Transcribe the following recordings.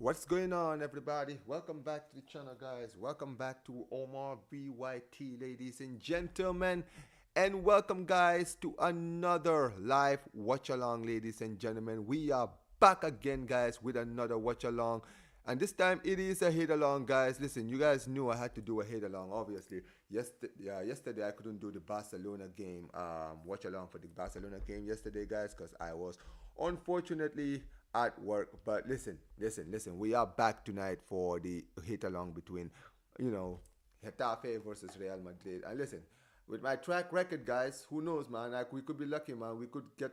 What's going on, everybody? Welcome back to the channel, guys. Welcome back to Omar BYT, ladies and gentlemen. And welcome, guys, to another live watch along, ladies and gentlemen. We are back again, guys, with another watch along. And this time it is a hate along, guys. Listen, you guys knew I had to do a hate along, obviously. Yesterday I couldn't do the Barcelona game, watch along for the Barcelona game yesterday, guys, because I was unfortunately at work. But listen. We are back tonight for the hit along between, you know, Getafe versus Real Madrid. And listen, with my track record, guys, who knows, man? Like we could be lucky, man. We could get,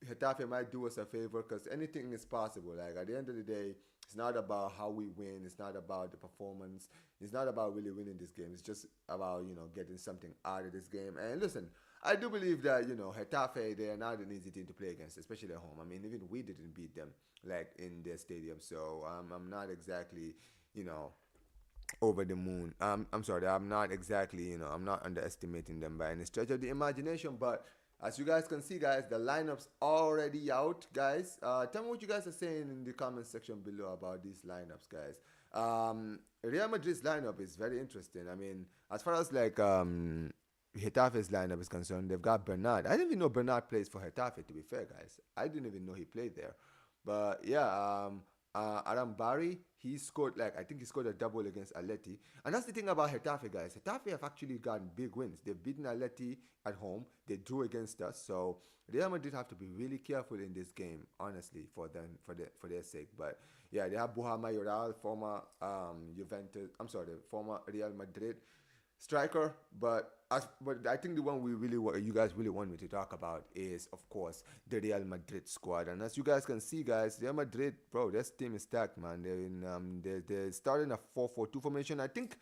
Getafe might do us a favor because anything is possible. Like at the end of the day, it's not about how we win. It's not about the performance. It's not about really winning this game. It's just about getting something out of this game. And listen, I do believe that Getafe, they are not an easy team to play against, especially at home. I mean, even we didn't beat them like in their stadium, so I'm not exactly you know over the moon. I'm sorry, I'm not exactly I'm not underestimating them by any stretch of the imagination, but. As you guys can see, guys, the lineup's already out, guys. Tell me what you guys are saying in the comment section below about these lineups, guys. Real Madrid's lineup is very interesting. I mean, as far as like Getafe's lineup is concerned, they've got Bernard. I didn't even know Bernard plays for Getafe, to be fair, guys. I didn't even know he played there. But yeah, Adam Barry, he scored like I think he scored a double against Atleti, and that's the thing about Getafe, guys. Getafe have actually gotten big wins. They've beaten Atleti at home. They drew against us, so Real Madrid have to be really careful in this game, honestly, for them for their sake. But yeah, they have Buha Mayoral, former Juventus. I'm sorry, former Real Madrid striker. But I think the one you guys really want me to talk about is of course the Real Madrid squad. And as you guys can see, guys, Real Madrid, bro, this team is stacked, man. They're starting a 4-4-2 formation. I think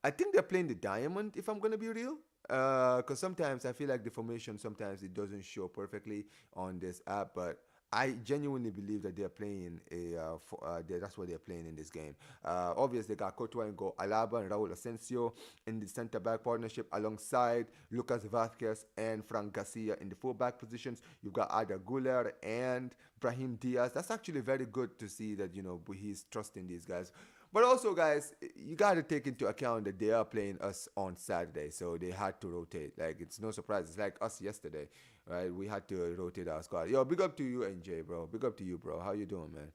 they're playing the diamond, if I'm gonna be real. Because sometimes I feel like the formation sometimes it doesn't show perfectly on this app, but I genuinely believe that they're playing that's what they're playing in this game. Obviously, they got Courtois and go Alaba and Raul Asensio in the centre back partnership alongside Lucas Vazquez and Frank Garcia in the full back positions. You've got Ada Guler and Brahim Diaz. That's actually very good to see that he's trusting these guys. But also, guys, you got to take into account that they are playing us on Saturday, so they had to rotate. Like, it's no surprise. It's like us yesterday, right? We had to rotate our squad. Yo, big up to you, NJ, bro. Big up to you, bro. How you doing, man?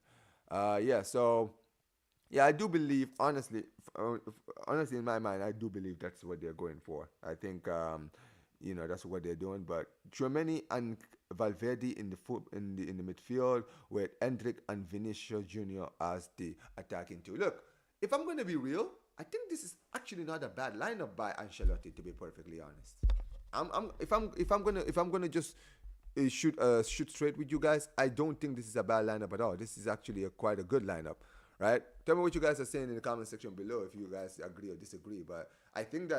Yeah. So, yeah, I do believe, honestly, in my mind, I do believe that's what they're going for. I think, that's what they're doing. But Chouameni and Valverde in the midfield with Hendrick and Vinicius Junior as the attacking two. Look, if I'm going to be real, I think this is actually not a bad lineup by Ancelotti. To be perfectly honest, if I'm gonna just shoot straight with you guys, I don't think this is a bad lineup at all. This is actually quite a good lineup, right? Tell me what you guys are saying in the comment section below if you guys agree or disagree. But I think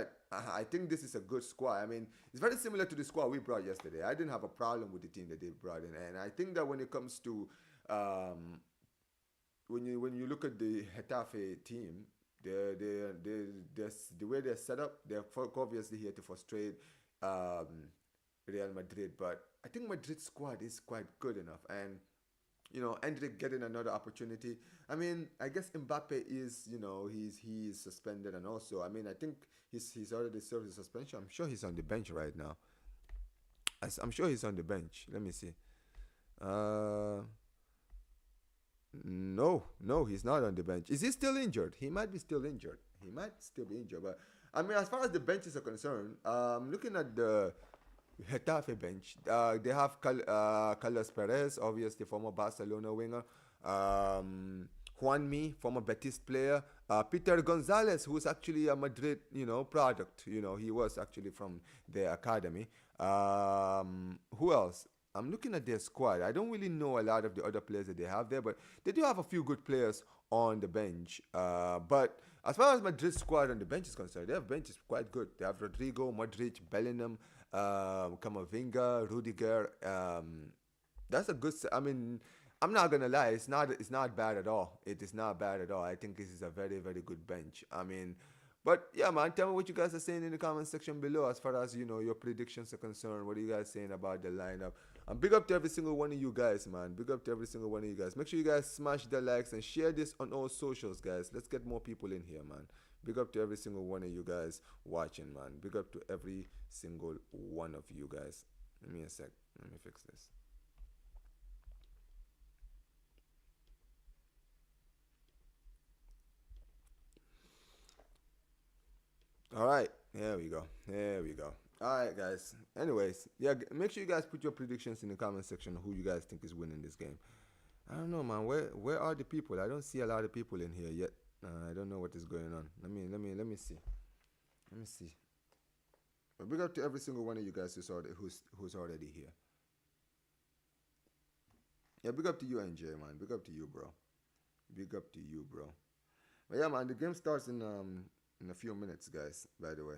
this is a good squad. I mean, it's very similar to the squad we brought yesterday. I didn't have a problem with the team that they brought in, and I think that when it comes to um, when you look at the Getafe team, the way they're set up, they're obviously here to frustrate um, Real Madrid. But I think Madrid's squad is quite good enough, and Endrick getting another opportunity. I mean, I guess Mbappe is, he's suspended, and also, I mean, I think he's already served the suspension. I'm sure he's on the bench right now. I'm sure he's on the bench. Let me see. Uh, no, he's not on the bench. Is he still injured? He might be still injured. He might still be injured. But I mean, as far as the benches are concerned, looking at the Getafe bench, they have Carlos Perez, obviously former Barcelona winger. Juanmi, former Betis player. Peter Gonzalez, who's actually a Madrid, product. He was actually from the academy. Who else? I'm looking at their squad. I don't really know a lot of the other players that they have there, but they do have a few good players on the bench. But as far as Madrid's squad on the bench is concerned, their bench is quite good. They have Rodrigo, Modric, Bellingham, Camavinga, Rudiger. That's a good. I mean, I'm not gonna lie. It's not bad at all. It is not bad at all. I think this is a very very good bench. I mean, But yeah, man, tell me what you guys are saying in the comment section below as far as your predictions are concerned. What are you guys saying about the lineup? And big up to every single one of you guys, man. Big up to every single one of you guys. Make sure you guys smash the likes and share this on all socials, guys. Let's get more people in here, man. Big up to every single one of you guys watching, man. Big up to every single one of you guys. Give me a sec. Let me fix this. All right, there we go. There we go. All right, guys. Anyways, yeah, make sure you guys put your predictions in the comment section. Who you guys think is winning this game? I don't know, man. Where are the people? I don't see a lot of people in here yet. I don't know what is going on. Let me see. Let me see. But big up to every single one of you guys who's already here. Yeah, big up to you, NJ, man. Big up to you, bro. Big up to you, bro. But yeah, man, the game starts in a few minutes, guys, by the way.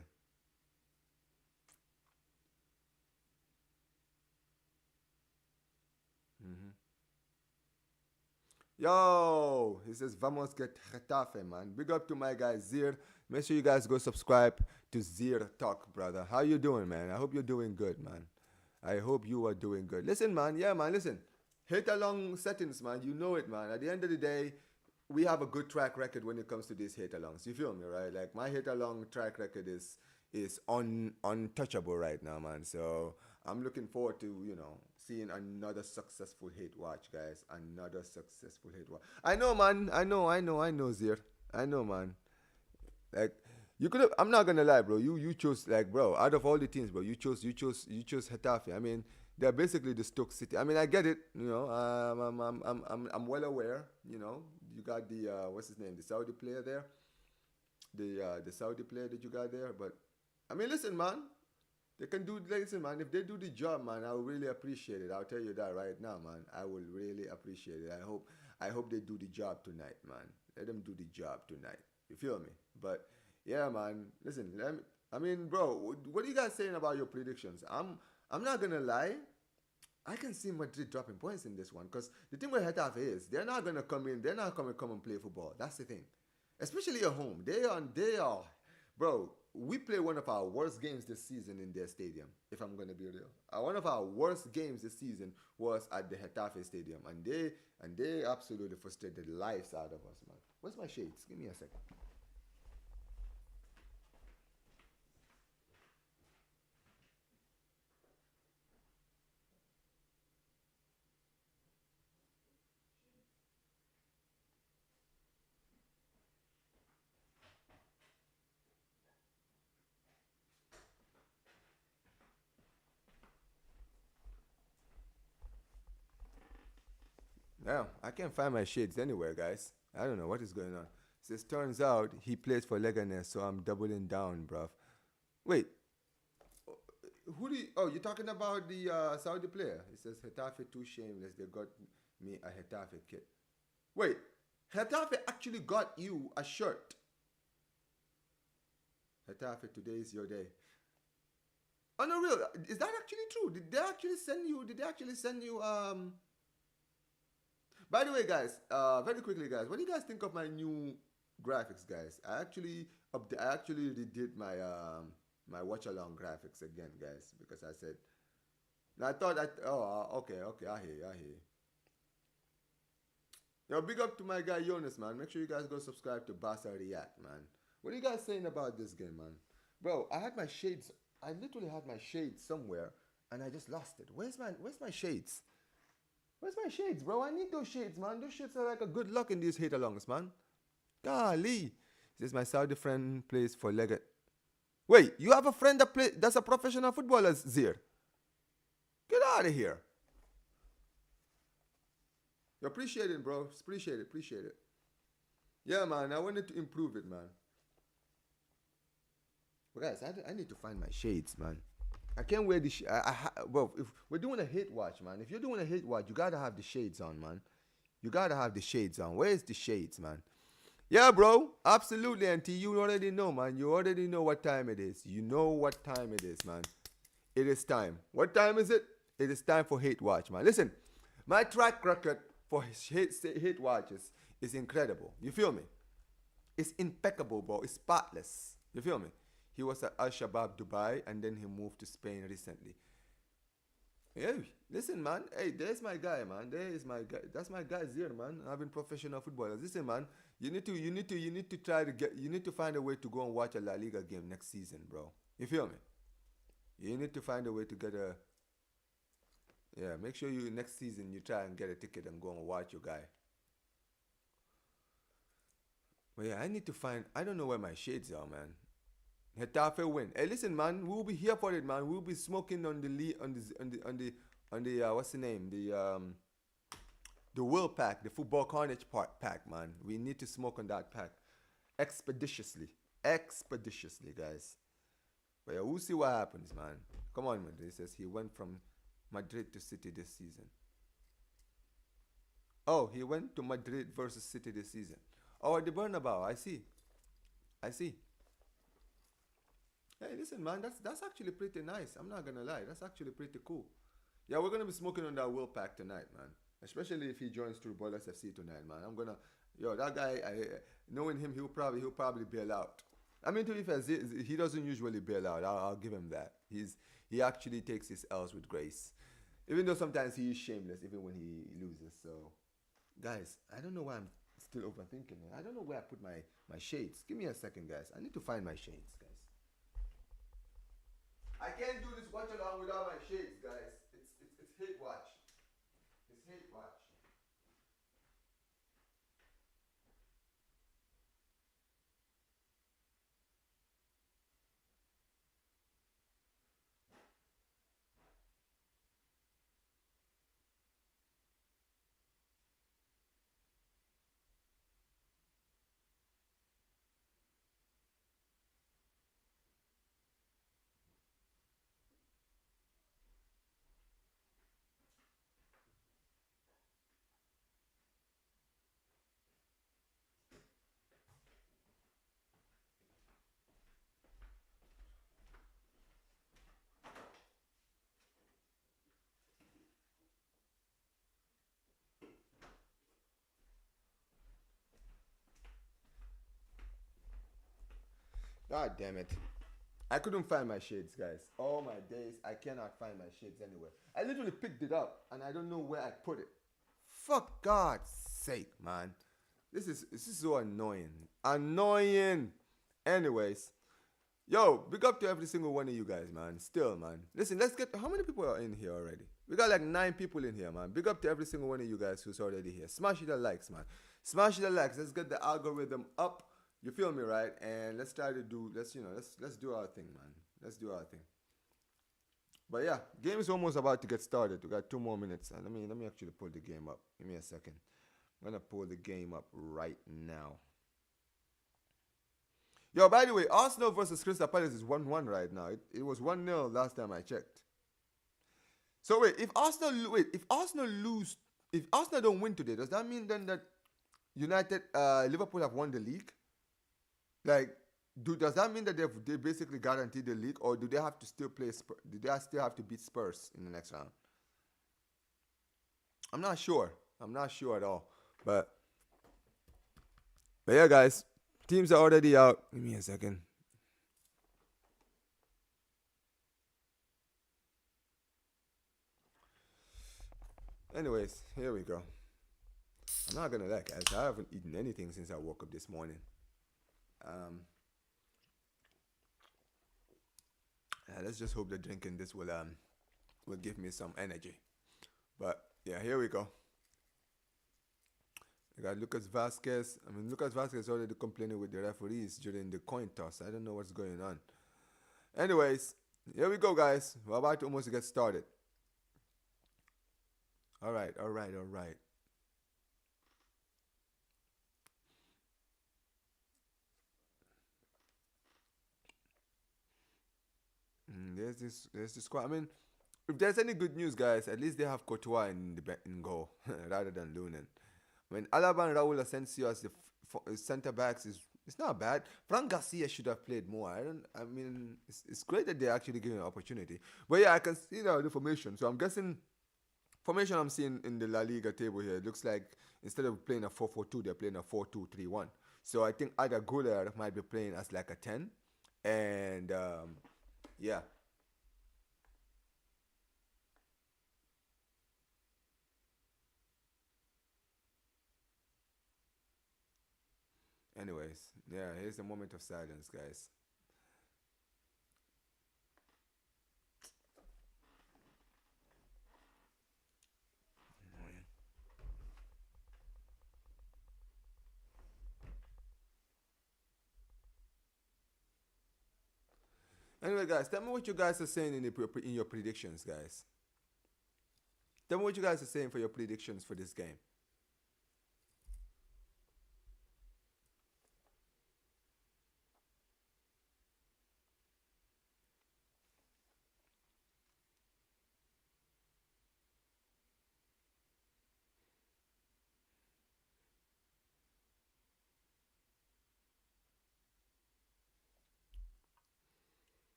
Mm-hmm. Yo, he says, vamos get Getafe, man. Big up to my guy, Zir. Make sure you guys go subscribe to Zir Talk, brother. How you doing, man? I hope you're doing good, man. I hope you are doing good. Listen, man. Yeah, man, listen. Hatealong settings, man. You know it, man. At the end of the day, we have a good track record when it comes to these Hatealongs. You feel me, right? Like, my Hatealong track record is untouchable right now, man. So I'm looking forward to, seeing another successful hate watch, guys. Another successful hate watch. I know, man. I know, Zir. I know, man. Like, you could have. I'm not gonna lie, bro. You chose, like, bro. Out of all the teams, bro, you chose Getafe. I mean, they're basically the Stoke City. I mean, I get it. I'm well aware. You got the what's his name, the Saudi player there, the Saudi player that you got there. But I mean, listen, man. They can do. Listen, man. If they do the job, man, I will really appreciate it. I'll tell you that right now, man. I will really appreciate it. I hope they do the job tonight, man. Let them do the job tonight. You feel me? But yeah, man. Listen, I mean, bro, what are you guys saying about your predictions? I'm not gonna lie. I can see Madrid dropping points in this one because the thing with Getafe is they're not gonna come in. They're not gonna come and play football. That's the thing. Especially at home. They are, bro. We play one of our worst games this season in their stadium. If I'm gonna be real, one of our worst games this season was at the Getafe stadium, and they absolutely frustrated the lives out of us, man. Where's my shades? Give me a second. Yeah, I can't find my shades anywhere, guys. I don't know what is going on. It says, turns out he plays for Leganes, so I'm doubling down, bruv. Wait, you're talking about the Saudi player. It says, Getafe too shameless. They got me a Getafe kit. Wait, Getafe actually got you a shirt. Getafe, today is your day. Oh, no, real. Is that actually true? Did they actually send you, By the way, guys, very quickly, guys, what do you guys think of my new graphics, guys? I actually redid my watch along graphics again, guys, because I said, I thought okay, I hear you. Yo, big up to my guy Jonas, man. Make sure you guys go subscribe to Basa React, man. What are you guys saying about this game, man? Bro, I literally had my shades somewhere, and I just lost it. Where's my shades? Where's my shades, bro? I need those shades, man. Those shades are like a good luck in these hate-alongs, man. Golly. This is my Saudi friend plays for Lega. Wait, you have a friend that's a professional footballer, Zir? Get out of here. You appreciate it, bro. Appreciate it. Yeah, man. I wanted to improve it, man. But guys, I need to find my shades, man. I can't wear the well, if we're doing a hate watch, man. If you're doing a hate watch, you gotta have the shades on, man. You gotta have the shades on. Where's the shades, man? Yeah, bro. Absolutely, Auntie. You already know, man. You already know what time it is. You know what time it is, man. It is time. What time is it? It is time for hate watch, man. Listen, my track record for hate watches is incredible. You feel me? It's impeccable, bro. It's spotless. You feel me? He was at Al Shabab Dubai, and then he moved to Spain recently. Hey, listen, man. Hey, there's my guy, man. There is my guy. That's my guy here, man. I've been professional footballers. Listen, man. You need to try to get. You need to find a way to go and watch a La Liga game next season, bro. You feel me? You need to find a way to get a. Yeah, make sure you next season you try and get a ticket and go and watch your guy. But yeah, I need to find. I don't know where my shades are, man. Getafe win. Hey, listen, man. We'll be here for it, man. We'll be smoking on the what's the name? The Will pack, the football carnage pack, man. We need to smoke on that pack expeditiously, guys. But yeah, we'll see what happens, man. Come on, man. He says he went from Madrid to City this season. Oh, he went to Madrid versus City this season. Oh, at the Bernabeu. I see. Hey, listen, man, that's actually pretty nice. I'm not gonna lie, that's actually pretty cool. Yeah, we're gonna be smoking on that Will pack tonight, man. Especially if he joins True Ballers FC tonight, man. I'm gonna, that guy. Knowing him, he'll probably bail out. I mean, to be fair, he doesn't usually bail out. I'll give him that. He actually takes his L's with grace, even though sometimes he is shameless, even when he loses. So, guys, I don't know why I'm still overthinking it. I don't know where I put my shades. Give me a second, guys. I need to find my shades, guys. I can't do this watch along without my shades, guys. It's hate watch. It's hate watch. God damn it. I couldn't find my shades, guys. All my days, I cannot find my shades anywhere. I literally picked it up and I don't know where I put it. Fuck God's sake, man. This is so annoying. Annoying. Anyways. Yo, big up to every single one of you guys, man. Still, man. Listen, let's get. How many people are in here already? We got like 9 people in here, man. Big up to every single one of you guys who's already here. Smash the likes, man. Smash the likes. Let's get the algorithm up. You feel me, right? And let's try to do. Let's do our thing, man. Let's do our thing. But yeah, game is almost about to get started. We got 2 more minutes. And let me actually pull the game up. Give me a second. I'm gonna pull the game up right now. Yo, by the way, Arsenal versus Crystal Palace is 1-1 right now. It was 1-0 last time I checked. So wait, if Arsenal don't win today, does that mean then that Liverpool have won the league? Like, does that mean that they basically guaranteed the league, or do they have to still play? Do they still have to beat Spurs in the next round? I'm not sure. I'm not sure at all. But yeah, guys. Teams are already out. Give me a second. Anyways, here we go. I'm not gonna lie, guys. I haven't eaten anything since I woke up this morning. Let's just hope that drinking this will give me some energy. But yeah, here we go. I got Lucas Vasquez. Lucas Vasquez already complaining with the referees during the coin toss. I don't know what's going on. Anyways, here we go, guys. We're about to almost get started. All right. There's this squad. If there's any good news, guys, at least they have Courtois in goal rather than Lunin. Alaba and Raul Asensio as the center backs it's not bad. Frank Garcia should have played more. It's great that they're actually giving an opportunity. But yeah, I can see the formation. So I'm guessing formation I'm seeing in the La Liga table here. It looks like instead of playing a 4-4-2, they're playing a 4-2-3-1. So I think Ada Guler might be playing as like a 10. And yeah. Anyways, yeah, here's the moment of silence, guys. Anyway, guys, tell me what you guys are saying in your predictions, guys. Tell me what you guys are saying for your predictions for this game.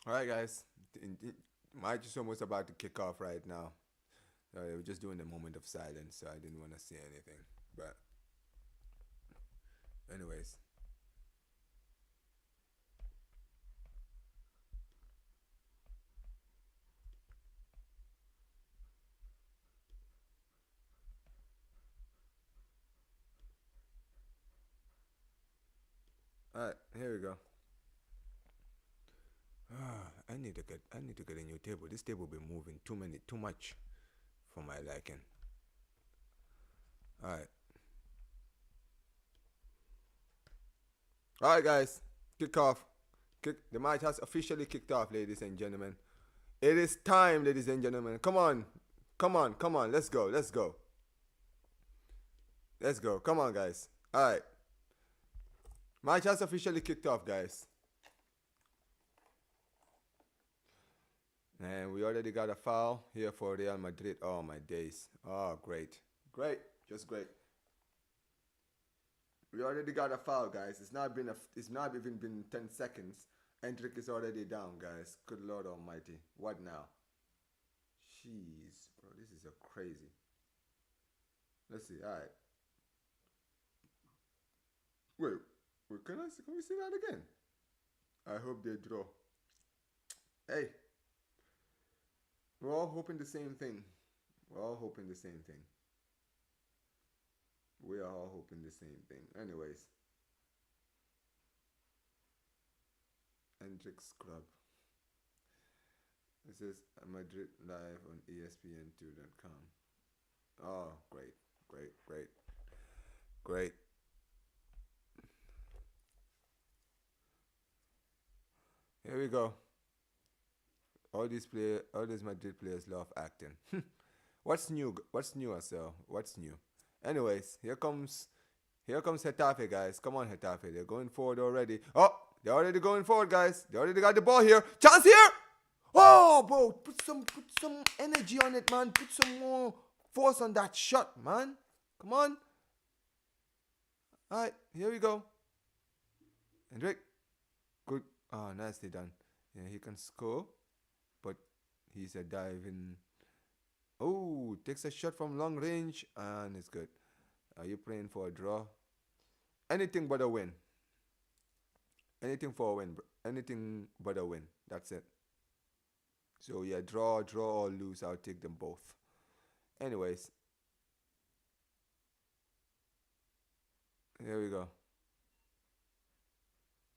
All right, guys. Match is almost about to kick off right now. We're just doing a moment of silence, so I didn't want to say anything. But, anyways, all right, here we go. I need to get a new table. This table be moving too much for my liking. All right, all right, guys. Kick off. The match has officially kicked off, ladies and gentlemen. It is time, ladies and gentlemen. Come on, come on, come on. Let's go. Let's go. Let's go. Come on, guys. All right. Match has officially kicked off, guys. And we already got a foul here for Real Madrid. Oh, my days. Oh, great. Great. Just great. We already got a foul, guys. It's not even been 10 seconds. Hendrick is already down, guys. Good Lord Almighty. What now? Jeez, bro. This is a crazy. Let's see. All right. Wait. Wait, can we see that again? I hope they draw. Hey, we're all hoping the same thing. We're all hoping the same thing. We are all hoping the same thing. Anyways, Hendrix Club. This is Madrid live on ESPN2.com. Oh, great, great, great, great. Here we go. All these Madrid players love acting. What's new? What's new, Marcel? What's new? Anyways, here comes Getafe, guys. Come on, Getafe. They're going forward already. Oh, they're already going forward, guys. They already got the ball here. Chance here. Oh, bro, put some energy on it, man. Put some more force on that shot, man. Come on. All right, here we go. Hendrik, good. Oh, nicely done. Yeah, he can score, but he's a diving. Oh, takes a shot from long range and it's good. Are you praying for a draw? Anything but a win. Anything for a win. Anything but a win. That's it. So yeah, draw or lose. I'll take them both. Anyways, here we go.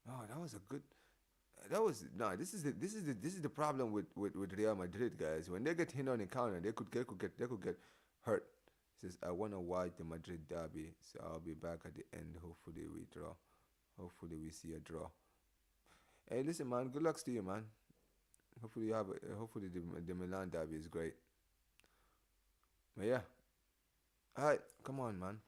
Oh, that was a good. That was no. This is the problem with Real Madrid, guys. When they get hit on the counter, they could get hurt. It says I wanna watch the Madrid derby, so I'll be back at the end. Hopefully we draw. Hopefully we see a draw. Hey, listen, man. Good luck to you, man. Hopefully you have. Hopefully the Milan derby is great. But yeah. All right, come on, man.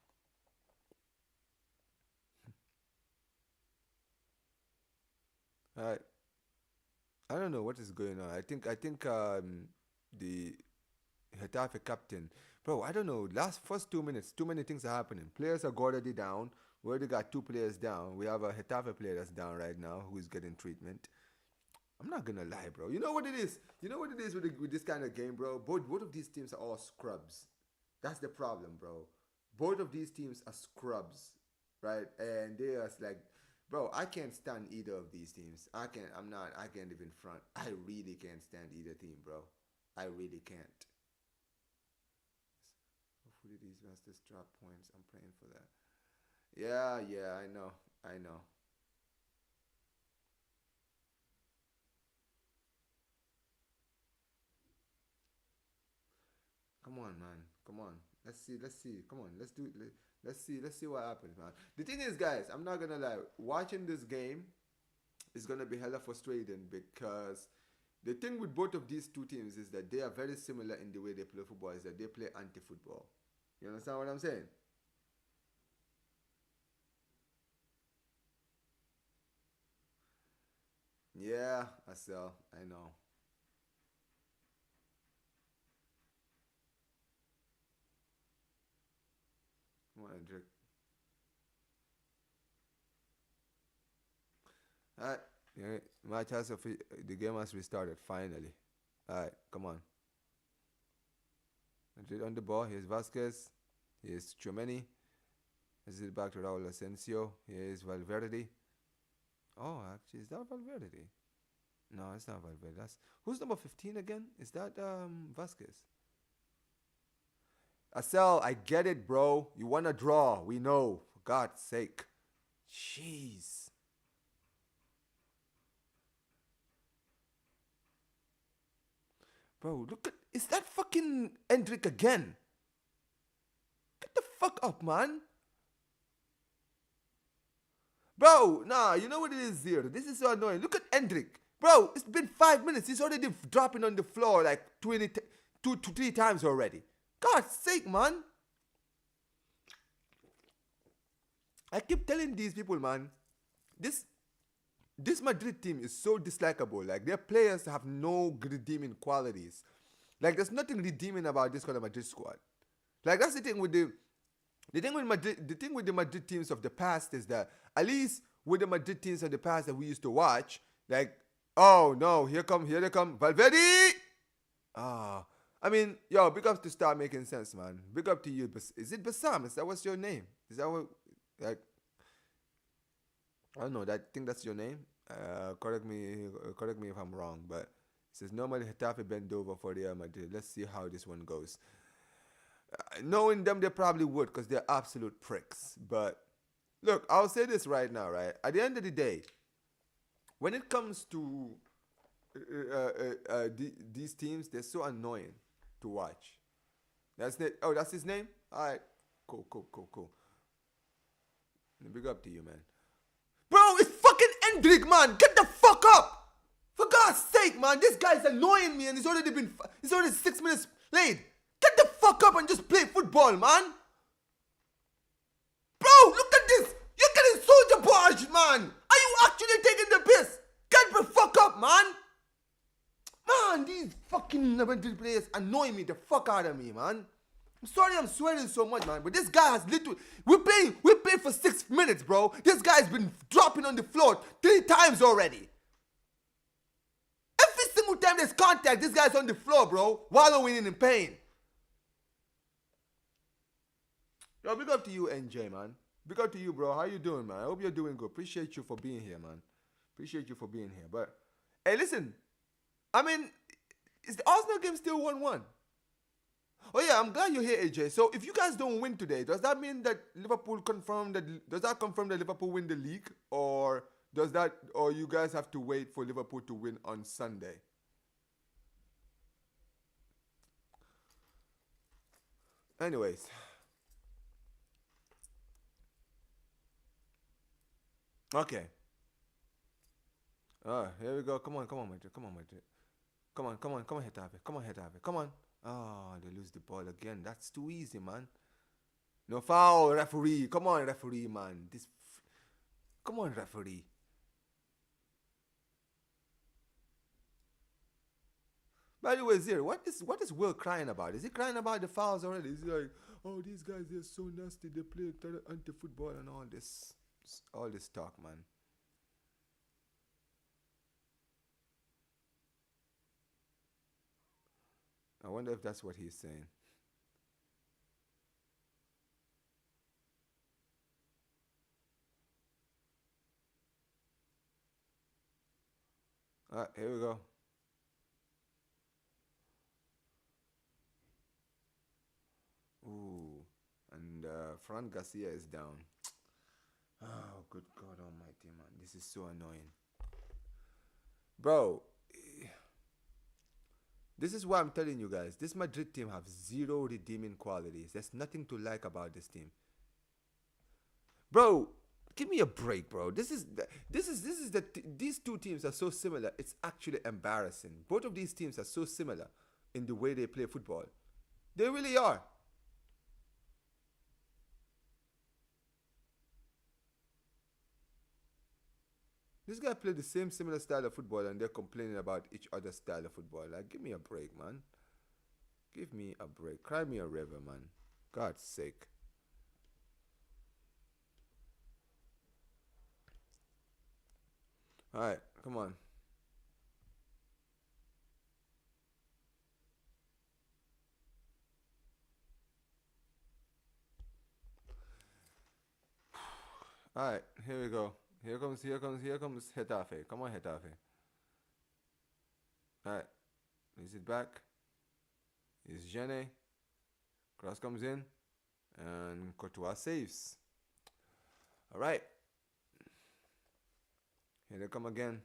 All right. I don't know what is going on. I think the Getafe captain, bro. I don't know. Last first 2 minutes, too many things are happening. Players are already down. We already got 2 players down. We have a Getafe player that's down right now who is getting treatment. I'm not gonna lie, bro. You know what it is? You know what it is with this kind of game, bro? Both of these teams are all scrubs. That's the problem, bro. Both of these teams are scrubs, right? And they are like, bro, I can't stand either of these teams. I can't even front. I really can't stand either team, bro. I really can't. Hopefully these masters drop points. I'm praying for that. Yeah, I know. Come on, man. Come on. Let's see. Come on. Let's do it. Let's see what happens, man. The thing is, guys, I'm not gonna lie. Watching this game is gonna be hella frustrating because the thing with both of these two teams is that they are very similar in the way they play football. Is that they play anti-football. You understand what I'm saying? Yeah, I sell. I know. Come on, Drake. Alright. Yeah, match has the game has restarted finally. Alright, come on. Madrid on the ball. Here's Vasquez. Here's Chomeni. This is back to Raul Asensio. Here's Valverde. Oh, actually, is that Valverde? No, it's not Valverde. That's who's number 15 again? Is that Vasquez? Asel, I get it, bro. You wanna draw. We know. For God's sake. Jeez. Bro, look at is that fucking Hendrick again? Get the fuck up, man. Bro, nah, you know what it is here? This is so annoying. Look at Hendrick. Bro, it's been 5 minutes. He's already dropping on the floor like 2 to 3 times already. God's sake, man. I keep telling these people, man, this this Madrid team is so dislikable. Like their players have no redeeming qualities. Like there's nothing redeeming about this kind of Madrid squad. Like that's the thing with the thing with Madrid. The thing with the Madrid teams of the past is that at least with the Madrid teams of the past that we used to watch, like oh no, here they come, Valverde. Ah, I mean, yo, big up to start making sense, man. Big up to you. Is it Bassam? Is that what's your name? Is that what like? I don't know. I think that's your name. Correct me if I'm wrong. But it says normally Getafe bend over for Real Madrid. Let's see how this one goes. Knowing them, they probably would because they're absolute pricks. But look, I'll say this right now, right? At the end of the day, when it comes to these teams, they're so annoying to watch. That's it. Oh, that's his name. All right, cool. Big up to you, man. Bro, it's fucking Hendrick, man. Get the fuck up. For God's sake, man. This guy's annoying me and it's already 6 minutes late. Get the fuck up and just play football, man. Bro, look at this. You're getting soldier barged, man. Are you actually taking the piss? Get the fuck up, man. Man, these fucking Madrid players annoy me the fuck out of me, man. I'm sorry I'm swearing so much, man, but this guy has literally... We played for 6 minutes, bro. This guy's been dropping on the floor 3 times already. Every single time there's contact, this guy's on the floor, bro, wallowing in pain. Yo, big up to you, NJ, man. Big up to you, bro. How you doing, man? I hope you're doing good. Appreciate you for being here, man. Appreciate you for being here. But, hey, listen. I mean, is the Arsenal game still 1-1? Oh yeah, I'm glad you're here, AJ. So if you guys don't win today, does that mean that Liverpool confirm that? Does that confirm that Liverpool win the league, or you guys have to wait for Liverpool to win on Sunday? Anyways, okay. Here we go. Come on, Madrid. Come on, Madrid. Come on, Getafe. Come on, Getafe. Come on. Oh, they lose the ball again. That's too easy, man. No foul, referee. Come on, referee, man. Come on, referee. By the way, Zir, what is Will crying about? Is he crying about the fouls already? Is he like, oh, these guys they're so nasty, they play anti-football and all this talk, man. I wonder if that's what he's saying. All right, here we go. Ooh, and Fran Garcia is down. Oh, good God Almighty, man, this is so annoying, bro. This is why I'm telling you guys. This Madrid team have zero redeeming qualities. There's nothing to like about this team, bro. Give me a break, bro. These two teams are so similar. It's actually embarrassing. Both of these teams are so similar in the way they play football. They really are. This guy played the same similar style of football and they're complaining about each other's style of football. Like, give me a break, man. Give me a break. Cry me a river, man. God's sake. All right, come on. All right, here we go. Here comes Getafe. Come on, Getafe. All right, is it back? Is Jene. Cross comes in. And Courtois saves. All right. Here they come again.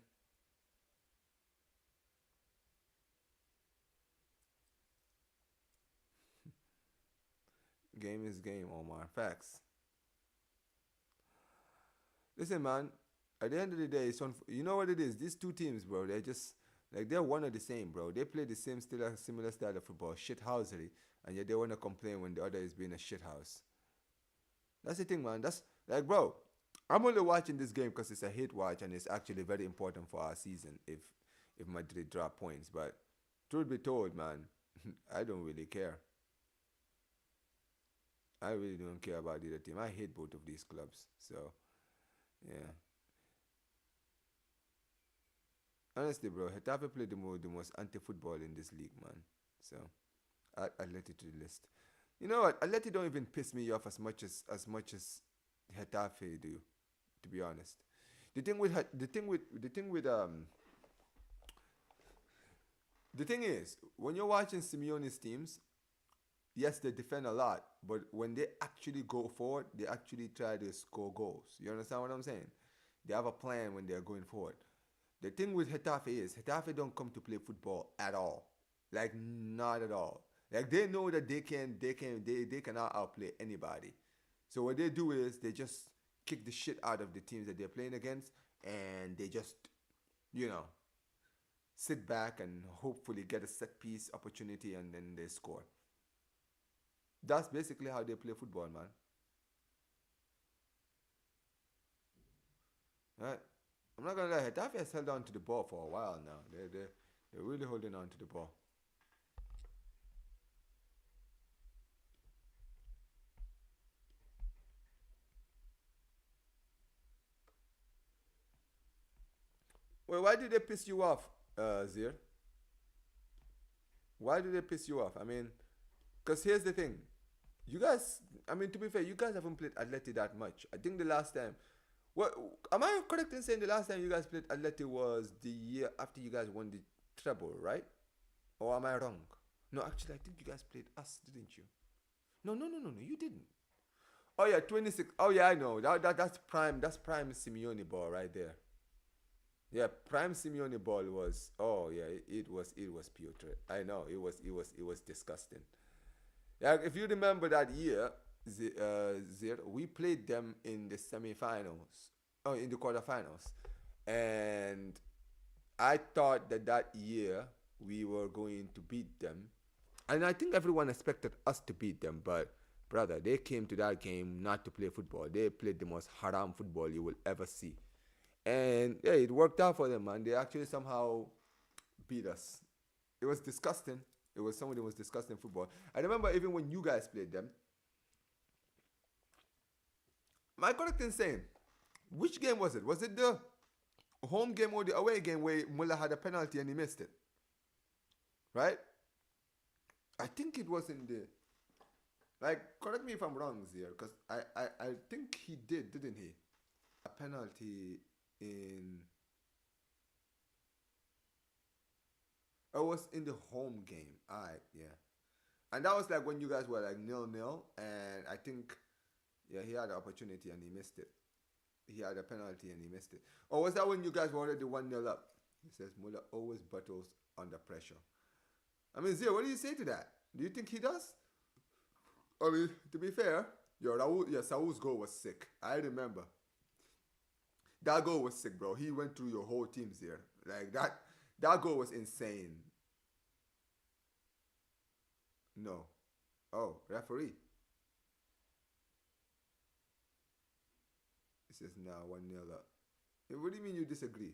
Game is game, Omar. Facts. Listen, man. At the end of the day, you know what it is. These two teams, bro. They're just like they're one of the same, bro. They play the same similar style of football, shithousery, and yet they wanna complain when the other is being a shithouse. That's the thing, man. That's like, bro. I'm only watching this game because it's a hit watch and it's actually very important for our season. If Madrid drop points, but truth be told, man, I don't really care. I really don't care about either team. I hate both of these clubs. So yeah, honestly, bro, Getafe played the most anti-football in this league, man. So I let it to the list. You know what? I let it don't even piss me off as much as Getafe do, to be honest. The thing is, when you're watching Simeone's teams, yes, they defend a lot, but when they actually go forward, they actually try to score goals. You understand what I'm saying? They have a plan when they're going forward. The thing with Getafe is Getafe don't come to play football at all. Like not at all. Like they know that they cannot outplay anybody. So what they do is they just kick the shit out of the teams that they're playing against and they just, you know, sit back and hopefully get a set piece opportunity and then they score. That's basically how they play football, man. Right? I'm not gonna lie, Hetafe has held on to the ball for a while now. They're really holding on to the ball. Well, why did they piss you off, Zir? Why do they piss you off? I mean, because here's the thing. You guys, I mean, to be fair, you guys haven't played Atleti that much. I think the last time, what am I correct in saying the last time you guys played Atleti was the year after you guys won the treble, right? Or am I wrong? No, actually, I think you guys played us, didn't you? No, no, no, no, no, you didn't. Oh yeah, 26. Oh yeah, I know. That's prime. That's prime Simeone ball right there. Yeah, prime Simeone ball was. Oh yeah, it was putrid. I know it was disgusting. Yeah, if you remember that year, Zir, we played them in the semifinals, oh, in the quarterfinals, and I thought that year we were going to beat them, and I think everyone expected us to beat them, but brother, they came to that game not to play football. They played the most haram football you will ever see, and yeah, it worked out for them, man. They actually somehow beat us. It was disgusting. It was something that was disgusting football. I remember even when you guys played them. Am I correct in saying which game was it? Was it the home game or the away game where Muller had a penalty and he missed it? Right? I think it was in the. Like, correct me if I'm wrong here, because I think he did, didn't he? A penalty in. Oh, it was in the home game. Alright, yeah. And that was like when you guys were like 0-0, and I think, yeah, he had an opportunity and he missed it. He had a penalty and he missed it. Or was that when you guys were already 1-0 up? He says Muller always battles under pressure. I mean, Zia, what do you say to that? Do you think he does? I mean, to be fair, Saul's goal was sick. I remember. That goal was sick, bro. He went through your whole teams here. Like, that goal was insane. No. Oh, referee. It says now 1-0 up. What do you mean you disagree?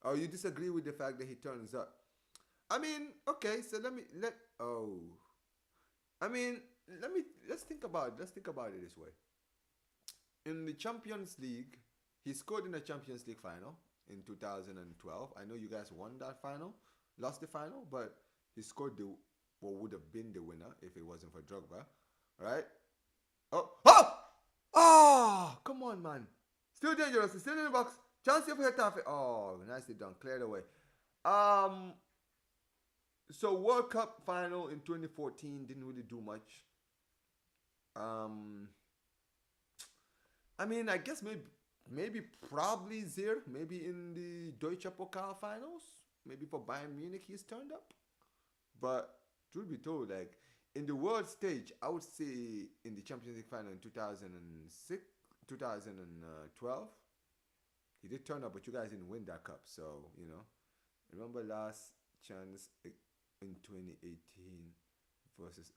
Oh, you disagree with the fact that he turns up. I mean, okay, so let's think about it this way. In the Champions League, he scored in the Champions League final in 2012. I know you guys won that final, lost the final, but he scored what would have been the winner if it wasn't for Drogba, right? Oh, come on, man. Still dangerous, still in the box. Chance for Getafe. Oh, nicely done, cleared away. So World Cup final in 2014 didn't really do much. I mean, I guess maybe probably there, maybe in the Deutsche Pokal finals, maybe for Bayern Munich he's turned up. But truth be told, like in the world stage, I would say in the Champions League final in 2012, he did turn up, but you guys didn't win that cup. So, remember last chance in 2018 versus.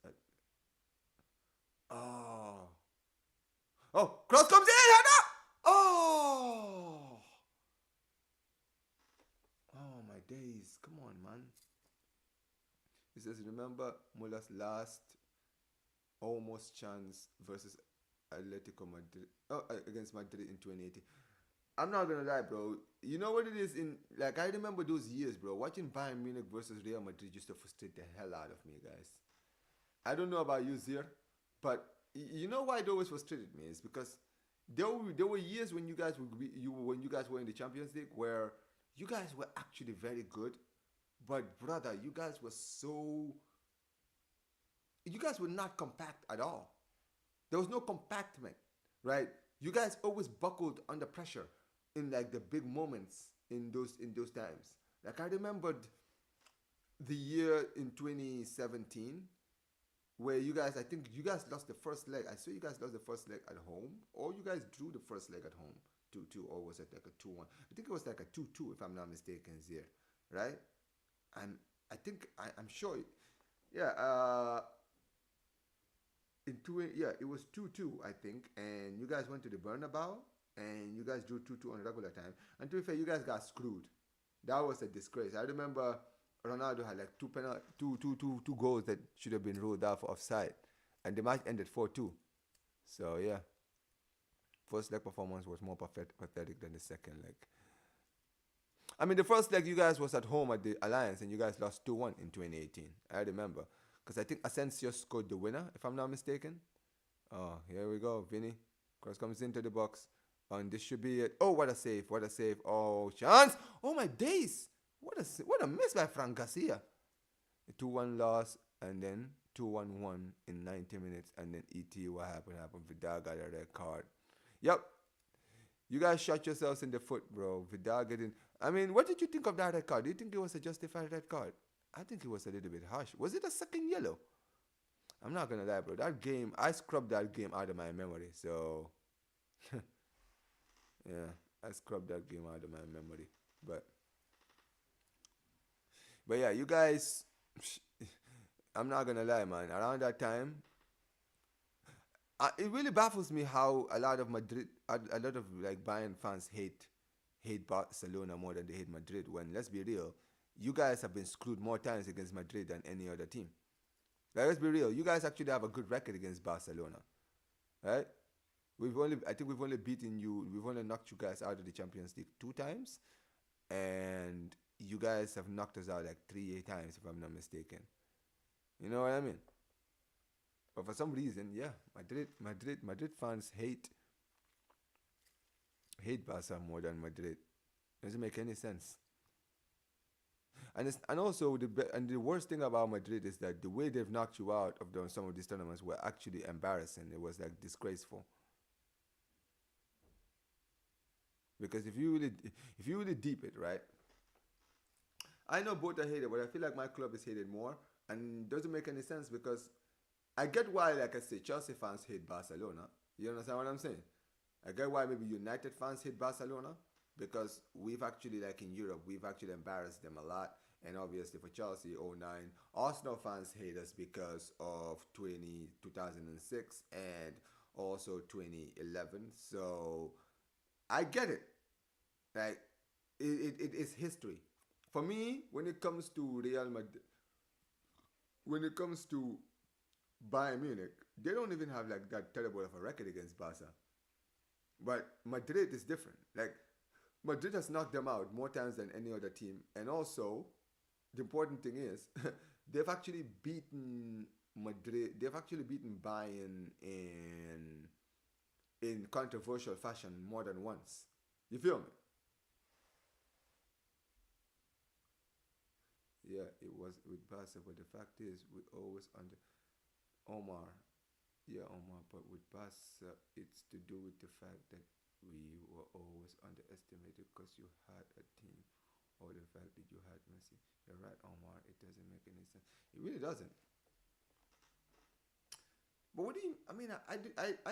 Cross comes in! Oh! Oh, my days. Come on, man. He says, remember Muller's last almost chance versus Atletico Madrid. Against Madrid in 2018. I'm not gonna lie, bro. You know what it is I remember those years, bro. Watching Bayern Munich versus Real Madrid used to frustrate the hell out of me, guys. I don't know about you, Zir, but you know why it always frustrated me is because there were years when you guys were in the Champions League where you guys were actually very good, but brother, you guys were not compact at all. There was no compactment, right? You guys always buckled under pressure in like the big moments in those times. Like I remembered the year in 2017 where I think you guys lost the first leg. I saw you guys lost the first leg at home, or you guys drew the first leg at home 2-2, or was it like a 2-1? I think it was like a 2-2 if I'm not mistaken here, right? And I think I'm sure, yeah. It was 2-2, I think, and you guys went to the Bernabeu, and you guys drew 2-2 on regular time. And to be fair, you guys got screwed. That was a disgrace. I remember Ronaldo had like two goals that should have been ruled out for offside, and the match ended 4-2. So yeah, first leg performance was more pathetic than the second leg. I mean, the first leg you guys was at home at the Alliance, and you guys lost 2-1 in 2018. I remember. Because I think Asensio scored the winner, if I'm not mistaken. Oh, here we go. Vinny. Cross comes into the box. And this should be it. Oh, what a save. What a save. Oh, chance. Oh, my days. What a miss by Frank Garcia. A 2-1 loss. And then 2-1-1 in 90 minutes. And then ET, what happened? Vidal got a red card. Yep. You guys shot yourselves in the foot, bro. Vidal getting... I mean, what did you think of that red card? Do you think it was a justified red card? I think it was a little bit harsh. Was it a second yellow? I'm not going to lie, bro. That game, I scrubbed that game out of my memory. So, yeah, I scrubbed that game out of my memory. But yeah, you guys, I'm not going to lie, man. Around that time, it really baffles me how a lot of like Bayern fans hate hate Barcelona more than they hate Madrid. When, let's be real, you guys have been screwed more times against Madrid than any other team. Like, let's be real, you guys actually have a good record against Barcelona, right? I think we've only beaten you. We've only knocked you guys out of the Champions League 2 times, and you guys have knocked us out like 3 times, if I'm not mistaken. You know what I mean? But for some reason, yeah, Madrid fans hate Barca more than Madrid. Doesn't make any sense. And also the worst thing about Madrid is that the way they've knocked you out of some of these tournaments were actually embarrassing. It was like disgraceful. Because if you really deep it, right? I know both are hated, but I feel like my club is hated more, and it doesn't make any sense because I get why, like I say, Chelsea fans hate Barcelona. You understand what I'm saying? I get why maybe United fans hate Barcelona because we've actually, like in Europe, we've actually embarrassed them a lot. And obviously for Chelsea, 09, Arsenal fans hate us because of 2006 and also 2011. So I get it. Like, it is history. For me, when it comes to Real Madrid, when it comes to Bayern Munich, they don't even have like that terrible of a record against Barca. But Madrid is different. Like, Madrid has knocked them out more times than any other team. And also, the important thing is, they've actually beaten Madrid. They've actually beaten Bayern in controversial fashion more than once. You feel me? Yeah, it was with Barca, but the fact is, we always under Omar. Yeah, Omar, but with Barca, it's to do with the fact that we were always underestimated because you had a team, or the fact that you had Messi. You're right, Omar. It doesn't make any sense. It really doesn't. But what do you? I mean, I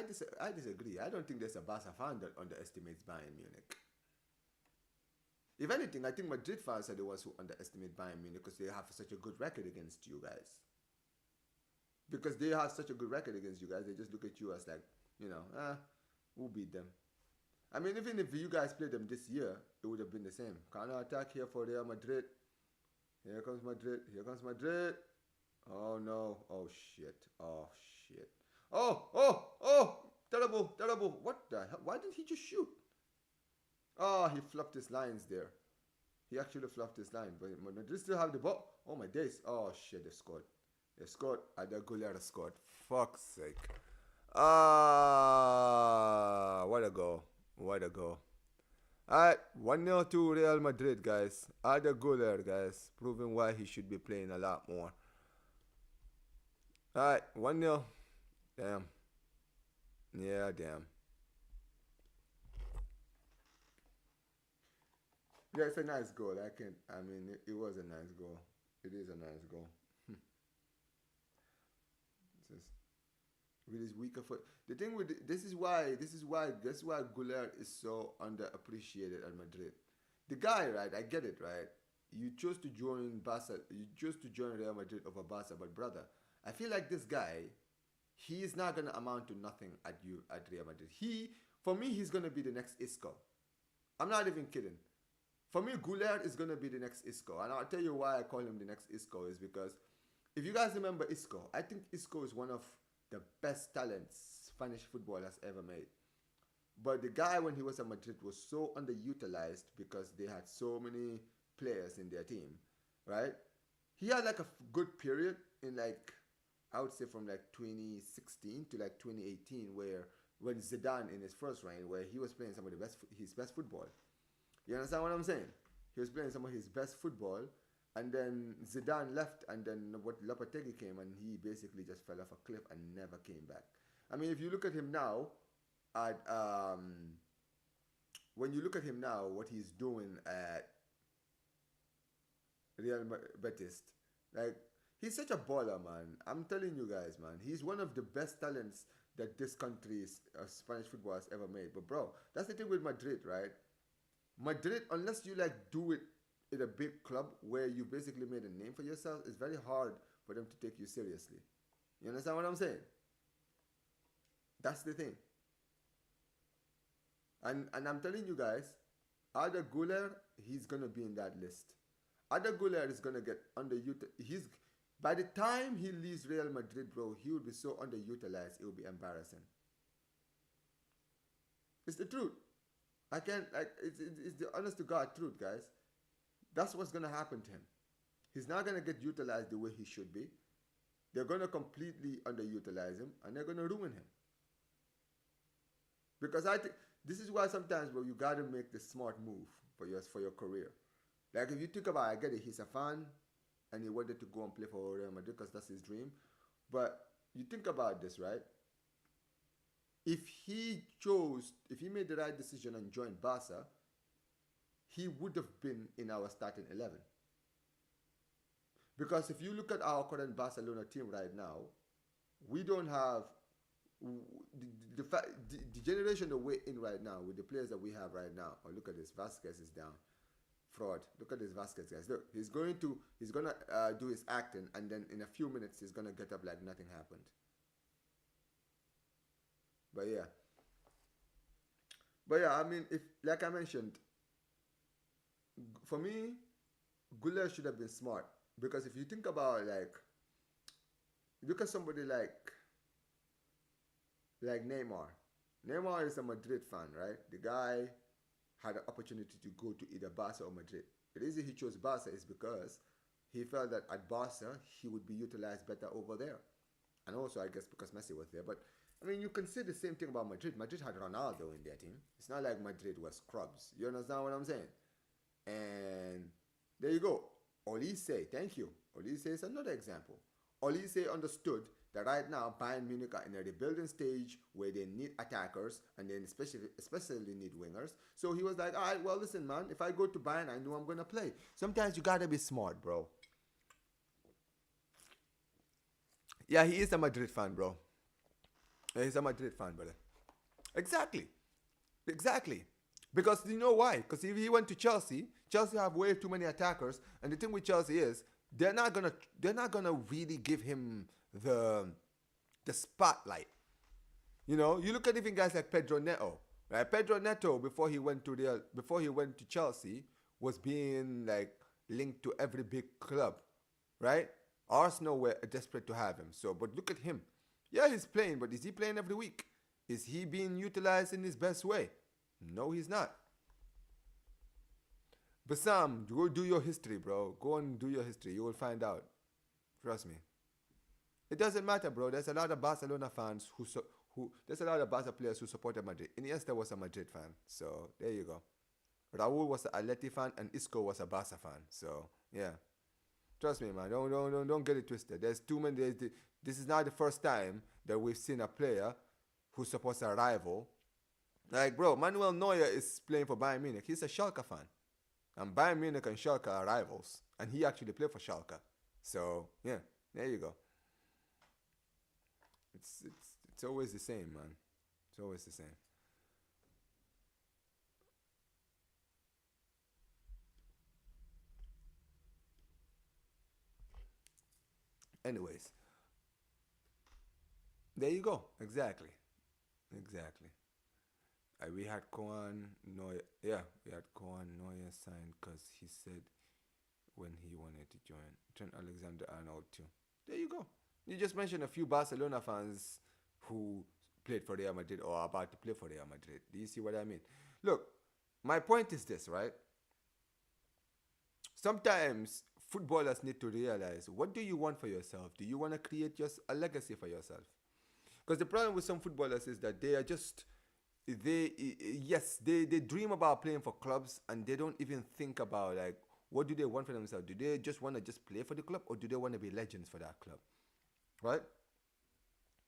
disagree. I don't think there's a Barca fan that underestimates Bayern Munich. If anything, I think Madrid fans are the ones who underestimate Bayern Munich because they have such a good record against you guys. Because they have such a good record against you guys, they just look at you as like, we'll beat them. I mean, even if you guys played them this year, it would have been the same. Counter attack here for Real Madrid. Here comes Madrid. Here comes Madrid. Oh no. Oh shit. Oh shit. Oh. Terrible. Terrible. What the hell? Why did he just shoot? Oh, he fluffed his lines there. He actually fluffed his line. But Madrid still have the ball. Oh my days. Oh shit, they scored. They scored. Aguilera scored. Fuck's sake. What a goal. What a goal. Alright, 1-0 to Real Madrid, guys. Aguilera, guys. Proving why he should be playing a lot more. Alright, 1-0. Damn. Yeah, damn. Yeah, it's a nice goal. It was a nice goal. It is a nice goal. Just with his weaker foot. The thing with this is why Gullit is so underappreciated at Madrid. The guy, right? I get it, right? You chose to join Barca. You chose to join Real Madrid over Barca, but brother, I feel like this guy, he is not gonna amount to nothing at Real Madrid. For me, he's gonna be the next Isco. I'm not even kidding. For me, Gullit is gonna be the next Isco, and I'll tell you why I call him the next Isco is because if you guys remember Isco, I think Isco is one of the best talents Spanish football has ever made. But the guy, when he was at Madrid, was so underutilized because they had so many players in their team, right? He had like a good period in like, I would say from like 2016 to like 2018, when Zidane in his first reign, where he was playing some of his best football. You understand what I'm saying? He was playing some of his best football, and then Zidane left, and then Lopetegui came, and he basically just fell off a cliff and never came back. I mean, if you look at him now, when you look at him now, what he's doing at Real Betis, like, he's such a baller, man. I'm telling you guys, man. He's one of the best talents that this country's Spanish football has ever made. But bro, that's the thing with Madrid, right? Madrid, unless you like do it in a big club where you basically made a name for yourself, it's very hard for them to take you seriously. You understand what I'm saying? That's the thing. And I'm telling you guys, Ada Guler, he's gonna be in that list. Ada Guler is gonna get underutilized. He's by the time he leaves Real Madrid, bro, he will be so underutilized. It will be embarrassing. It's the truth. I can't like it's the honest to God truth, guys. That's what's gonna happen to him. He's not gonna get utilized the way he should be. They're gonna completely underutilize him, and they're gonna ruin him. Because I think this is why sometimes, bro, you gotta make the smart move for your career. Like if you think about it, I get it, he's a fan and he wanted to go and play for Real Madrid because that's his dream. But you think about this, right? If he made the right decision and joined Barca, he would have been in our starting 11. Because if you look at our current Barcelona team right now, we don't have the generation that we're in right now with the players that we have right now. Oh, look at this, Vasquez is down. Fraud. Look at this Vasquez, guys. Look, he's gonna do his acting, and then in a few minutes he's gonna get up like nothing happened. But yeah, I mean, if like I mentioned, for me, Guller should have been smart because if you think about like, look at somebody like Neymar. Neymar is a Madrid fan, right? The guy had an opportunity to go to either Barca or Madrid. The reason he chose Barca is because he felt that at Barca he would be utilized better over there. And also, I guess, because Messi was there. But, I mean, you can say the same thing about Madrid. Madrid had Ronaldo in their team. It's not like Madrid was scrubs. You understand what I'm saying? And there you go. Olise, thank you. Olise is another example. Olise understood that right now Bayern Munich are in a rebuilding stage where they need attackers and then especially need wingers. So he was like, all right, well, listen, man, if I go to Bayern, I know I'm going to play. Sometimes you got to be smart, bro. Yeah, he is a Madrid fan, bro. He's a Madrid fan, brother. Exactly. Because you know why? Because if he went to Chelsea, Chelsea have way too many attackers, and the thing with Chelsea is they're not gonna really give him the spotlight. You know, you look at even guys like Pedro Neto, right? Pedro Neto before he went to Chelsea was being like linked to every big club, right? Arsenal were desperate to have him. So, but look at him. Yeah, he's playing, but is he playing every week? Is he being utilized in his best way? No, he's not. But Sam, go do your history, bro. Go and do your history. You will find out. Trust me. It doesn't matter, bro. There's a lot of Barcelona fans there's a lot of Barca players who supported Madrid. Iniesta was a Madrid fan, so there you go. Raúl was an Atleti fan, and Isco was a Barca fan. So yeah, trust me, man. Don't get it twisted. There's too many. This is not the first time that we've seen a player who supports a rival. Like, bro, Manuel Neuer is playing for Bayern Munich. He's a Schalke fan. And Bayern Munich and Schalke are rivals. And he actually played for Schalke. So, yeah, there you go. It's always the same, man. It's always the same. Anyways, there you go. Exactly. We had Koan Neuer. Yeah, we had Koan Neuer signed because he said when he wanted to join. Trent Alexander-Arnold too. There you go. You just mentioned a few Barcelona fans who played for Real Madrid or are about to play for Real Madrid. Do you see what I mean? Look, my point is this, right? Sometimes footballers need to realize, what do you want for yourself? Do you want to create a legacy for yourself? Because the problem with some footballers is that they are just they dream about playing for clubs and they don't even think about like what do they want for themselves. Do they just want to just play for the club, or do they want to be legends for that club, right?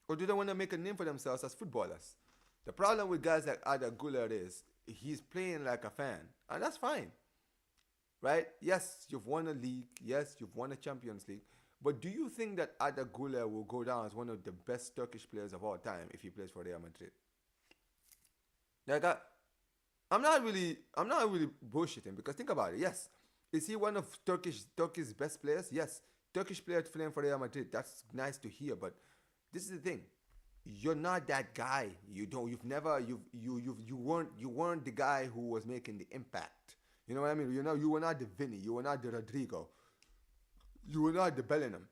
Or do they want to make a name for themselves as footballers? The problem with guys like Ada Guler is he's playing like a fan, and that's fine, right? Yes, you've won a league. Yes, you've won a Champions League. But do you think that Ada Guler will go down as one of the best Turkish players of all time if he plays for Real Madrid? Like I'm not really bullshitting, because think about it. Yes, is he one of Turkey's best players? Yes, Turkish player playing for Real Madrid. That's nice to hear, but this is the thing. you're not that guy. You've never, you weren't the guy who was making the impact. You know what I mean? You were not the Vinny. You were not the Rodrigo. You were not the Bellingham.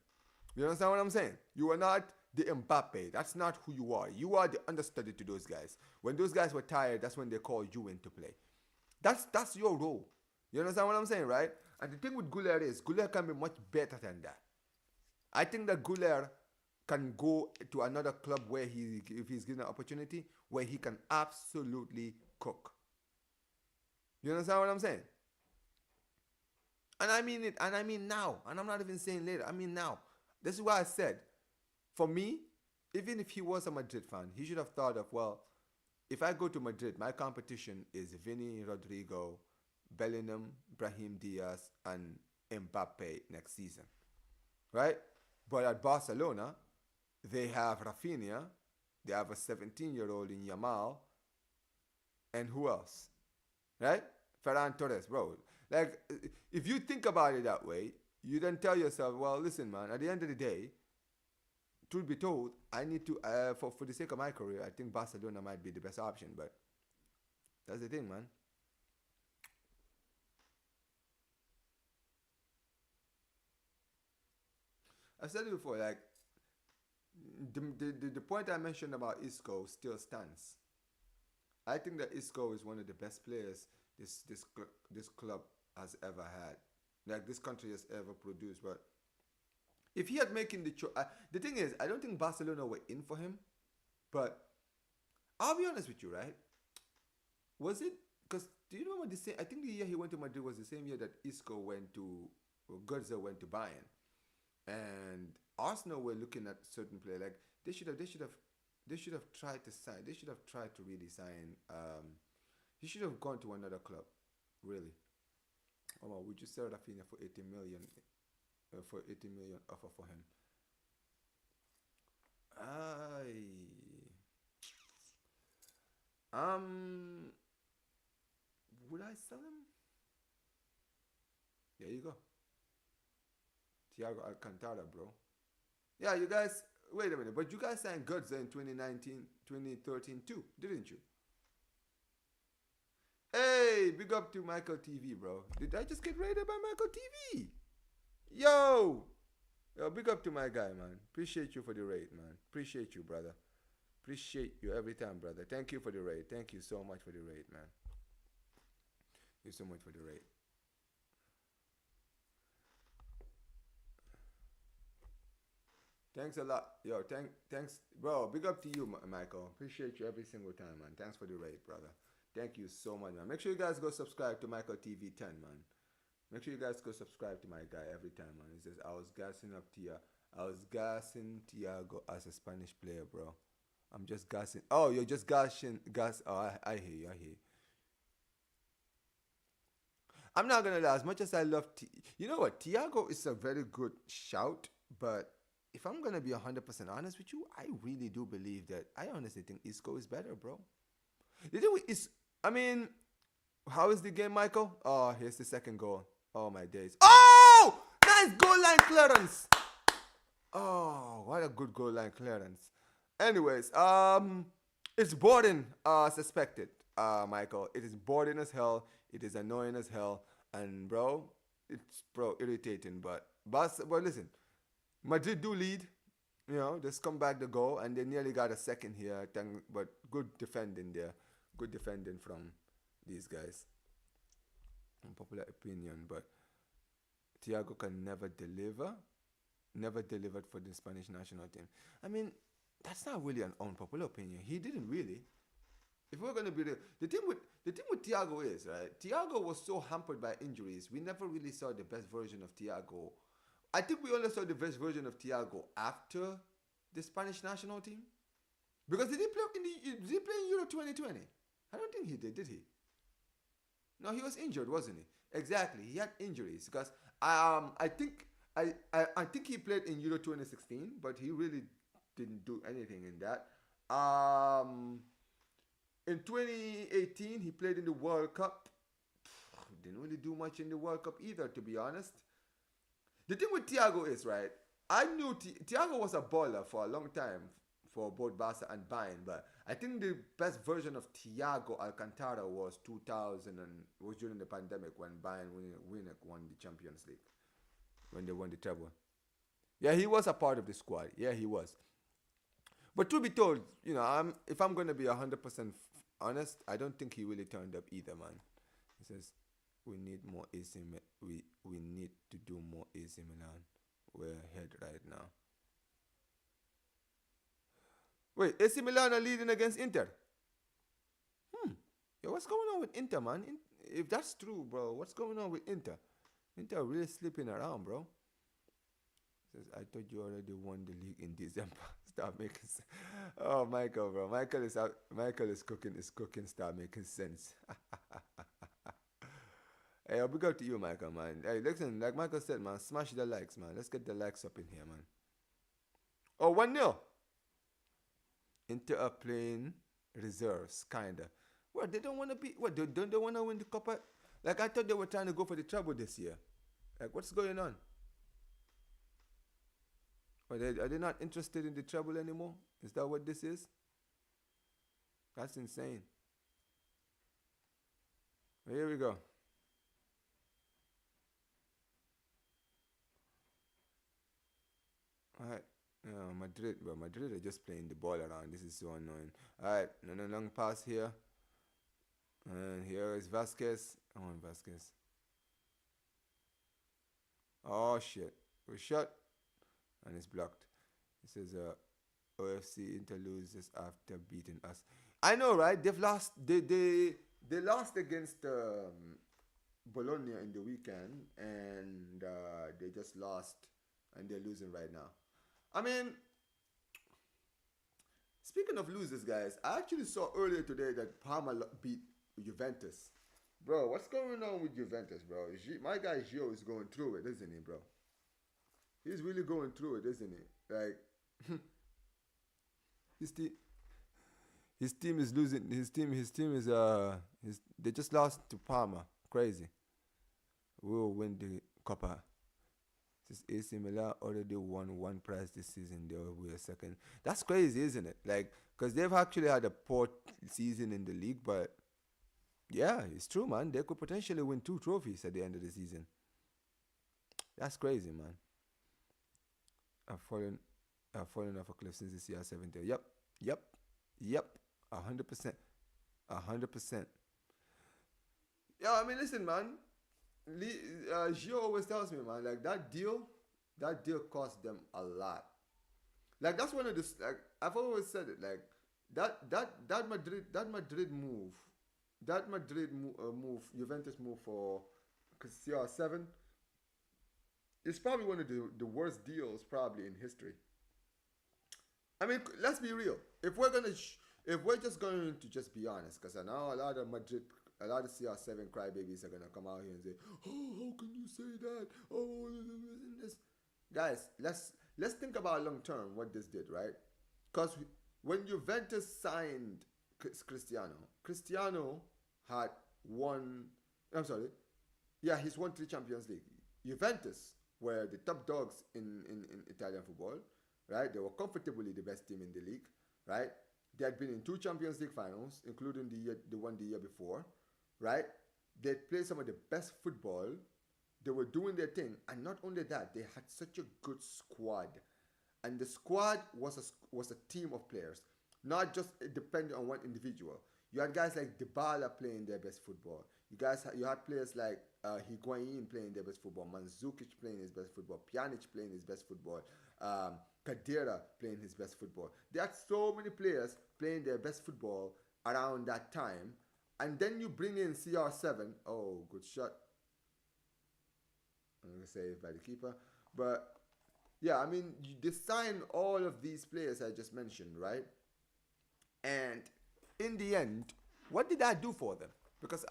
You understand what I'm saying? You are not the Mbappe. That's not who you are. You are the understudy to those guys. When those guys were tired, that's when they called you in to play. That's your role. You understand what I'm saying, right? And the thing with Goulet is Goulet can be much better than that. I think that Goulet can go to another club where if he's given an opportunity, where he can absolutely cook. You understand what I'm saying? And I mean it, and I mean now. And I'm not even saying later. I mean now. This is why I said, for me, even if he was a Madrid fan, he should have thought of, well, if I go to Madrid, my competition is Vinny, Rodrigo, Bellingham, Brahim Diaz, and Mbappe next season. Right? But at Barcelona, they have Rafinha, they have a 17-year-old in Yamal, and who else? Right? Ferran Torres, bro. Like, if you think about it that way, you then tell yourself, well, listen, man, at the end of the day, truth be told, I need to, for the sake of my career, I think Barcelona might be the best option, but that's the thing, man. I've said it before, like, the point I mentioned about Isco still stands. I think that Isco is one of the best players this club has ever had, like this country has ever produced. But if he had making the choice, the thing is, I don't think Barcelona were in for him. But I'll be honest with you, right? Was it because do you remember the same? I think the year he went to Madrid was the same year that Isco went to, or Götze went to Bayern, and Arsenal were looking at certain player like they should have tried to sign. They should have tried to really sign. He should have gone to another club, really. Oh, well, would you sell Rafinha for 80 million? For 80 million offer for him. Would I sell him? There you go, Thiago Alcantara, bro. Yeah, you guys. Wait a minute, but you guys signed Götze in 2019, 2013 too, didn't you? Hey, big up to Michael TV, bro. Did I just get raided by Michael TV? Yo! Yo, big up to my guy, man. Appreciate you for the raid, man. Appreciate you, brother. Appreciate you every time, brother. Thank you for the raid. Thank you so much for the raid, man. Thank you so much for the raid. Thanks a lot. Yo, thanks. Bro, big up to you, Michael. Appreciate you every single time, man. Thanks for the raid, brother. Thank you so much, man. Make sure you guys go subscribe to Michael TV 10, man. Make sure you guys go subscribe to my guy every time, man. He says, I was gassing Thiago as a Spanish player, bro. I'm just gassing. Oh, you're just gassing. Oh, I hear you. I'm not going to lie. As much as I love you know what? Thiago is a very good shout, but if I'm going to be 100% honest with you, I really do believe that I honestly think Isco is better, bro. The thing with how is the game, Michael? Oh, here's the second goal. Oh, my days. Oh! Nice goal line clearance. Oh, what a good goal line clearance. Anyways, it's boring as suspected, Michael. It is boring as hell. It is annoying as hell. And, it's irritating. But listen, Madrid do lead. You know, just come back the goal. And they nearly got a second here. But good defending there. Good defending from these guys. Unpopular opinion, but Thiago can never deliver. Never delivered for the Spanish national team. I mean, that's not really an unpopular opinion. He didn't really. If we're gonna be real, the thing with Thiago is, right? Thiago was so hampered by injuries. We never really saw the best version of Thiago. I think we only saw the best version of Thiago after the Spanish national team. Because did he play in Euro 2020? I don't think he did he? No, he was injured, wasn't he? Exactly, he had injuries because I think he played in Euro 2016, but he really didn't do anything in that. In 2018, he played in the World Cup. Didn't really do much in the World Cup either, to be honest. The thing with Thiago is, right, I knew Thiago was a baller for a long time for both Barca and Bayern. But I think the best version of Thiago Alcantara was 2000 and was during the pandemic when Bayern Munich won the Champions League when they won the treble. Yeah, he was a part of the squad. Yeah, he was. But to be told, if I'm gonna be 100% honest, I don't think he really turned up either, man. He says we need more AC. We need to do more AC Milan. We're ahead right now. Wait, AC Milan are leading against Inter. Yo, what's going on with Inter, man? If that's true, bro, what's going on with Inter? Inter really slipping around, bro. Says, I thought you already won the league in December. Start making sense. Oh, Michael, bro. Michael is cooking. Start making sense. Hey, I'll big up to you, Michael, man. Hey, listen, like Michael said, man, smash the likes, man. Let's get the likes up in here, man. Oh, 1-0. Inter are playing reserves, kinda. What, they don't want to be... What, don't they want to win the Copa? Like, I thought they were trying to go for the treble this year. Like, what's going on? Are they not interested in the treble anymore? Is that what this is? That's insane. Well, here we go. Alright. Madrid. Well, Madrid are just playing the ball around. This is so annoying. Alright. No long pass here. And here is Vasquez. Oh, Vasquez. Oh, shit. We shot. And it's blocked. It says OFC Inter loses after beating us. I know, right? They've lost. They lost against Bologna in the weekend, and they just lost, and they're losing right now. I mean, speaking of losers, guys, I actually saw earlier today that Parma beat Juventus. Bro, what's going on with Juventus, bro? My guy Gio is going through it, isn't he, bro? He's really going through it, isn't he? Like, his team is losing. His team is they just lost to Parma. Crazy. We will win the Copa. This AC Milan already won one prize this season. They will be second. That's crazy, isn't it? Like, because they've actually had a poor season in the league, but yeah, it's true, man. They could potentially win 2 trophies at the end of the season. That's crazy, man. I've fallen off a cliff since the CR70. Yep. 100%. 100%. Yeah, I mean, listen, man. Gio always tells me, man, like that deal cost them a lot. Like that's one of the, like I've always said it, like that Madrid move, Juventus move for CR7 is probably one of the worst deals probably in history. I mean, let's be real. If we're just going to just be honest, because I know a lot of CR7 crybabies are gonna come out here and say, "Oh, how can you say that? Oh, this." Guys, let's think about long term what this did, right? Because when Juventus signed Cristiano had won. I'm sorry, yeah, he's won 3 Champions League. Juventus were the top dogs in Italian football, right? They were comfortably the best team in the league, right? They had been in 2 Champions League finals, including the one the year before, right? They played some of the best football. They were doing their thing, and not only that, they had such a good squad, and the squad was a team of players, not just depending on one individual. You had guys like Dybala playing their best football. You had players like Higuain playing their best football, Mandzukic playing his best football, Pjanic playing his best football, Kadira playing his best football. They had so many players playing their best football around that time, and then you bring in CR7. Oh, good shot. I'm gonna say it by the keeper, but yeah, I mean, they signed all of these players I just mentioned, right? And in the end, what did that do for them? Because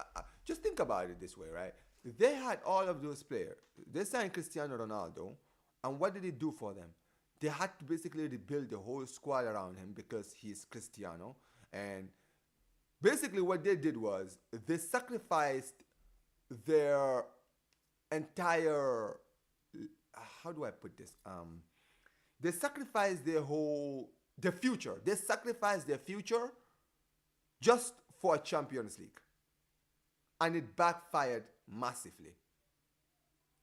just think about it this way, right? They had all of those players. They signed Cristiano Ronaldo, and what did it do for them? They had to basically rebuild the whole squad around him because he's Cristiano. And basically what they did was they sacrificed their entire, how do I put this? They sacrificed their whole the future. They sacrificed their future just for a Champions League. And it backfired massively.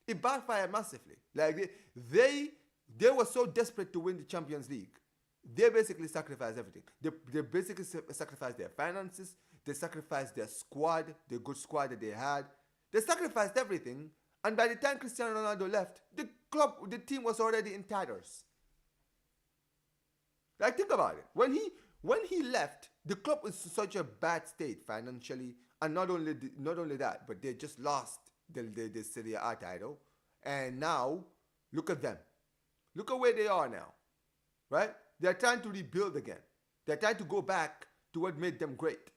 It backfired massively. Like they were so desperate to win the Champions League. They basically sacrificed everything. They basically sacrificed their finances. They sacrificed their squad, the good squad that they had. They sacrificed everything. And by the time Cristiano Ronaldo left, the team was already in tatters. Like, think about it. When he left, the club was in such a bad state financially, and not only that, but they just lost the Serie A title, and now look at them. Look at where they are now, right? They're trying to rebuild again. They're trying to go back to what made them great.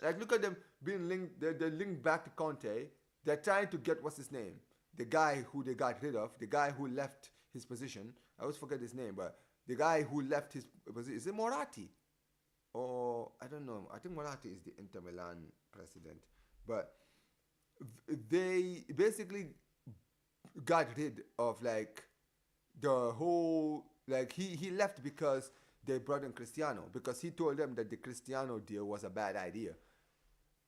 Like, look at them being linked. They're linked back to Conte. They're trying to get, what's his name? The guy who they got rid of. The guy who left his position. I always forget his name, but the guy who left his position. Is it Moratti? Or, I don't know. I think Moratti is the Inter Milan president. But they basically got rid of, like, the whole... Like, he left because they brought in Cristiano. Because he told them that the Cristiano deal was a bad idea.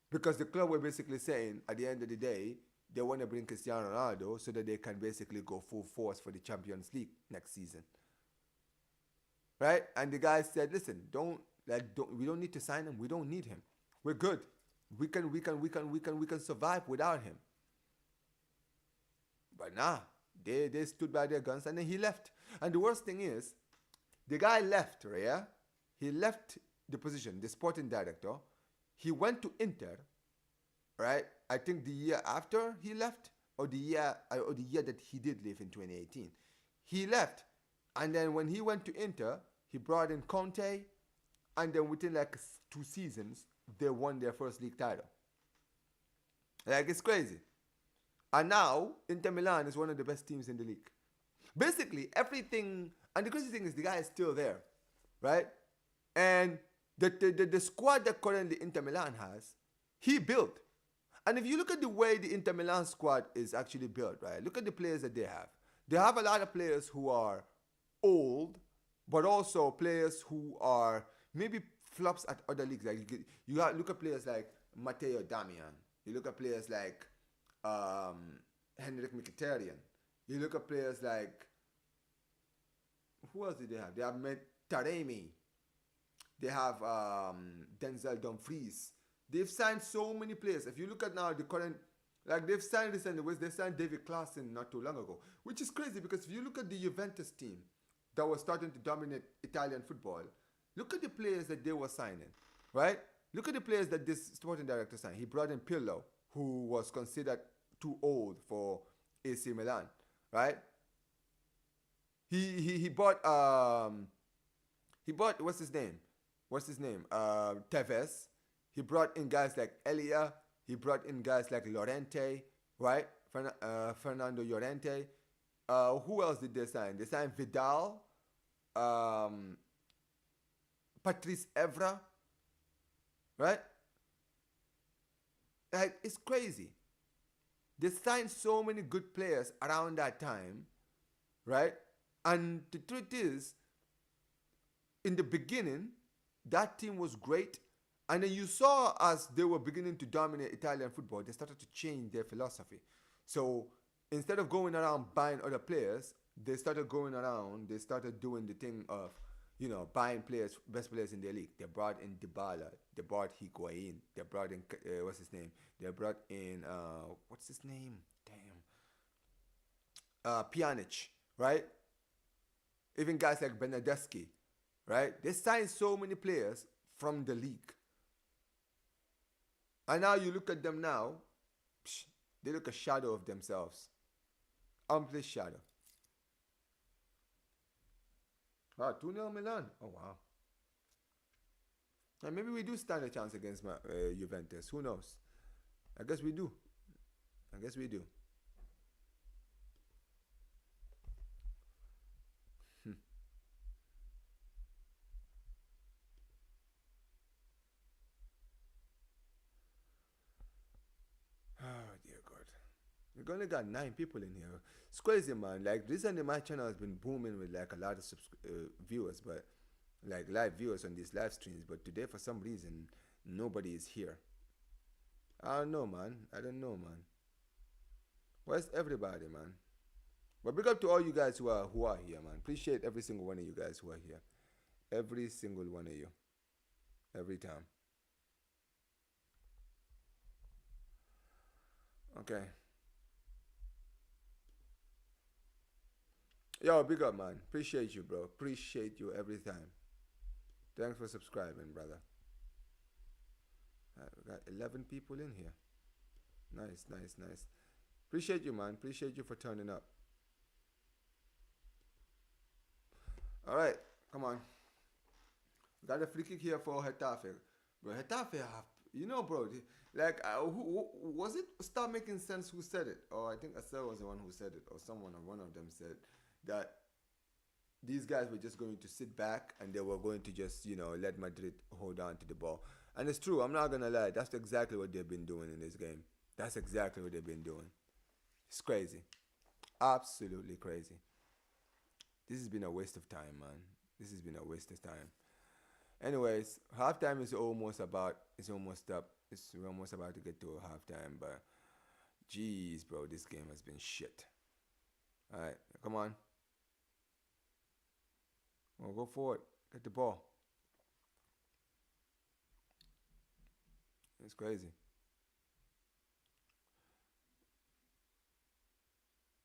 Because the club were basically saying, at the end of the day, they want to bring Cristiano Ronaldo so that they can basically go full force for the Champions League next season. Right? And the guy said, listen, we don't need to sign him. We don't need him. We're good. We can survive without him. But nah, they stood by their guns, and then he left. And the worst thing is, the guy left, right? Yeah? He left the position, the sporting director. He went to Inter, right? I think the year after he left, or the year that he did leave in 2018. He left, and then when he went to Inter, he brought in Conte, and then within like 2 seasons, they won their first league title. Like, it's crazy. And now, Inter Milan is one of the best teams in the league. Basically, everything, and the crazy thing is the guy is still there, right? And the squad that currently Inter Milan has, he built. And if you look at the way the Inter Milan squad is actually built, right? Look at the players that they have. They have a lot of players who are old, but also players who are maybe flops at other leagues. Like look at players like Matteo Damian. You look at players like Henrik Mkhitaryan. You look at players like, who else did they have? They have Taremi. They have Denzel Dumfries. They've signed so many players. If you look at now the current, like they've signed recently, they signed David Klaassen not too long ago, which is crazy because if you look at the Juventus team that was starting to dominate Italian football, look at the players that they were signing, right? Look at the players that this sporting director signed. He brought in Pirlo, who was considered too old for AC Milan, right? He bought what's his name? Tevez. He brought in guys like Elia. He brought in guys like Llorente, right? Fernando Llorente. Who else did they sign? They signed Vidal, Patrice Evra, right? Like, it's crazy. They signed so many good players around that time, right? And the truth is, in the beginning, that team was great. And then you saw as they were beginning to dominate Italian football, they started to change their philosophy. So instead of going around buying other players, they started doing the thing of, buying players, best players in their league. They brought in Dybala. They brought Higuain. They brought in, what's his name? They brought in, what's his name? Damn. Pjanic, right? Even guys like Bernardeschi, right? They signed so many players from the league. And now you look at them now, they look a shadow of themselves. Complete shadow. Ah, 2-0 Milan. Oh, wow. And maybe we do stand a chance against Juventus. Who knows? I guess we do. Oh, dear God. We only got 9 people in here. It's crazy, man. Like recently, my channel has been booming with like a lot of viewers, but like live viewers on these live streams. But today, for some reason, nobody is here. I don't know, man. I don't know, man. Where's everybody, man? But big up to all you guys who are here, man. Appreciate every single one of you guys who are here. Every single one of you. Every time. Okay. Yo, big up, man. Appreciate you, bro. Appreciate you every time. Thanks for subscribing, brother. We got 11 people in here. Nice, nice, nice. Appreciate you, man. Appreciate you for turning up. All right, come on. We got a free kick here for Getafe. Bro, Getafe have, bro, like, was it start making sense who said it? Or I think Asel was the one who said it, or someone, or one of them said that these guys were just going to sit back and they were going to just, let Madrid hold on to the ball. And it's true, I'm not going to lie. That's exactly what they've been doing in this game. That's exactly what they've been doing. It's crazy. Absolutely crazy. This has been a waste of time, man. This has been a waste of time. Anyways, halftime is almost up. We're almost about to get to halftime, but jeez, bro, this game has been shit. All right, come on. Well, go forward. Get the ball. It's crazy.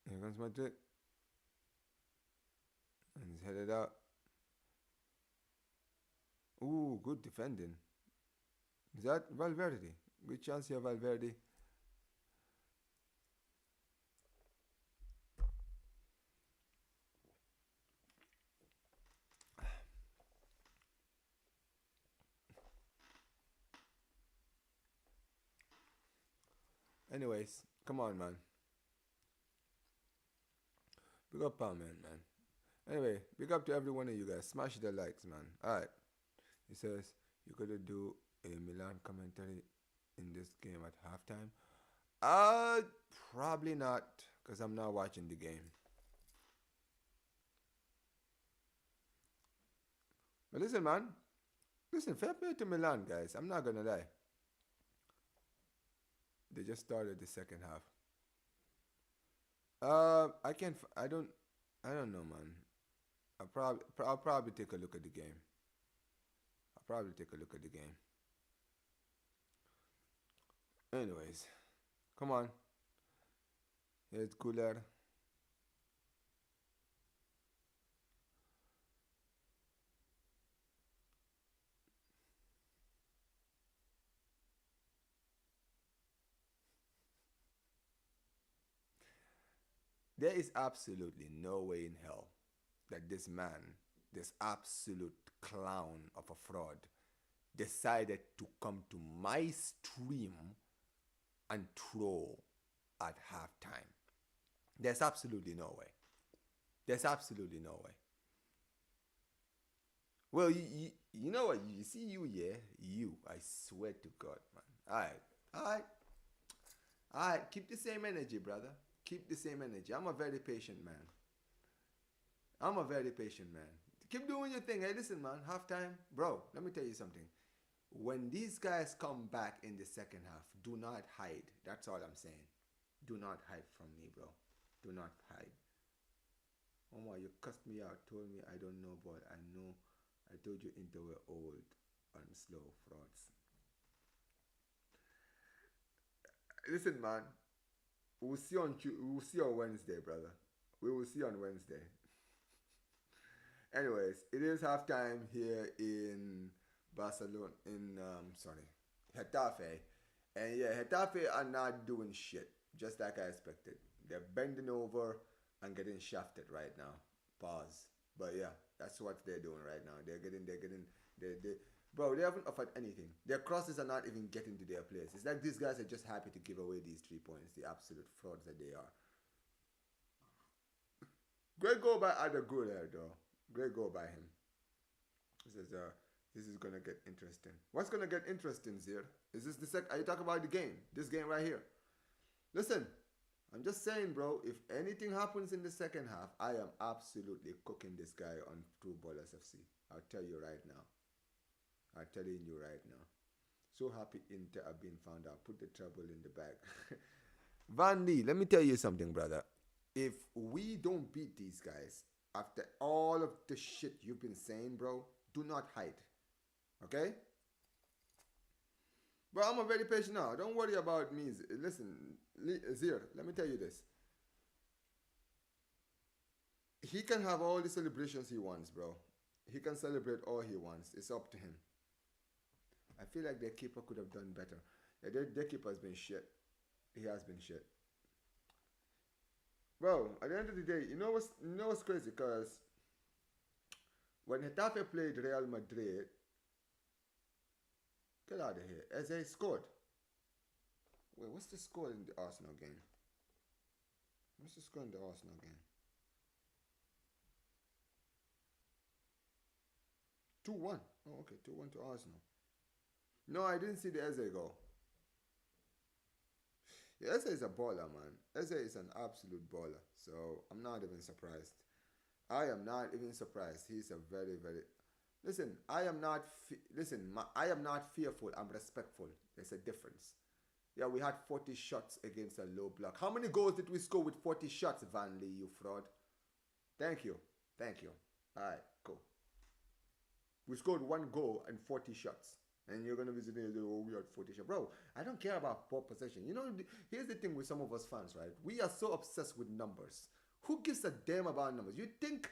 Here comes Madrid. And he's headed out. Ooh, good defending. Is that Valverde? Good chance here, Valverde. Anyways, come on, man. Big up, man. Anyway, big up to every one of you guys. Smash the likes, man. Alright. He says, you could do a Milan commentary in this game at halftime. Probably not, because I'm not watching the game. But listen, man. Listen, fair play to Milan, guys. I'm not gonna lie. They just started the second half. I don't know, man. I'll probably take a look at the game. Anyways, come on. Here's Cooler. There is absolutely no way in hell that this man, this absolute clown of a fraud, decided to come to my stream and troll at halftime. There's absolutely no way. There's absolutely no way. Well, you know what? You see you, yeah? You. I swear to God, man. All right. Keep the same energy, brother. Keep the same energy. I'm a very patient man. Keep doing your thing. Hey, listen, man. Halftime. Bro, let me tell you something. When these guys come back in the second half, do not hide. That's all I'm saying. Do not hide from me, bro. Do not hide. Omar, you cussed me out. Told me I don't know, but I know. I told you Inter were old and slow frauds. Listen, man. We'll see on Wednesday, brother. We will see on Wednesday. Anyways, it is halftime here in Barcelona. Getafe, and yeah, Getafe are not doing shit, just like I expected. They're bending over and getting shafted right now. Pause. But yeah, that's what they're doing right now. Bro, they haven't offered anything. Their crosses are not even getting to their players. It's like these guys are just happy to give away these 3 points. The absolute frauds that they are. Great goal by Adagula, though. Great goal by him. This is gonna get interesting. What's gonna get interesting, Zir? Is this the are you talking about the game? This game right here. Listen. I'm just saying, bro, if anything happens in the second half, I am absolutely cooking this guy on True Ballers FC. I'll tell you right now. I'm telling you right now. So happy Inter have been found out. Put the trouble in the bag. Van Lee, let me tell you something, brother. If we don't beat these guys, after all of the shit you've been saying, bro, do not hide. Okay? But I'm a very patient now. Don't worry about me. Listen, Zir, let me tell you this. He can have all the celebrations he wants, bro. He can celebrate all he wants. It's up to him. I feel like their keeper could have done better. Yeah, their keeper has been shit. He has been shit. Bro, at the end of the day, you know what's crazy? Because when Getafe played Real Madrid, get out of here. Eze scored. Wait, what's the score in the Arsenal game? What's the score in the Arsenal game? 2-1. Oh, okay, 2-1 to Arsenal. No, I didn't see the Eze goal. Yeah, Eze is a baller, man. Eze is an absolute baller. So I'm not even surprised. I am not even surprised. He's a very, very. Listen, I am not. I am not fearful. I'm respectful. There's a difference. Yeah, we had 40 shots against a low block. How many goals did we score with 40 shots, Van Lee, you fraud? Thank you. Thank you. All right, cool. We scored one goal and 40 shots. And you're going to visit me and say, oh, we had 40 shots. Bro, I don't care about ball possession. Here's the thing with some of us fans, right? We are so obsessed with numbers. Who gives a damn about numbers? You think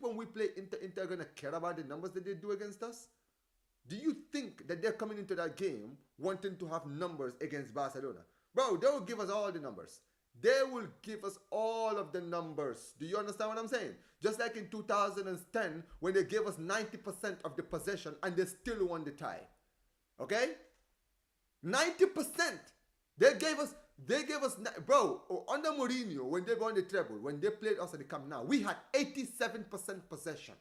when we play Inter are going to care about the numbers that they do against us? Do you think that they're coming into that game wanting to have numbers against Barcelona? Bro, they will give us all the numbers. They will give us all of the numbers. Do you understand what I'm saying? Just like in 2010 when they gave us 90% of the possession and they still won the tie. Okay? 90%. They gave us, bro, under Mourinho, when they won the treble, when they played us at the Camp Nou, we had 87% possession.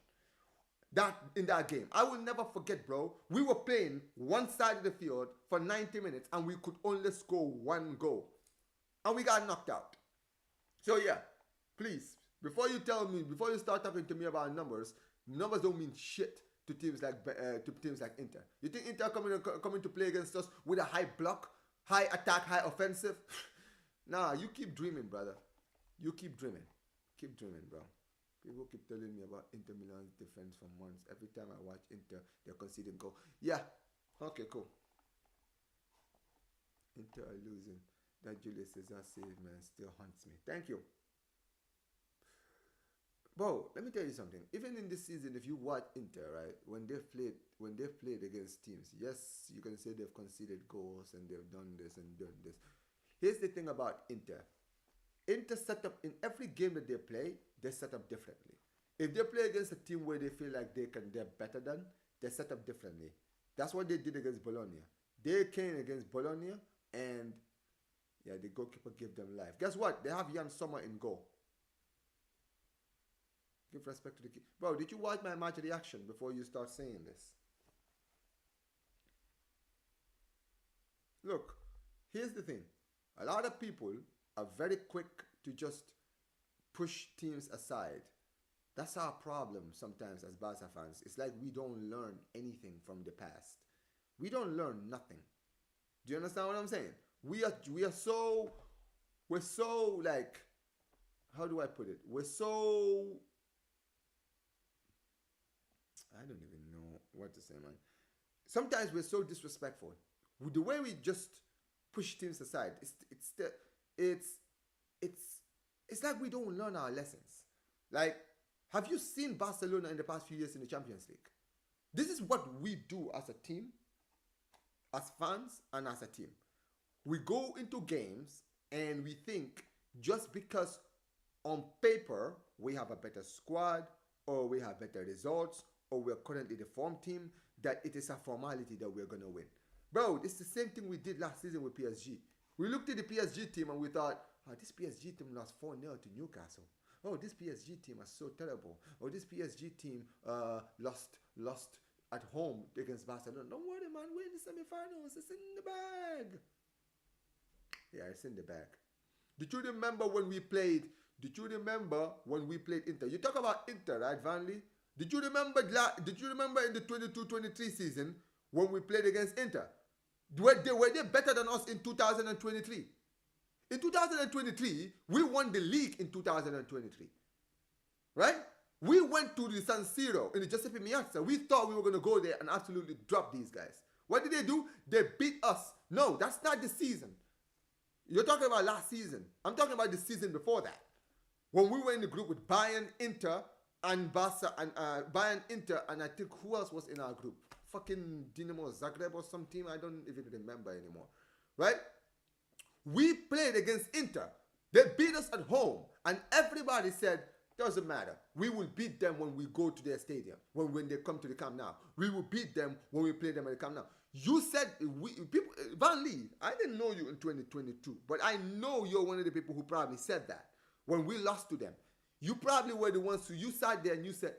That in that game. I will never forget, bro. We were playing one side of the field for 90 minutes and we could only score one goal. And we got knocked out. So yeah, please, before you start talking to me about numbers don't mean shit to teams like Inter. You think Inter coming to play against us with a high block, high attack, high offensive? Nah, you keep dreaming, brother. You keep dreaming. Keep dreaming, bro. People keep telling me about Inter Milan's defense for months. Every time I watch Inter, they're conceding goal. Yeah. Okay, cool. Inter are losing. That Julius Caesar save, man, still haunts me. Thank you. Bro, let me tell you something. Even in this season, if you watch Inter, right, when they've played against teams, yes, you can say they've conceded goals and they've done this and done this. Here's the thing about Inter. Inter set up in every game that they play, they set up differently. If they play against a team where they feel like they're better than, they set up differently. That's what they did against Bologna. They came against Bologna and yeah, the goalkeeper gave them life. Guess what? They have Jan Sommer in goal. Give respect to the keeper. Bro, did you watch my match reaction before you start saying this? Look, here's the thing. A lot of people are very quick to just push teams aside. That's our problem sometimes as Barca fans. It's like we don't learn anything from the past. We don't learn nothing. Do you understand what I'm saying? We're so like, how do I put it? I don't even know what to say, man. Sometimes we're so disrespectful. With the way we just push teams aside, it's like we don't learn our lessons. Like, have you seen Barcelona in the past few years in the Champions League? This is what we do as a team, as fans, and as a team. We go into games and we think just because on paper we have a better squad or we have better results or we're currently the form team, that it is a formality that we're going to win. Bro, it's the same thing we did last season with PSG. We looked at the PSG team and we thought, this PSG team lost 4-0 to Newcastle. Oh, this PSG team is so terrible. Oh, this PSG team lost at home against Barcelona. Don't worry, man. We're in the semifinals. It's in the bag. Yeah, it's in the bag. Did you remember when we played? Did you remember when we played Inter? You talk about Inter, right, Van Lee? Did you remember? Did you remember in the 22-23 season when we played against Inter? Were they better than us in 2023? In 2023, we won the league in 2023, right? We went to the San Siro in the Giuseppe Meazza. We thought we were going to go there and absolutely drop these guys. What did they do? They beat us. No, that's not the season. You're talking about last season. I'm talking about the season before that. When we were in the group with Bayern, Inter, and Barca, and Bayern, Inter, and I think who else was in our group? Fucking Dinamo Zagreb or some team. I don't even remember anymore. Right? We played against Inter. They beat us at home. And everybody said, doesn't matter. We will beat them when we go to their stadium. When they come to the Camp Nou. We will beat them when we play them at the Camp Nou. You said, people, Van Lee, I didn't know you in 2022. But I know you're one of the people who probably said that. When we lost to them. You probably were the ones who you sat there and you said,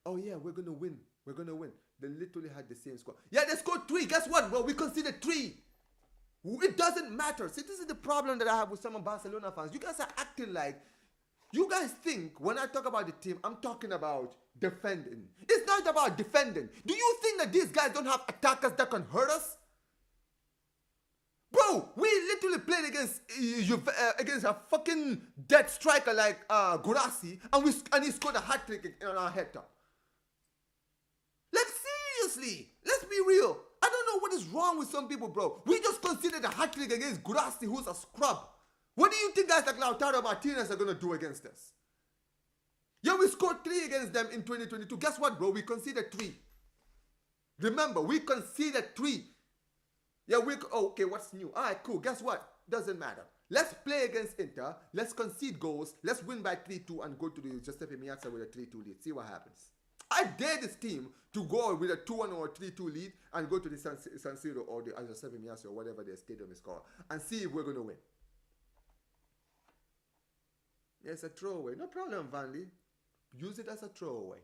oh yeah, we're going to win. We're going to win. They literally had the same score. Yeah, they scored 3. Guess what, bro? We conceded 3. It doesn't matter. See, this is the problem that I have with some of Barcelona fans. You guys are acting like, you guys think when I talk about the team, I'm talking about defending. It's not about defending. Do you think that these guys don't have attackers that can hurt us? Bro, we literally played against a fucking dead striker like Gurasi, and he scored a hat trick on our head top. Like, seriously, let's be real. I don't know what is wrong with some people, bro. We just considered a hat trick against Gurasi, who's a scrub. What do you think guys like Lautaro Martinez are going to do against us? Yeah, we scored 3 against them in 2022. Guess what, bro? We conceded 3. Remember, we conceded 3. Yeah, okay, what's new? All right, cool. Guess what? Doesn't matter. Let's play against Inter. Let's concede goals. Let's win by 3-2 and go to the Giuseppe Meazza with a 3-2 lead. See what happens. I dare this team to go with a 2-1 or a 3-2 lead and go to the San Siro or the Giuseppe Meazza or whatever their stadium is called and see if we're going to win. Yeah, it's a throwaway. No problem, Van Lee. Use it as a throwaway.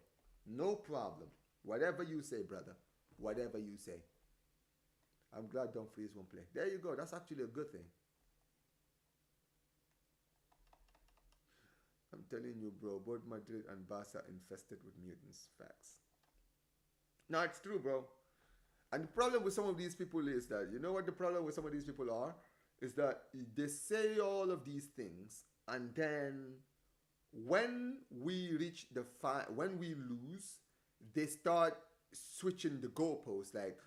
No problem. Whatever you say, brother. Whatever you say. I'm glad Dumfries won't play. There you go. That's actually a good thing. I'm telling you, bro. Both Madrid and Barca infested with mutants. Facts. No, it's true, bro. And the problem with some of these people is that, you know what the problem with some of these people are? Is that they say all of these things, and then when we reach when we lose, they start switching the goalposts like,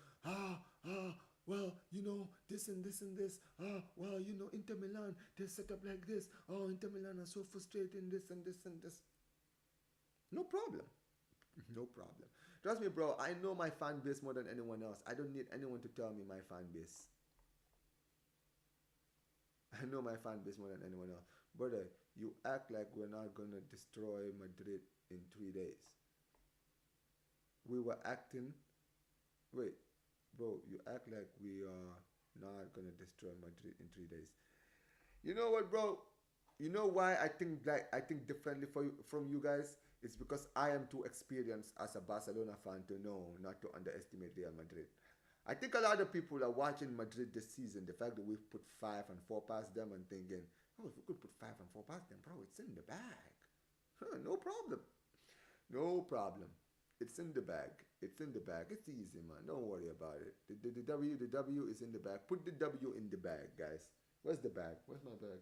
well, you know, this and this and this. Well, you know, Inter Milan, they're set up like this. Oh, Inter Milan are so frustrating, this and this and this. No problem. No problem. Trust me, bro, I know my fan base more than anyone else. I don't need anyone to tell me my fan base. I know my fan base more than anyone else. Brother, you act like we're not going to destroy Madrid in 3 days. We were acting... Wait, bro, you act like we are not going to destroy Madrid in 3 days. You know what, bro? You know why I think differently from you guys? It's because I am too experienced as a Barcelona fan to know not to underestimate Real Madrid. I think a lot of people are watching Madrid this season, the fact that we've put 5 and 4 past them and thinking, oh, if we could put 5 and 4 past them, bro, it's in the bag. No problem. No problem. It's in the bag. It's in the bag. It's easy, man. Don't worry about it. The W is in the bag. Put the W in the bag, guys. Where's the bag? Where's my bag?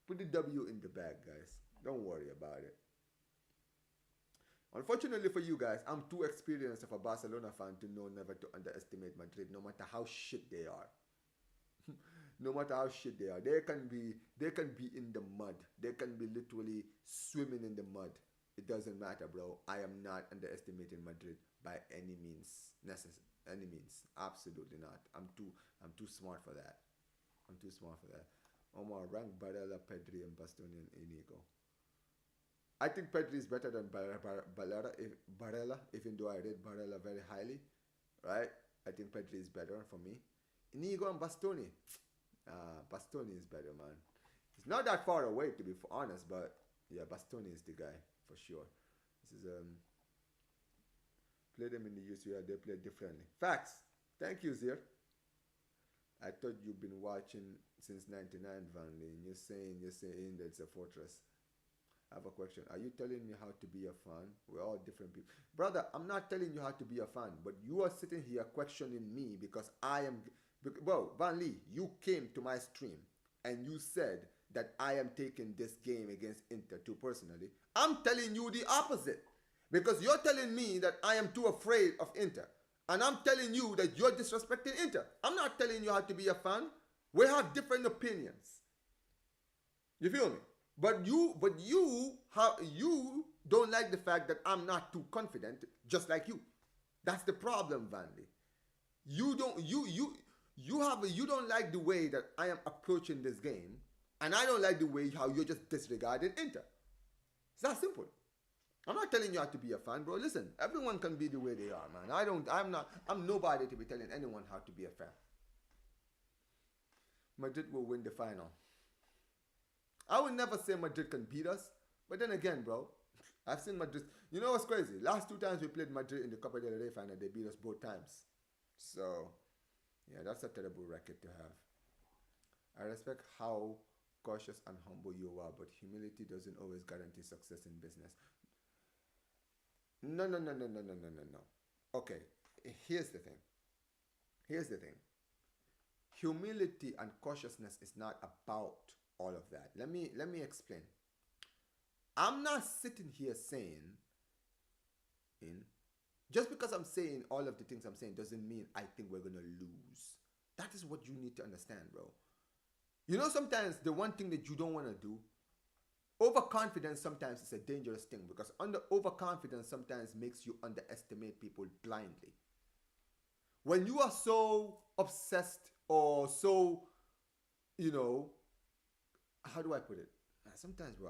Put the W in the bag, guys. Don't worry about it. Unfortunately for you guys, I'm too experienced of a Barcelona fan to know never to underestimate Madrid, no matter how shit they are. No matter how shit they are. They can be in the mud. They can be literally swimming in the mud. It doesn't matter, bro. I am not underestimating Madrid by any means. Any means. Absolutely not. I'm too smart for that. I'm too smart for that. Omar, rank Barella, Pedri, and Bastoni and Inigo. I think Pedri is better than Barella, even though I rate Barella very highly, right? I think Pedri is better for me. Inigo and Bastoni. Bastoni is better, man. It's not that far away, to be honest, but yeah, Bastoni is the guy, for sure. This is, play them in the UCL, they play differently. Facts. Thank you, Zir. I thought you've been watching since '99, Vanley, and you're saying that it's a fortress. I have a question. Are you telling me how to be a fan? We're all different people. Brother, I'm not telling you how to be a fan, but you are sitting here questioning me because I am. Well, Van Lee, you came to my stream and you said that I am taking this game against Inter too personally. I'm telling you the opposite because you're telling me that I am too afraid of Inter. And I'm telling you that you're disrespecting Inter. I'm not telling you how to be a fan. We have different opinions. You feel me? But you don't like the fact that I'm not too confident, just like you. That's the problem, Vandy. You don't you don't like the way that I am approaching this game, and I don't like the way how you're just disregarding Inter. It's that simple. I'm not telling you how to be a fan, bro. Listen, everyone can be the way they are, man. I'm nobody to be telling anyone how to be a fan. Madrid will win the final. I would never say Madrid can beat us, but then again, bro, I've seen Madrid. You know what's crazy? Last two times we played Madrid in the Copa del Rey final, they beat us both times. So, yeah, that's a terrible record to have. I respect how cautious and humble you are, but humility doesn't always guarantee success in business. No, no, no, no, no, no, no, no, no. Okay, here's the thing. Here's the thing. Humility and cautiousness is not about all of that. Let me explain. I'm not sitting here saying in just because I'm saying all of the things I'm saying doesn't mean I think we're gonna lose. That is what you need to understand, bro. You know, sometimes the one thing that you don't want to do, overconfidence sometimes is a dangerous thing because overconfidence sometimes makes you underestimate people blindly. When you are so obsessed or so, you know, how do I put it? Sometimes, bro,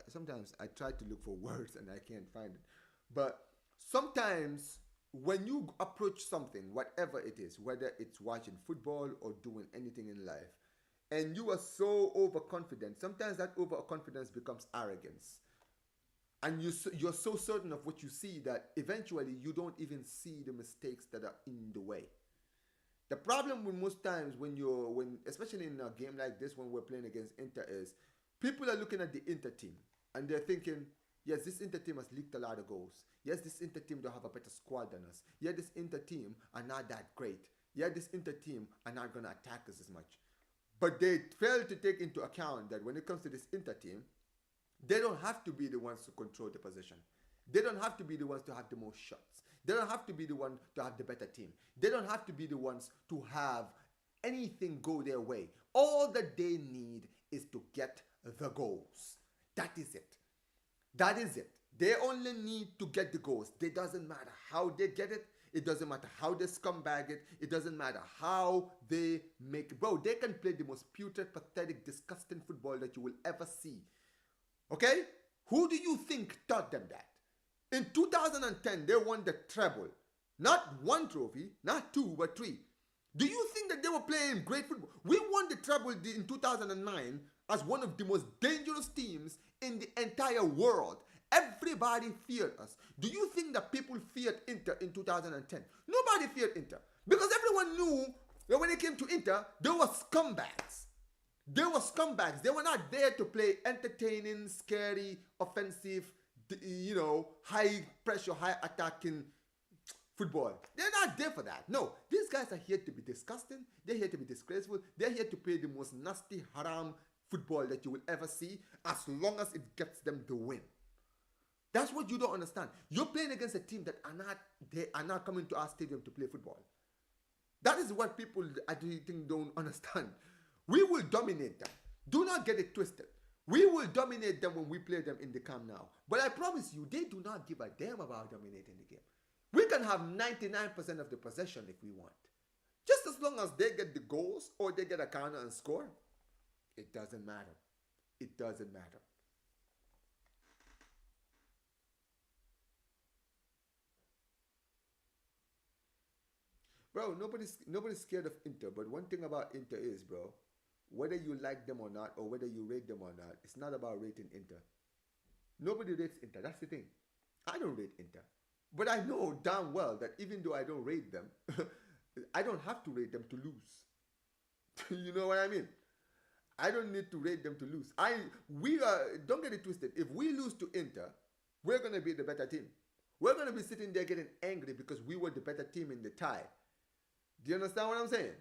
sometimes I try to look for words and I can't find it. But sometimes when you approach something, whatever it is, whether it's watching football or doing anything in life, and you are so overconfident, sometimes that overconfidence becomes arrogance. And you're so certain of what you see that eventually you don't even see the mistakes that are in the way. The problem with most times when especially in a game like this when we're playing against Inter is people are looking at the Inter team and they're thinking, yes, this Inter team has leaked a lot of goals. Yes, this Inter team don't have a better squad than us. Yeah, this Inter team are not that great. Yeah, this Inter team are not gonna attack us as much. But they fail to take into account that when it comes to this Inter team, they don't have to be the ones to control the possession. They don't have to be the ones to have the most shots. They don't have to be the one to have the better team. They don't have to be the ones to have anything go their way. All that they need is to get the goals. That is it. That is it. They only need to get the goals. It doesn't matter how they get it. It doesn't matter how they scumbag it. It doesn't matter how they make it. Bro, they can play the most putrid, pathetic, disgusting football that you will ever see. Okay? Who do you think taught them that? In 2010, they won the treble. Not one trophy, not two, but three. Do you think that they were playing great football? We won the treble in 2009 as one of the most dangerous teams in the entire world. Everybody feared us. Do you think that people feared Inter in 2010? Nobody feared Inter. Because everyone knew that when it came to Inter, they were scumbags. They were scumbags. They were not there to play entertaining, scary, offensive, high pressure, high attacking football. They're not there for that. No, these guys are here to be disgusting. They're here to be disgraceful. They're here to play the most nasty, haram football that you will ever see as long as it gets them the win. That's what you don't understand. You're playing against a team that are not coming to our stadium to play football. That is what people I think don't understand. We will dominate them. Do not get it twisted. We will dominate them when we play them in the Camp Nou. But I promise you, they do not give a damn about dominating the game. We can have 99% of the possession if we want. Just as long as they get the goals or they get a counter and score, it doesn't matter. It doesn't matter. Bro, nobody's scared of Inter, but one thing about Inter is, bro, whether you like them or not, or whether you rate them or not, it's not about rating Inter. Nobody rates Inter. That's the thing. I don't rate Inter. But I know damn well that even though I don't rate them, I don't have to rate them to lose. You know what I mean? I don't need to rate them to lose. We are, don't get it twisted. If we lose to Inter, we're gonna be the better team. We're gonna be sitting there getting angry because we were the better team in the tie. Do you understand what I'm saying?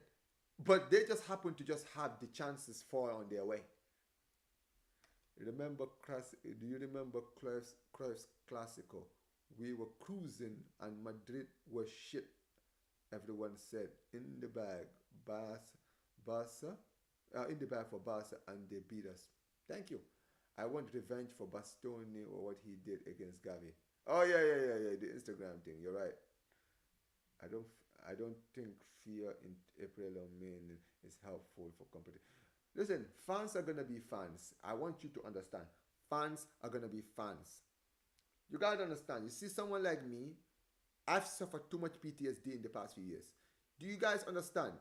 But they just happen to just have the chances fall on their way. Remember, do you remember Cruyff's Classico? We were cruising and Madrid was shit. Everyone said in the bag, Barca, in the bag for Barca, and they beat us. Thank you. I want revenge for Bastoni or what he did against Gavi. Oh yeah. The Instagram thing. You're right. I don't think fear in April or May is helpful for competition. Listen, fans are gonna be fans. I want you to understand. Fans are gonna be fans. You gotta understand. You see someone like me, I've suffered too much PTSD in the past few years. Do you guys understand?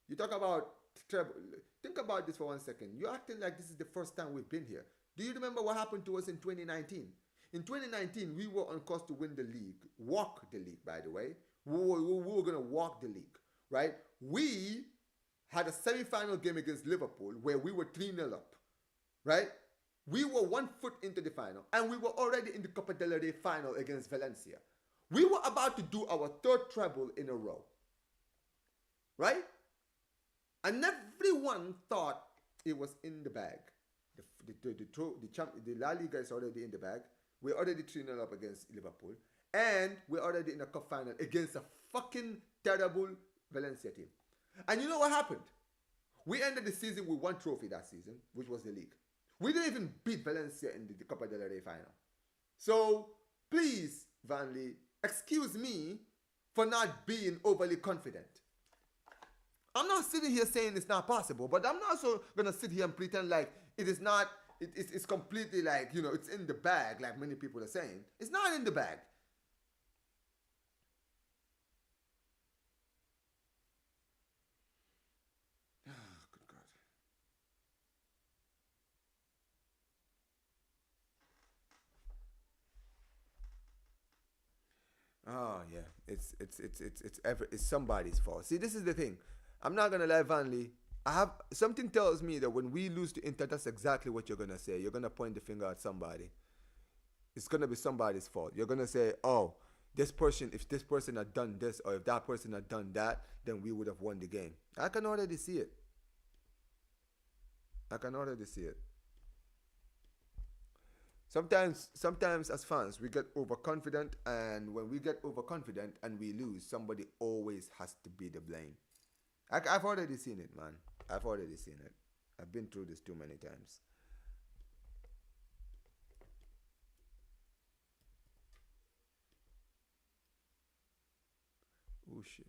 You talk about treble. Think about this for 1 second. You're acting like this is the first time we've been here. Do you remember what happened to us in 2019? In 2019, we were on course to win the league. Walk the league, by the way. We were going to walk the league, right? We had a semi-final game against Liverpool where we were 3-0 up, right? We were 1 foot into the final, and we were already in the Copa del Rey final against Valencia. We were about to do our 3rd treble in a row, right? And everyone thought it was in the bag. The La Liga is already in the bag. We're already 3-0 up against Liverpool. And we're already in a cup final against a fucking terrible Valencia team. And you know what happened? We ended the season with 1 trophy that season, which was the league. We didn't even beat Valencia in the Copa del Rey final. So, please, Van Lee, excuse me for not being overly confident. I'm not sitting here saying it's not possible, but I'm not also going to sit here and pretend like it is not, it's completely like, it's in the bag, like many people are saying. It's not in the bag. Good God. Oh yeah, it's somebody's fault. See, this is the thing. I'm not gonna lie, Van Lee. I have something tells me that when we lose to Inter, that's exactly what you're gonna say. You're gonna point the finger at somebody. It's gonna be somebody's fault. You're gonna say, "Oh, if this person had done this, or if that person had done that, then we would have won the game." I can already see it. I can already see it. Sometimes as fans, we get overconfident, and when we get overconfident and we lose, somebody always has to be the blame. I've already seen it, man. I've already seen it. I've been through this too many times. Oh shit.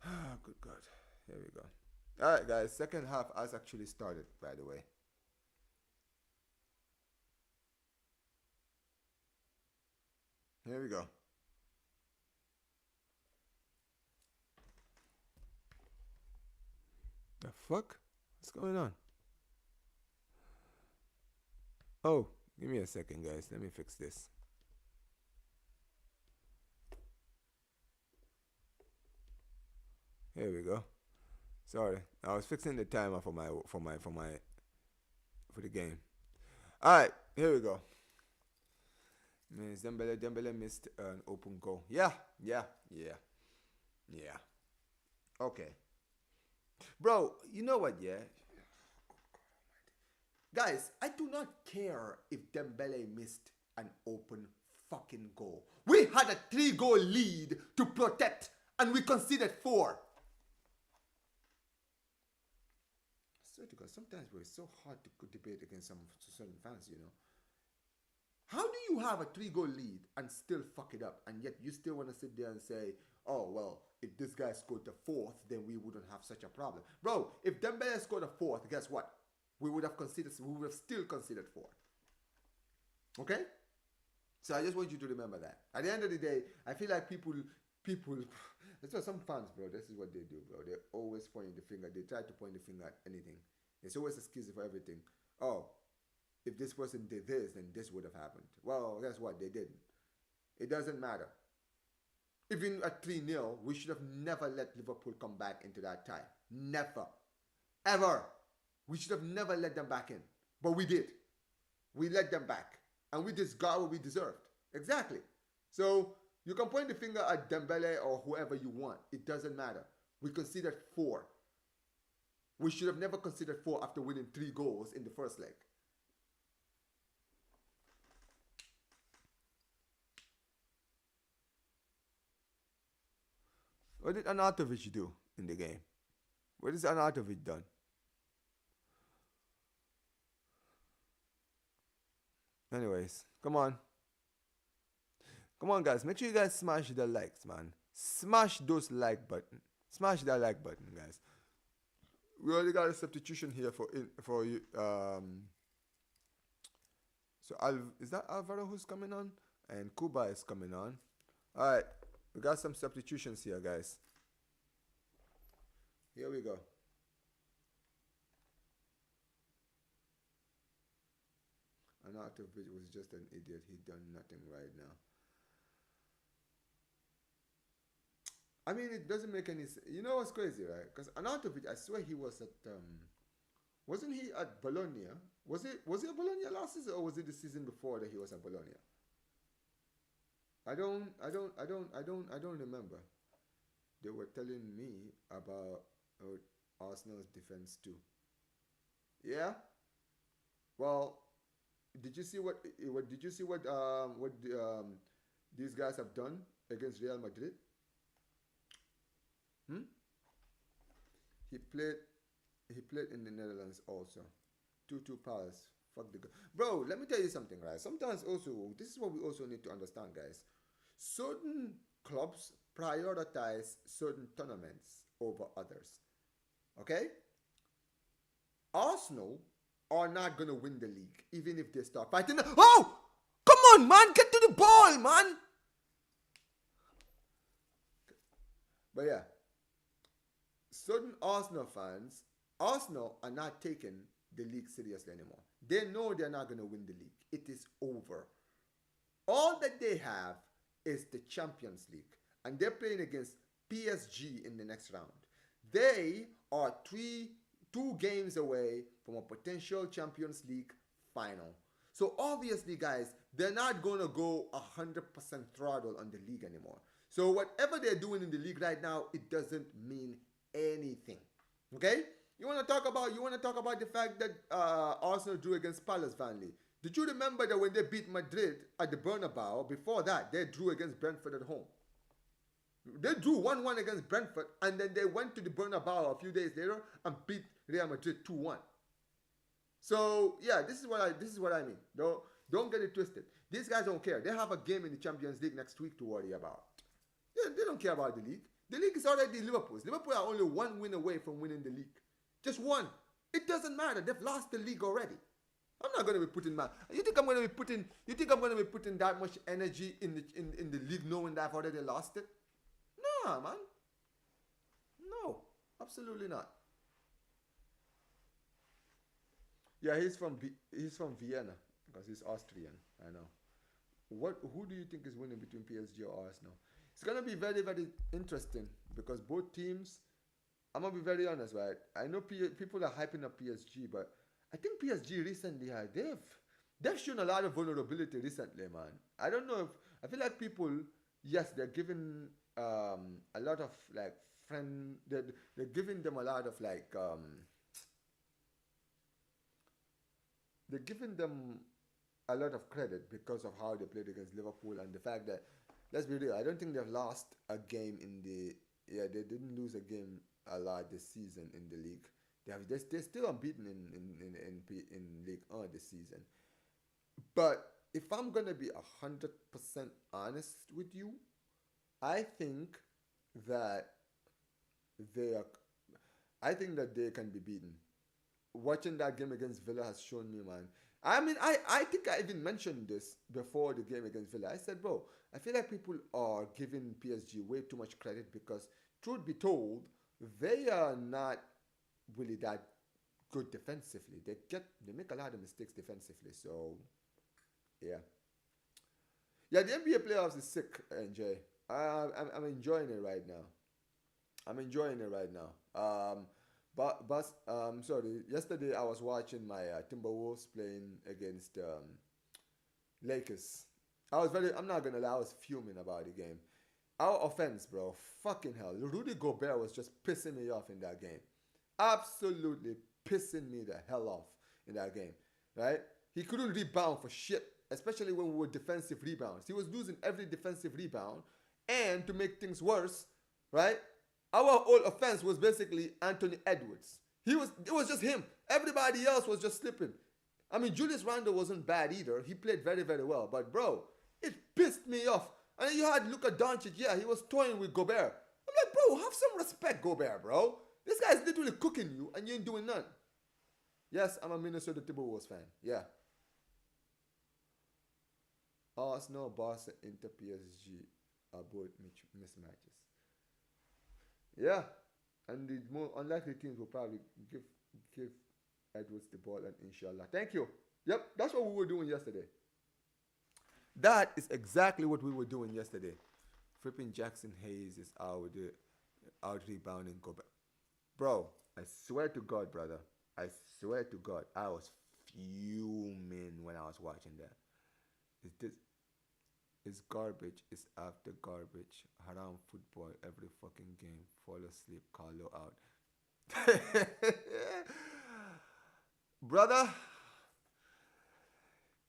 Ah, good God. Here we go. All right, guys. Second half has actually started, by the way. Here we go. The fuck? What's going on? Oh, give me a second, guys. Let me fix this. Here we go. Sorry, I was fixing the timer for the game. All right, here we go. Dembele missed an open goal. Yeah. Okay, bro. You know what? Yeah, guys, I do not care if Dembele missed an open fucking goal. We had a 3-goal lead to protect, and we conceded 4. Because sometimes it's so hard to debate against some certain fans, How do you have a 3-goal lead and still fuck it up, and yet you still want to sit there and say, "Oh well, if this guy scored the 4th, then we wouldn't have such a problem." Bro, if Dembele scored a 4th, guess what? We would have still considered 4. Okay? So I just want you to remember that. At the end of the day, I feel like people. That's why some fans, bro. This is what they do, bro. They always point the finger. They try to point the finger at anything. It's always excuses for everything. oh, if this person did this, then this would have happened. Well, guess what? They didn't. It doesn't matter. Even at 3-0, we should have never let Liverpool come back into that tie. Never. Ever. We should have never let them back in. But we did. We let them back. And we just got what we deserved. Exactly. So you can point the finger at Dembele or whoever you want. It doesn't matter. We considered 4. We should have never considered 4 after winning 3 goals in the first leg. What did Arnautovic do in the game? What has Arnautovic done? Anyways, come on. Come on, guys. Make sure you guys smash the likes, man. Smash those like button. Smash that like button, guys. We already got a substitution here for you. So is that Alvaro who's coming on? And Kuba is coming on. All right. We got some substitutions here, guys. Here we go. Arnautovic was just an idiot. He done nothing right now. I mean, it doesn't make any sense. You know what's crazy, right? Because Arnautovic, I swear he was at wasn't he at Bologna? Was he at Bologna last season, or was it the season before that he was at Bologna? I don't remember. They were telling me about Arsenal's defense too. Yeah. Well, did you see what these guys have done against Real Madrid? He played in the Netherlands also. 2-2 Palace. Fuck the guy. Bro, let me tell you something, right? Sometimes also, this is what we also need to understand, guys. Certain clubs prioritize certain tournaments over others. Okay? Arsenal are not going to win the league, even if they start fighting. Oh! Come on, man! Get to the ball, man! But yeah, certain Arsenal fans, Arsenal are not taking the league seriously anymore. They know they're not going to win the league. It is over. All that they have is the Champions League. And they're playing against PSG in the next round. They are 2 games away from a potential Champions League final. So obviously, guys, they're not going to go 100% throttle on the league anymore. So whatever they're doing in the league right now, it doesn't mean anything. Okay? You want to talk about the fact that Arsenal drew against Palace, Vanley? Did you remember that when they beat Madrid at the Bernabeu, before that, they drew against Brentford at home? They drew 1-1 against Brentford, and then they went to the Bernabeu a few days later and beat Real Madrid 2-1. So yeah, this is what I mean. Don't get it twisted. These guys don't care. They have a game in the Champions League next week to worry about. They don't care about the league. The league is already Liverpool's. Liverpool are only 1 win away from winning the league. Just 1. It doesn't matter. They've lost the league already. I'm not going to be putting You think I'm going to be putting that much energy in the league knowing that I've already lost it? Nah, man. No, absolutely not. Yeah, he's from Vienna because he's Austrian. I know. Who do you think is winning between PSG or Arsenal? It's gonna be very, very interesting because both teams. I'm gonna be very honest, right? I know people are hyping up PSG, but I think PSG recently they've shown a lot of vulnerability recently, man. I don't know if I feel like people. Yes, they're giving a lot of like they're giving them a lot of like they're giving them a lot of credit because of how they played against Liverpool and the fact that, let's be real, I don't think they've lost a game they didn't lose a game a lot this season in the league. They're still unbeaten in League 1 this season. But if I'm gonna be 100% honest with you, I think that they can be beaten. Watching that game against Villa has shown me, man. I mean, I think I even mentioned this before the game against Villa. I said, bro, I feel like people are giving PSG way too much credit because, truth be told, they are not really that good defensively. They make a lot of mistakes defensively. So yeah, yeah. The NBA playoffs is sick, NJ. I'm enjoying it right now. I'm enjoying it right now. Sorry. Yesterday I was watching my Timberwolves playing against Lakers. I'm not gonna lie. I was fuming about the game. Our offense, bro. Fucking hell. Rudy Gobert was just pissing me off in that game. Absolutely pissing me the hell off in that game. Right? He couldn't rebound for shit, especially when we were defensive rebounds. He was losing every defensive rebound. And to make things worse, right? Our whole offense was basically Anthony Edwards. It was just him. Everybody else was just slipping. I mean, Julius Randle wasn't bad either. He played very, very well. But bro, it pissed me off. And then you had Luka Doncic. Yeah, he was toying with Gobert. I'm like, bro, have some respect, Gobert, bro. This guy's literally cooking you and you ain't doing none. Yes, I'm a Minnesota Timberwolves fan. Yeah. Arsenal, Barca, Inter, PSG are both mismatches. Yeah. And the more unlikely teams will probably give Edwards the ball and inshallah. Thank you. Yep, that's what we were doing yesterday. That is exactly what we were doing yesterday. Flipping Jackson Hayes is out rebounding Gobert. Bro, I swear to God, brother. I swear to God, I was fuming when I was watching that. It's garbage. It's after garbage. Haram football every fucking game. Fall asleep. Carlo out. Brother,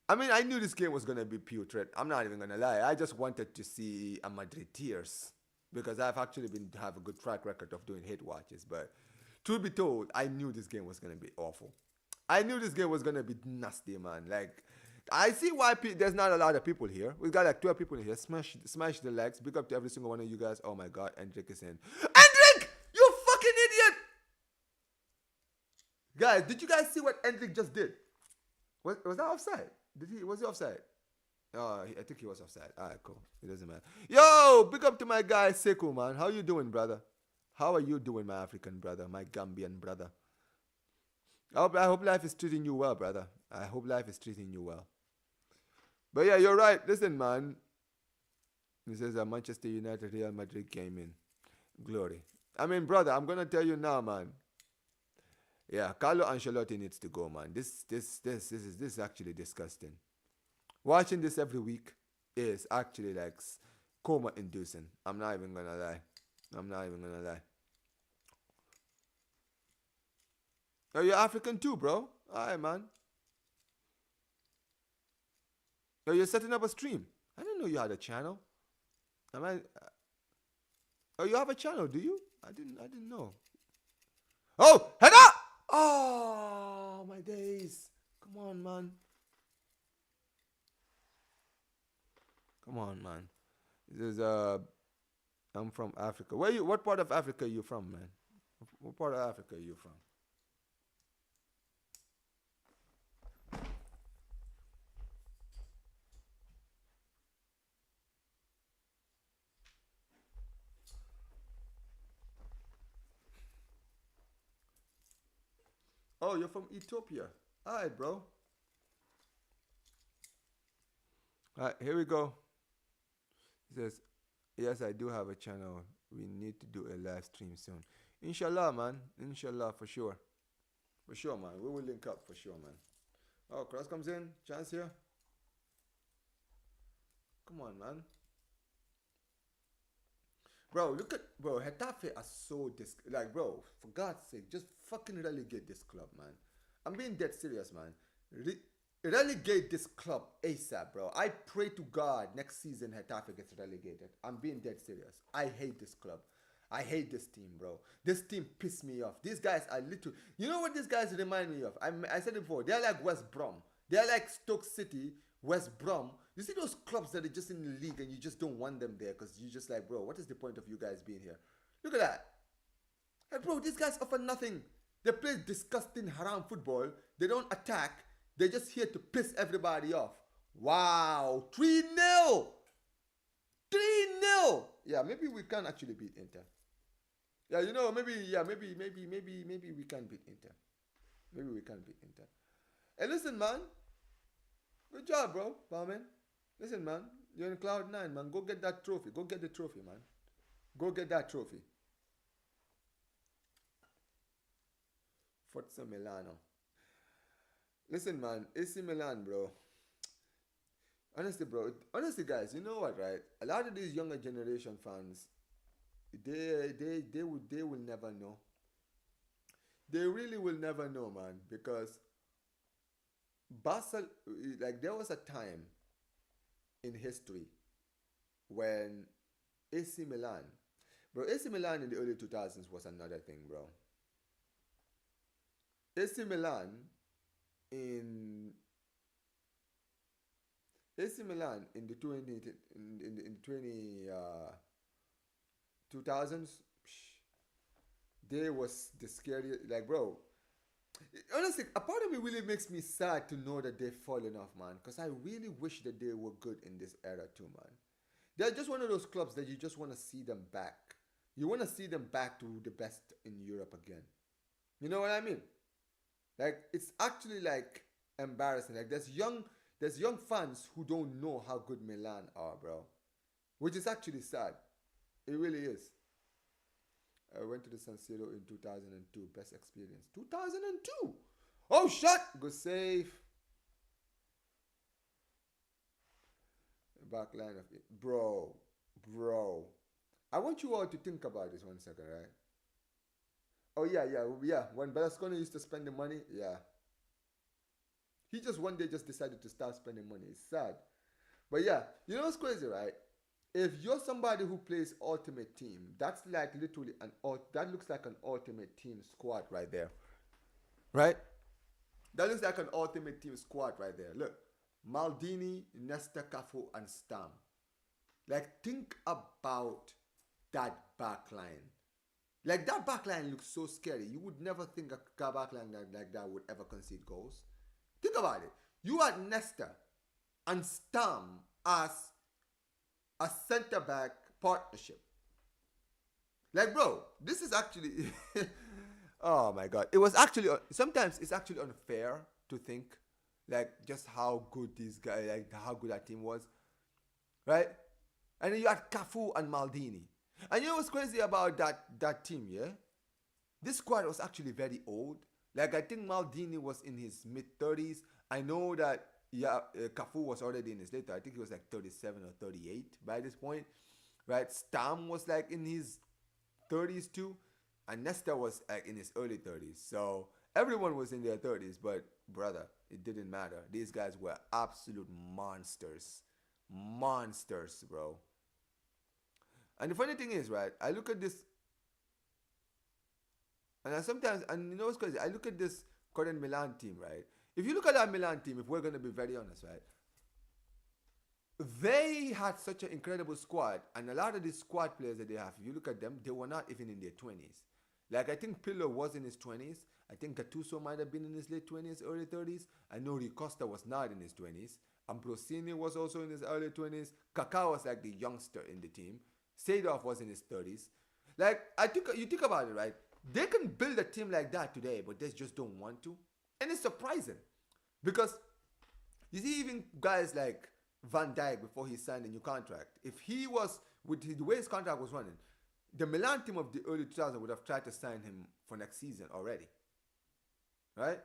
I mean, I knew this game was going to be putrid. I'm not even going to lie. I just wanted to see a Madrid tears because I've actually have a good track record of doing hate watches. But truth be told, I knew this game was going to be awful. I knew this game was going to be nasty, man. Like, I see why there's not a lot of people here. We've got like 12 people in here. Smash the likes. Big up to every single one of you guys. Oh my God, Hendrik is in. Hendrik! You fucking idiot! Guys, did you guys see what Hendrik just did? Was that offside? Was he offside? Oh, I think he was offside. Alright, cool. It doesn't matter. Yo, big up to my guy Sekou, man. How you doing, brother? How are you doing, my African brother, my Gambian brother? I hope life is treating you well, brother. I hope life is treating you well. But yeah, you're right. Listen, man. He says a Manchester United Real Madrid game in glory. I mean, brother, I'm gonna tell you now, man. Yeah, Carlo Ancelotti needs to go, man. This is actually disgusting. Watching this every week is actually like coma inducing. I'm not even gonna lie. Oh, you're African too, bro. Alright, man. Oh, you're setting up a stream. I didn't know you had a channel. Oh, you have a channel, do you? I didn't know. Oh, head up! Oh, my days. Come on, man. This is I'm from Africa. What part of Africa are you from, man? What part of Africa are you from? Oh, you're from Ethiopia. Alright, bro. Alright, here we go. He says, yes, I do have a channel. We need to do a live stream soon. Inshallah, man. Inshallah, for sure. For sure, man. We will link up for sure, man. Oh, Cross comes in. Chance here. Come on, man. Bro, Getafe are so bro, for God's sake, just fucking relegate this club, man. I'm being dead serious, man. Relegate this club ASAP, bro. I pray to God next season Getafe gets relegated. I'm being dead serious. I hate this club. I hate this team, bro. This team pissed me off. These guys are little. You know what these guys remind me of? I said it before. They're like West Brom. They're like Stoke City, West Brom. You see those clubs that are just in the league and you just don't want them there because you just like, bro, what is the point of you guys being here? Look at that. Hey, bro, these guys offer nothing. They play disgusting haram football. They don't attack. They're just here to piss everybody off. Wow. 3-0. 3-0. Yeah, maybe we can actually beat Inter. Yeah, maybe we can beat Inter. Maybe we can beat Inter. Hey, listen, man. Good job, bro, Barman. Listen, man. You're in cloud nine, man. Go get that trophy. Go get the trophy, man. Go get that trophy. Forza Milano. Listen, man. AC Milan, bro. Honestly, bro. Honestly, guys. You know what, right? A lot of these younger generation fans, they will never know. They really will never know, man, because Basel, like there was a time in history when AC Milan, bro, AC Milan in the early 2000s was another thing, bro. AC Milan in AC Milan in the 20 in 20 2000s, they was the scary, like, bro. Honestly, a part of me really makes me sad to know that they've fallen off, man. Because I really wish that they were good in this era too, man. They're just one of those clubs that you just want to see them back. You want to see them back to the best in Europe again. You know what I mean? Like it's actually like embarrassing. Like there's young fans who don't know how good Milan are, bro. Which is actually sad. It really is. I went to the San Siro in 2002. Best experience. 2002. Oh, shot. Good save. Back line of it. Bro. I want you all to think about this 1 second, right? Oh, yeah. When Berlusconi used to spend the money, yeah. He just one day just decided to start spending money. It's sad. But yeah, you know what's crazy, right? If you're somebody who plays ultimate team, that's like literally that looks like an ultimate team squad right there. Right? That looks like an ultimate team squad right there. Look. Maldini, Nesta, Cafu, and Stam. Like think about that backline. Like that backline looks so scary. You would never think a backline like that would ever concede goals. Think about it. You had Nesta and Stam as a centre back partnership. Like, bro, this is actually. Oh my god. It was actually. Sometimes it's actually unfair to think, like, just how good these guys, like, how good that team was. Right? And then you had Cafu and Maldini. And you know what's crazy about that team, yeah? This squad was actually very old. Like, I think Maldini was in his mid-30s. I know that, yeah, Cafu was already in his later. I think he was like 37 or 38 by this point. Right? Stam was like in his 30s too. And Nesta was like in his early 30s. So everyone was in their 30s. But, brother, it didn't matter. These guys were absolute monsters. Monsters, bro. And the funny thing is, right, I look at this, and you know what's crazy? I look at this current Milan team, right? If you look at that Milan team, if we're going to be very honest, right, they had such an incredible squad, and a lot of these squad players that they have, if you look at them, they were not even in their 20s. Like, I think Pirlo was in his 20s. I think Gattuso might have been in his late 20s, early 30s. I know Ricosta was not in his 20s. Ambrosini was also in his early 20s. Kaká was like the youngster in the team. Seedorf was in his 30s. Like, you think about it, right? They can build a team like that today, but they just don't want to. And it's surprising. Because you see even guys like Van Dijk before he signed a new contract. If he was, with the way his contract was running, the Milan team of the early 2000s would have tried to sign him for next season already. Right?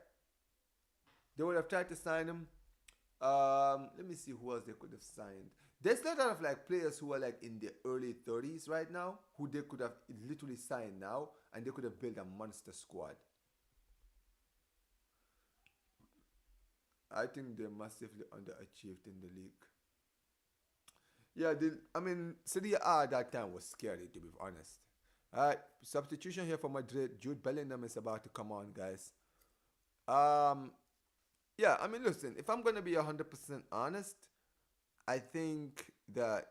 They would have tried to sign him. Let me see who else they could have signed. There's a lot of like players who are like in their early 30s right now who they could have literally signed now and they could have built a monster squad. I think they massively underachieved in the league. Yeah, Serie A at that time was scary, to be honest. Alright, substitution here for Madrid. Jude Bellingham is about to come on, guys. Yeah, listen, if I'm going to be 100% honest, I think that...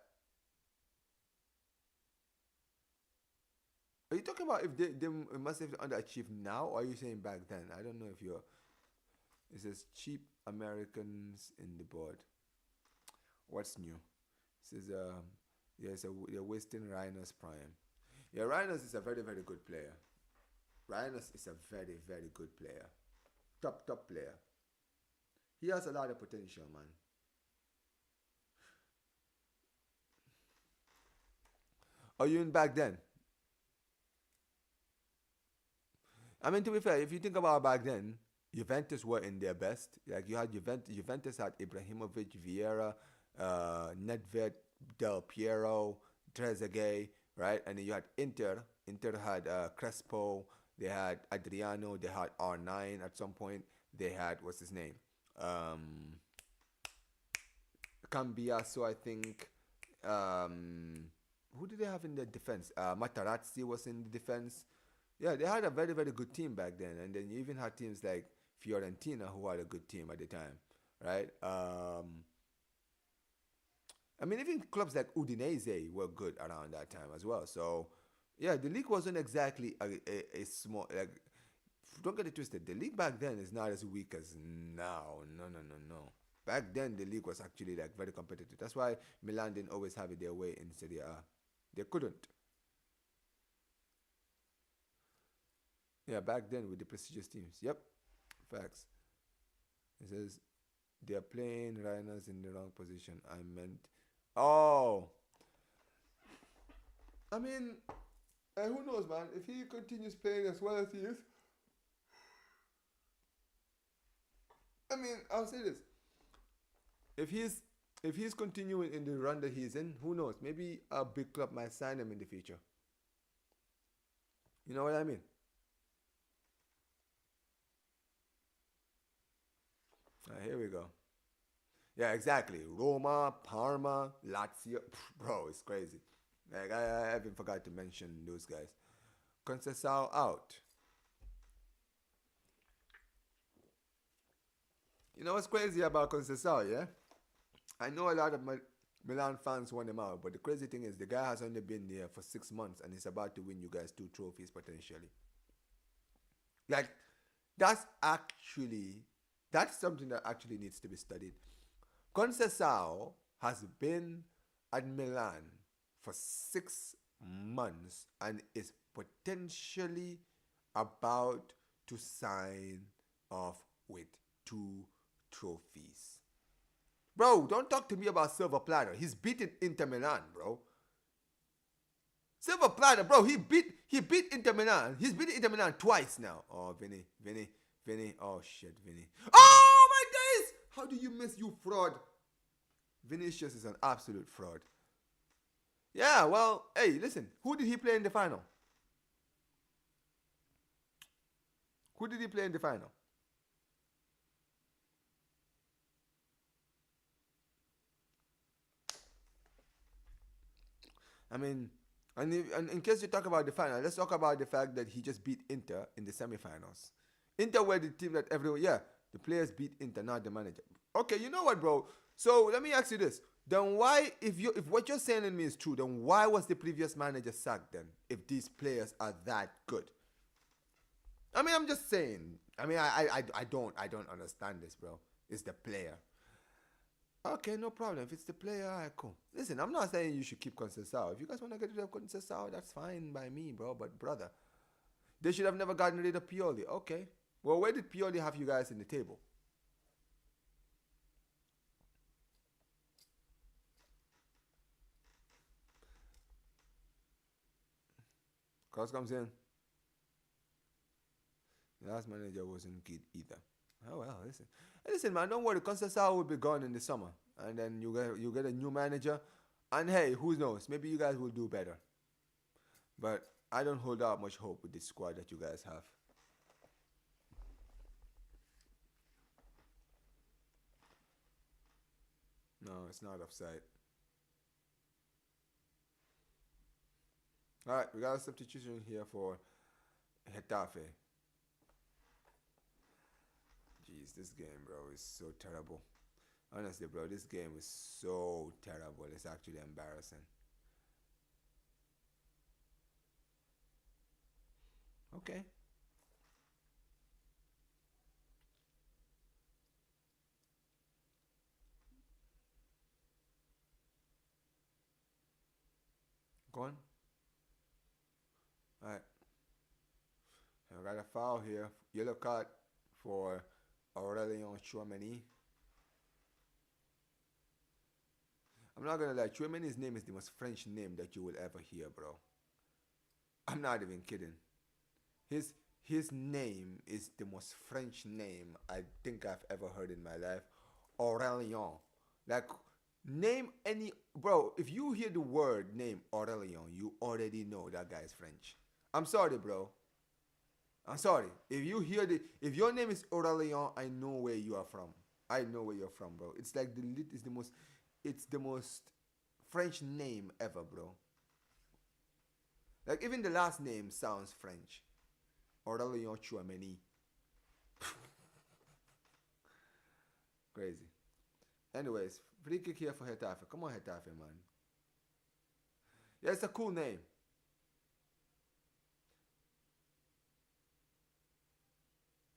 Are you talking about if they massively underachieved now, or are you saying back then? I don't know if you're... It says cheap Americans in the board. What's new? It says they're wasting Rhinos Prime. Yeah, Rhinos is a very, very good player. Rhinos is a very, very good player. Top player. He has a lot of potential, man. Are you in back then? I mean, to be fair, if you think about back then, Juventus were in their best. Like you had Juventus had Ibrahimovic, Vieira, Nedved, Del Piero, Trezeguet, right? And then you had Inter. Inter had Crespo. They had Adriano. They had R9 at some point. They had what's his name? Um, Cambiaso, I think. Who did they have in the defense? Materazzi was in the defense. Yeah, they had a very, very good team back then. And then you even had teams like Fiorentina who had a good team at the time, right? I mean, even clubs like Udinese were good around that time as well. So, yeah, the league wasn't exactly a small, like, don't get it twisted. The league back then is not as weak as now. No, no, no, no. Back then, the league was actually like very competitive. That's why Milan didn't always have it their way in Serie A. They couldn't. Yeah, back then with the prestigious teams. Yep, facts. It says they are playing Rhinos in the wrong position. I meant, oh, I mean, who knows, man? If he continues playing as well as he is, I mean, I'll say this: if he's continuing in the run that he's in, who knows? Maybe a big club might sign him in the future. You know what I mean? Here we go. Yeah, exactly. Roma, Parma, Lazio. Bro, it's crazy. Like I even forgot to mention those guys. Conceição out. You know what's crazy about Conceição, yeah? I know a lot of Milan fans want him out, but the crazy thing is the guy has only been there for 6 months and he's about to win you guys 2 trophies potentially. Like that's something that actually needs to be studied. Conceição has been at Milan for 6 months and is potentially about to sign off with 2 trophies. Bro, don't talk to me about Silver Platter. He's beaten Inter Milan, bro. Silver Platter, bro. He beat Inter Milan. He's beaten Inter Milan twice now. Oh, Vinny. Oh shit, Vinny. Oh my days! How do you miss, you fraud? Vinicius is an absolute fraud. Yeah, well, hey, listen. Who did he play in the final? Who did he play in the final? I mean, and in case you talk about the final, let's talk about the fact that he just beat Inter in the semifinals. Inter were the team that everyone, yeah, the players beat Inter, not the manager. Okay, you know what, bro? So let me ask you this: then why, if what you're saying to me is true, then why was the previous manager sacked then? If these players are that good, I mean, I'm just saying. I mean, I don't understand this, bro. It's the player. Okay, no problem. If it's the player, alright, cool. Listen, I'm not saying you should keep Conceição. If you guys want to get rid of Conceição, that's fine by me, bro. But brother, they should have never gotten rid of Pioli. Okay. Well, where did Pioli have you guys in the table? Cause comes in. The last manager wasn't good either. Oh well, listen. Hey, listen, man, don't worry. Conceição will be gone in the summer, and then you get a new manager, and hey, who knows? Maybe you guys will do better. But I don't hold out much hope with this squad that you guys have. No, it's not offside. All right, we got a substitution here for Getafe. Jeez, this game, bro, is so terrible. Honestly, bro, this game is so terrible. It's actually embarrassing. Okay, go on. All right, I got a foul here. Yellow card for Aurelion Chouameni. I'm not gonna lie, Chouameni's name is the most French name that you will ever hear, bro. I'm not even kidding. His his name is the most French name I think I've ever heard in my life. Aurelion. Like, name any, bro. If you hear the word name Aurelion, you already know that guy is French. I'm sorry, bro. I'm sorry. If your name is Aurelion, I know where you are from. I know where you're from, bro. It's like it's the most French name ever, bro. Like, even the last name sounds French. Aurelion Chouameni. Crazy. Anyways, free kick here for Getafe. Come on, Getafe, man. Yeah, it's a cool name.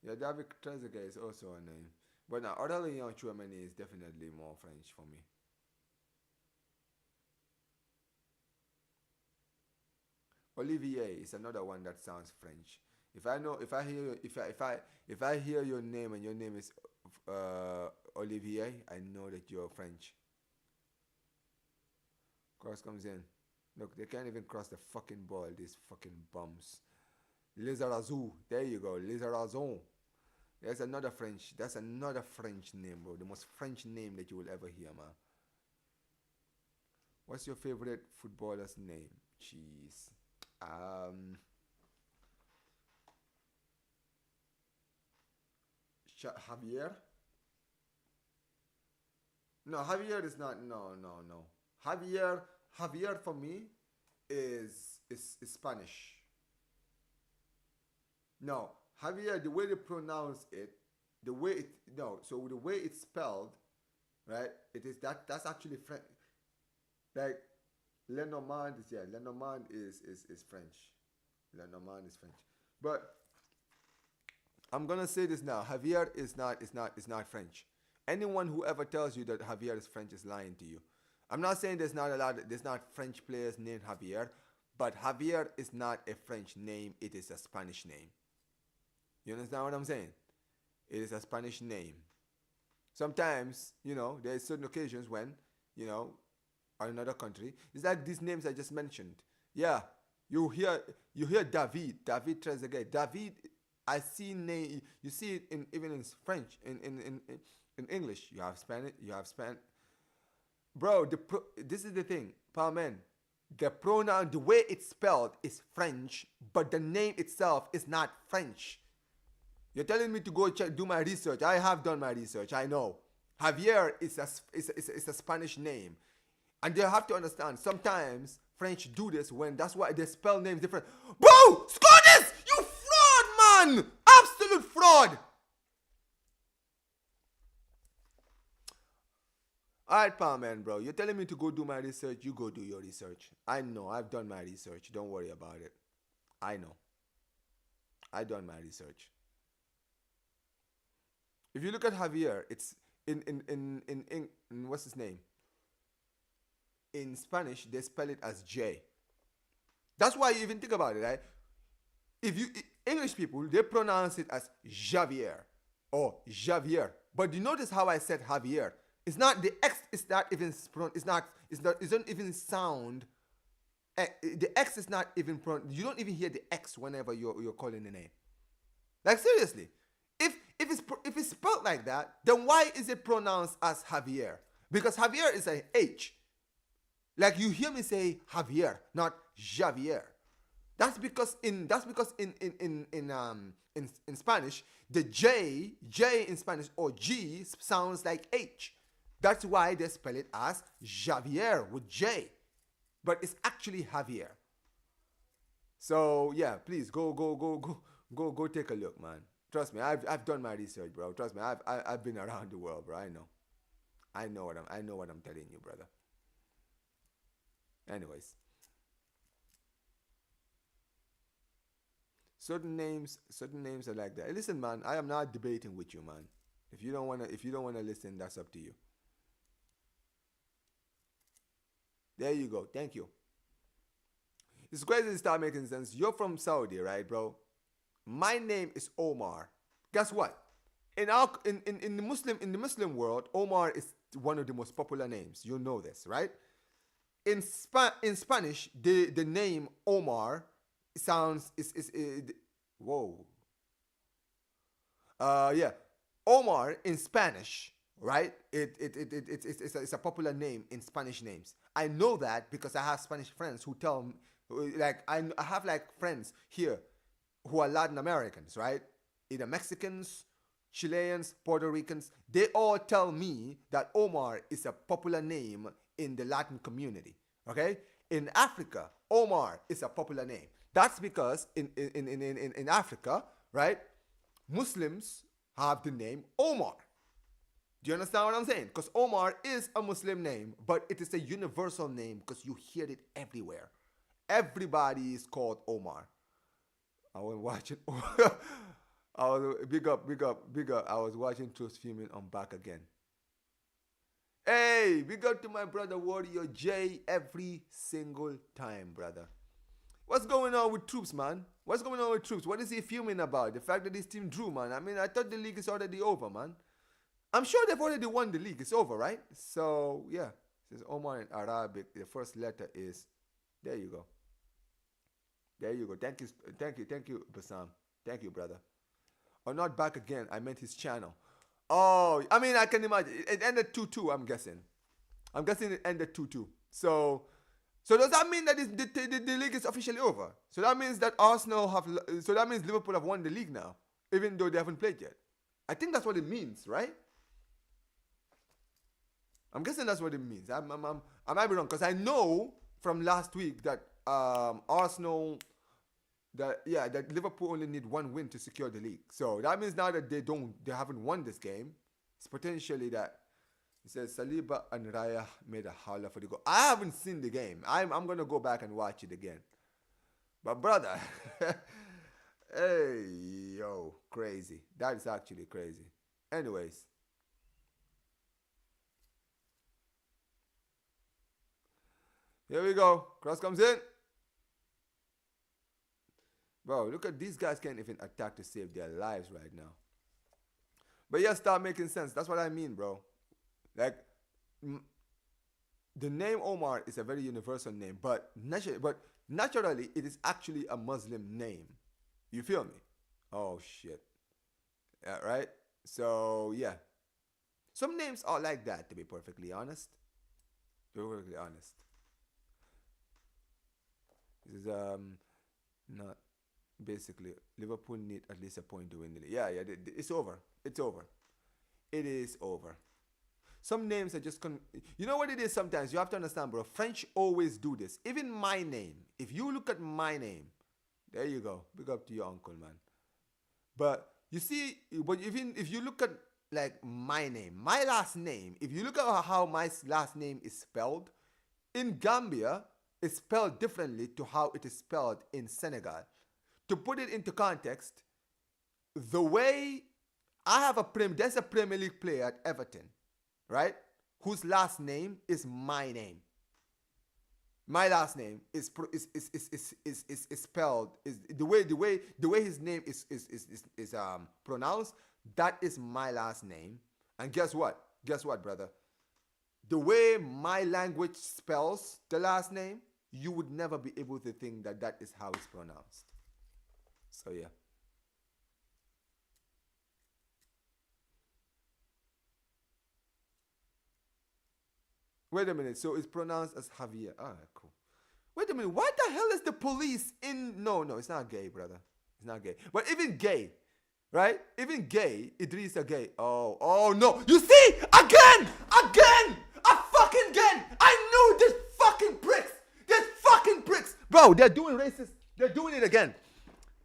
Yeah, David Trezeguet is also a name. But now, Aurelion Chouameni is definitely more French for me. Olivier is another one that sounds French. If I hear your name and your name is Olivier, I know that you're French. Cross comes in. Look, they can't even cross the fucking ball. These fucking bums. Lizarazu. There you go. Lizarazon. That's another French name, bro. The most French name that you will ever hear, man. What's your favorite footballer's name? Jeez. Javier? No, Javier is not. No, no, no. Javier for me is Spanish. No, Javier, the way they pronounce it, the way it no, so the way it's spelled, right? It is that's actually French. Like, Lenormand is, yeah, Lenormand is French. Lenormand is French. But I'm gonna say this now. Javier is not French. Anyone who ever tells you that Javier is French is lying to you. I'm not saying there's not French players named Javier, but Javier is not a French name, it is a Spanish name. You understand what I'm saying? It is a Spanish name. Sometimes, there's certain occasions when, or another country, it's like these names I just mentioned. Yeah, you hear David Trezeguet. David, I see name. You see it even in French, in English. You have Spanish. Bro, this is the thing, Palmen. The pronoun, the way it's spelled is French, but the name itself is not French. You're telling me to go do my research. I have done my research. I know. Javier is a Spanish name. And they have to understand, sometimes French do this that's why they spell names different. Bro, score this! You fraud, man! Absolute fraud! Alright, Palman, bro. You're telling me to go do my research. You go do your research. I know. I've done my research. Don't worry about it. I know. I've done my research. If you look at Javier, it's in what's his name? In Spanish, they spell it as J. That's why you even think about it, right? English people, they pronounce it as Javier or Javier. But you notice how I said Javier? It's not the X. It's not even. It doesn't even sound. The X is not even. You don't even hear the X whenever you're calling the name. Like, seriously, if it's spelled like that, then why is it pronounced as Javier? Because Javier is a H. Like, you hear me say Javier, not Javier. That's because in Spanish, the J in Spanish or G sounds like H. That's why they spell it as Javier with J. But it's actually Javier. So yeah, please go take a look, man. Trust me, I've done my research, bro. Trust me, I've been around the world, bro. I know what I'm telling you, brother. Anyways, certain names are like that. Hey, listen, man, I am not debating with you, man. If you don't wanna listen, that's up to you. There you go. Thank you. It's crazy to start making sense. You're from Saudi, right, bro? My name is Omar. Guess what? in the Muslim world, Omar is one of the most popular names. You know this, right? In Spanish, the name Omar sounds is whoa. Yeah, Omar in Spanish, right? It's a popular name in Spanish names. I know that because I have Spanish friends who tell me, like, I have like friends here who are Latin Americans, right? Either Mexicans, Chileans, Puerto Ricans. They all tell me that Omar is a popular name in the Latin community, okay? In Africa, Omar is a popular name. That's because in Africa, right, Muslims have the name Omar. Do you understand what I'm saying? Because Omar is a Muslim name, but it is a universal name because you hear it everywhere. Everybody is called Omar. I was watching. I was big up. I was watching Truth Fuming. I'm back again. Hey, big up to my brother Warrior J every single time, brother. What's going on with Troops, man? What's going on with Troops? What is he fuming about? The fact that his team drew, man. I mean, I thought the league is already over, man. I'm sure they've already won the league. It's over, right? So, yeah. It says Omar in Arabic. The first letter is... There you go. There you go. Thank you, Bassam. Thank you, brother. Or not back again. I meant his channel. Oh, I mean, I can imagine. It ended 2-2, I'm guessing. I'm guessing it ended 2-2. So does that mean that the league is officially over? So that means that so that means Liverpool have won the league now, even though they haven't played yet. I think that's what it means, right? I'm guessing that's what it means. I might be wrong because I know from last week that Arsenal, that Liverpool only need one win to secure the league. So that means now that they haven't won this game, it's potentially that. It says Saliba and Raya made a howler for the goal. I haven't seen the game. I'm gonna go back and watch it again. But brother, hey yo, crazy. That is actually crazy. Anyways. Here we go. Cross comes in. Bro, look at these guys can't even attack to save their lives right now. But yeah, start making sense. That's what I mean, bro. Like, the name Omar is a very universal name, but naturally, it is actually a Muslim name. You feel me? Oh, shit. Yeah, right? So, yeah. Some names are like that, to be perfectly honest. To be perfectly honest. This is, not... Basically, Liverpool need at least a point to win the league. Yeah, it's over. It's over. It is over. Some names are just... You know what it is sometimes? You have to understand, bro. French always do this. Even my name. If you look at my name, there you go. Big up to your uncle, man. But you see, but even if you look at like my name, my last name, if you look at how my last name is spelled, in Gambia, it's spelled differently to how it is spelled in Senegal. To put it into context, the way there's a Premier League player at Everton, right? Whose last name is my name. My last name is spelled the way his name is pronounced. That is my last name. And guess what? Guess what, brother? The way my language spells the last name, you would never be able to think that that is how it's pronounced. So yeah. Wait a minute. So it's pronounced as Javier. Ah, cool. Wait a minute. Why the hell is the police in? No, it's not gay, brother. It's not gay. But even gay, right? Even gay, Idrissa gay. Oh no. You see? Again! I knew this fucking pricks. Bro, they're doing racist. They're doing it again.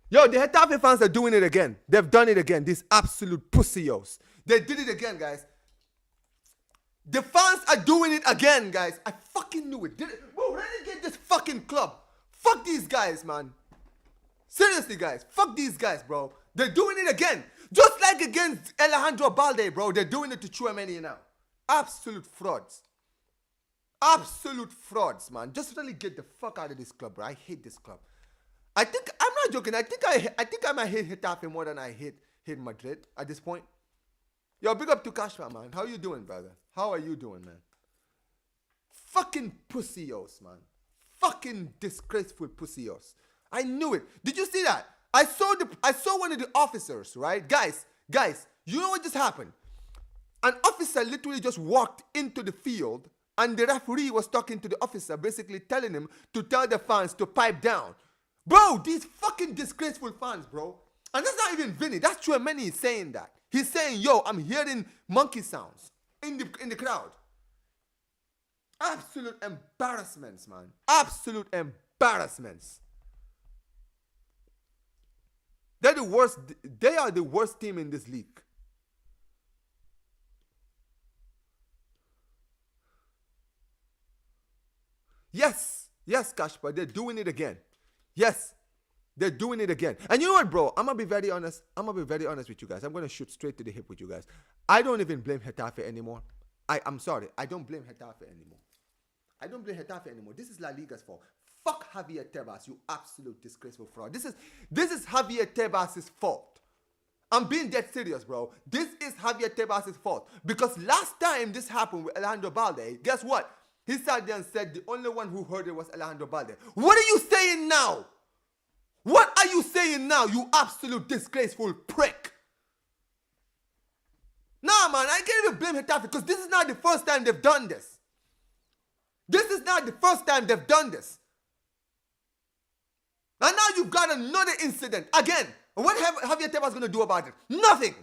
Yo, the Getafe fans are doing it again. They've done it again. These absolute pussios. They did it again, guys. The fans are doing it again, guys. I fucking knew it. Bro, relegate this fucking club. Fuck these guys, man. Seriously, guys. Fuck these guys, bro. They're doing it again. Just like against Alejandro Balde, bro. They're doing it to Chouameni now. Absolute frauds. Absolute frauds, man. Just really get the fuck out of this club, bro. I hate this club. I'm not joking. I think I might hate Getafe more than I hate Madrid at this point. Yo, big up to Kashma, man. How you doing, brother? How are you doing, man? Fucking pussios, man. Fucking disgraceful pussios. I knew it. Did you see that? I saw one of the officers, right? Guys, you know what just happened? An officer literally just walked into the field and the referee was talking to the officer, basically telling him to tell the fans to pipe down. Bro, these fucking disgraceful fans, bro. And that's not even Vinny. That's Chouameni saying that. He's saying, yo, I'm hearing monkey sounds in the crowd. Absolute embarrassments, man. Absolute embarrassments. They're the worst. They are the worst team in this league. Yes, Kashpa, they're doing it again. Yes, they're doing it again. And you know what, bro? I'm gonna be very honest. I'm gonna be very honest with you guys. I'm gonna shoot straight to the hip with you guys. I don't even blame Getafe anymore. I'm sorry. I don't blame Getafe anymore. I don't blame Getafe anymore. This is La Liga's fault. Fuck Javier Tebas, you absolute disgraceful fraud. This is Javier Tebas' fault. I'm being dead serious, bro. This is Javier Tebas' fault. Because last time this happened with Alejandro Balde, guess what? He sat there and said the only one who heard it was Alejandro Balde. What are you saying now? What are you saying now, you absolute disgraceful prick? Nah, man, I can't even blame Getafe because this is not the first time they've done this. This is not the first time they've done this. And now you've got another incident again. And what Javier Tebas going to do about it? Nothing.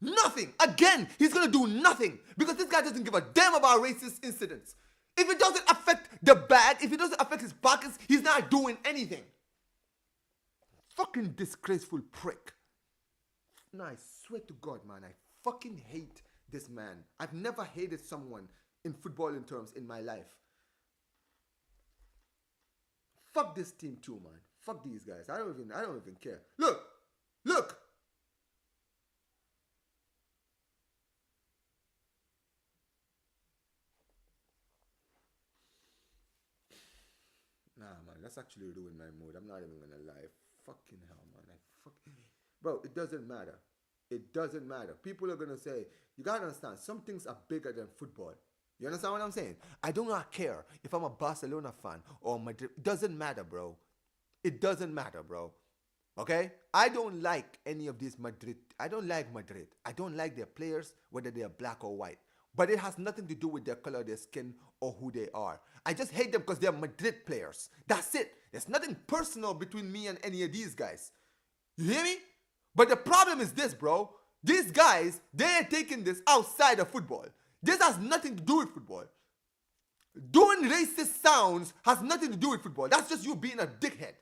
Nothing. Again, he's going to do nothing because this guy doesn't give a damn about racist incidents. If it doesn't affect the bag, if it doesn't affect his pockets, he's not doing anything. Fucking disgraceful prick. No, I swear to God, man, I fucking hate this man. I've never hated someone in footballing terms in my life. Fuck this team too, man. Fuck these guys. I don't even care. Look. Nah, man, that's actually ruined my mood. I'm not even gonna lie. Fucking hell, man. Bro, it doesn't matter. It doesn't matter. People are gonna say, you gotta understand, some things are bigger than football. You understand what I'm saying? I do not care if I'm a Barcelona fan or Madrid. It doesn't matter, bro. It doesn't matter, bro. Okay? I don't like any of these Madrid. I don't like Madrid. I don't like their players, whether they are black or white. But it has nothing to do with their color, their skin, or who they are. I just hate them because they're Madrid players. That's it. There's nothing personal between me and any of these guys. You hear me? But the problem is this, bro. These guys, they're taking this outside of football. This has nothing to do with football. Doing racist sounds has nothing to do with football. That's just you being a dickhead.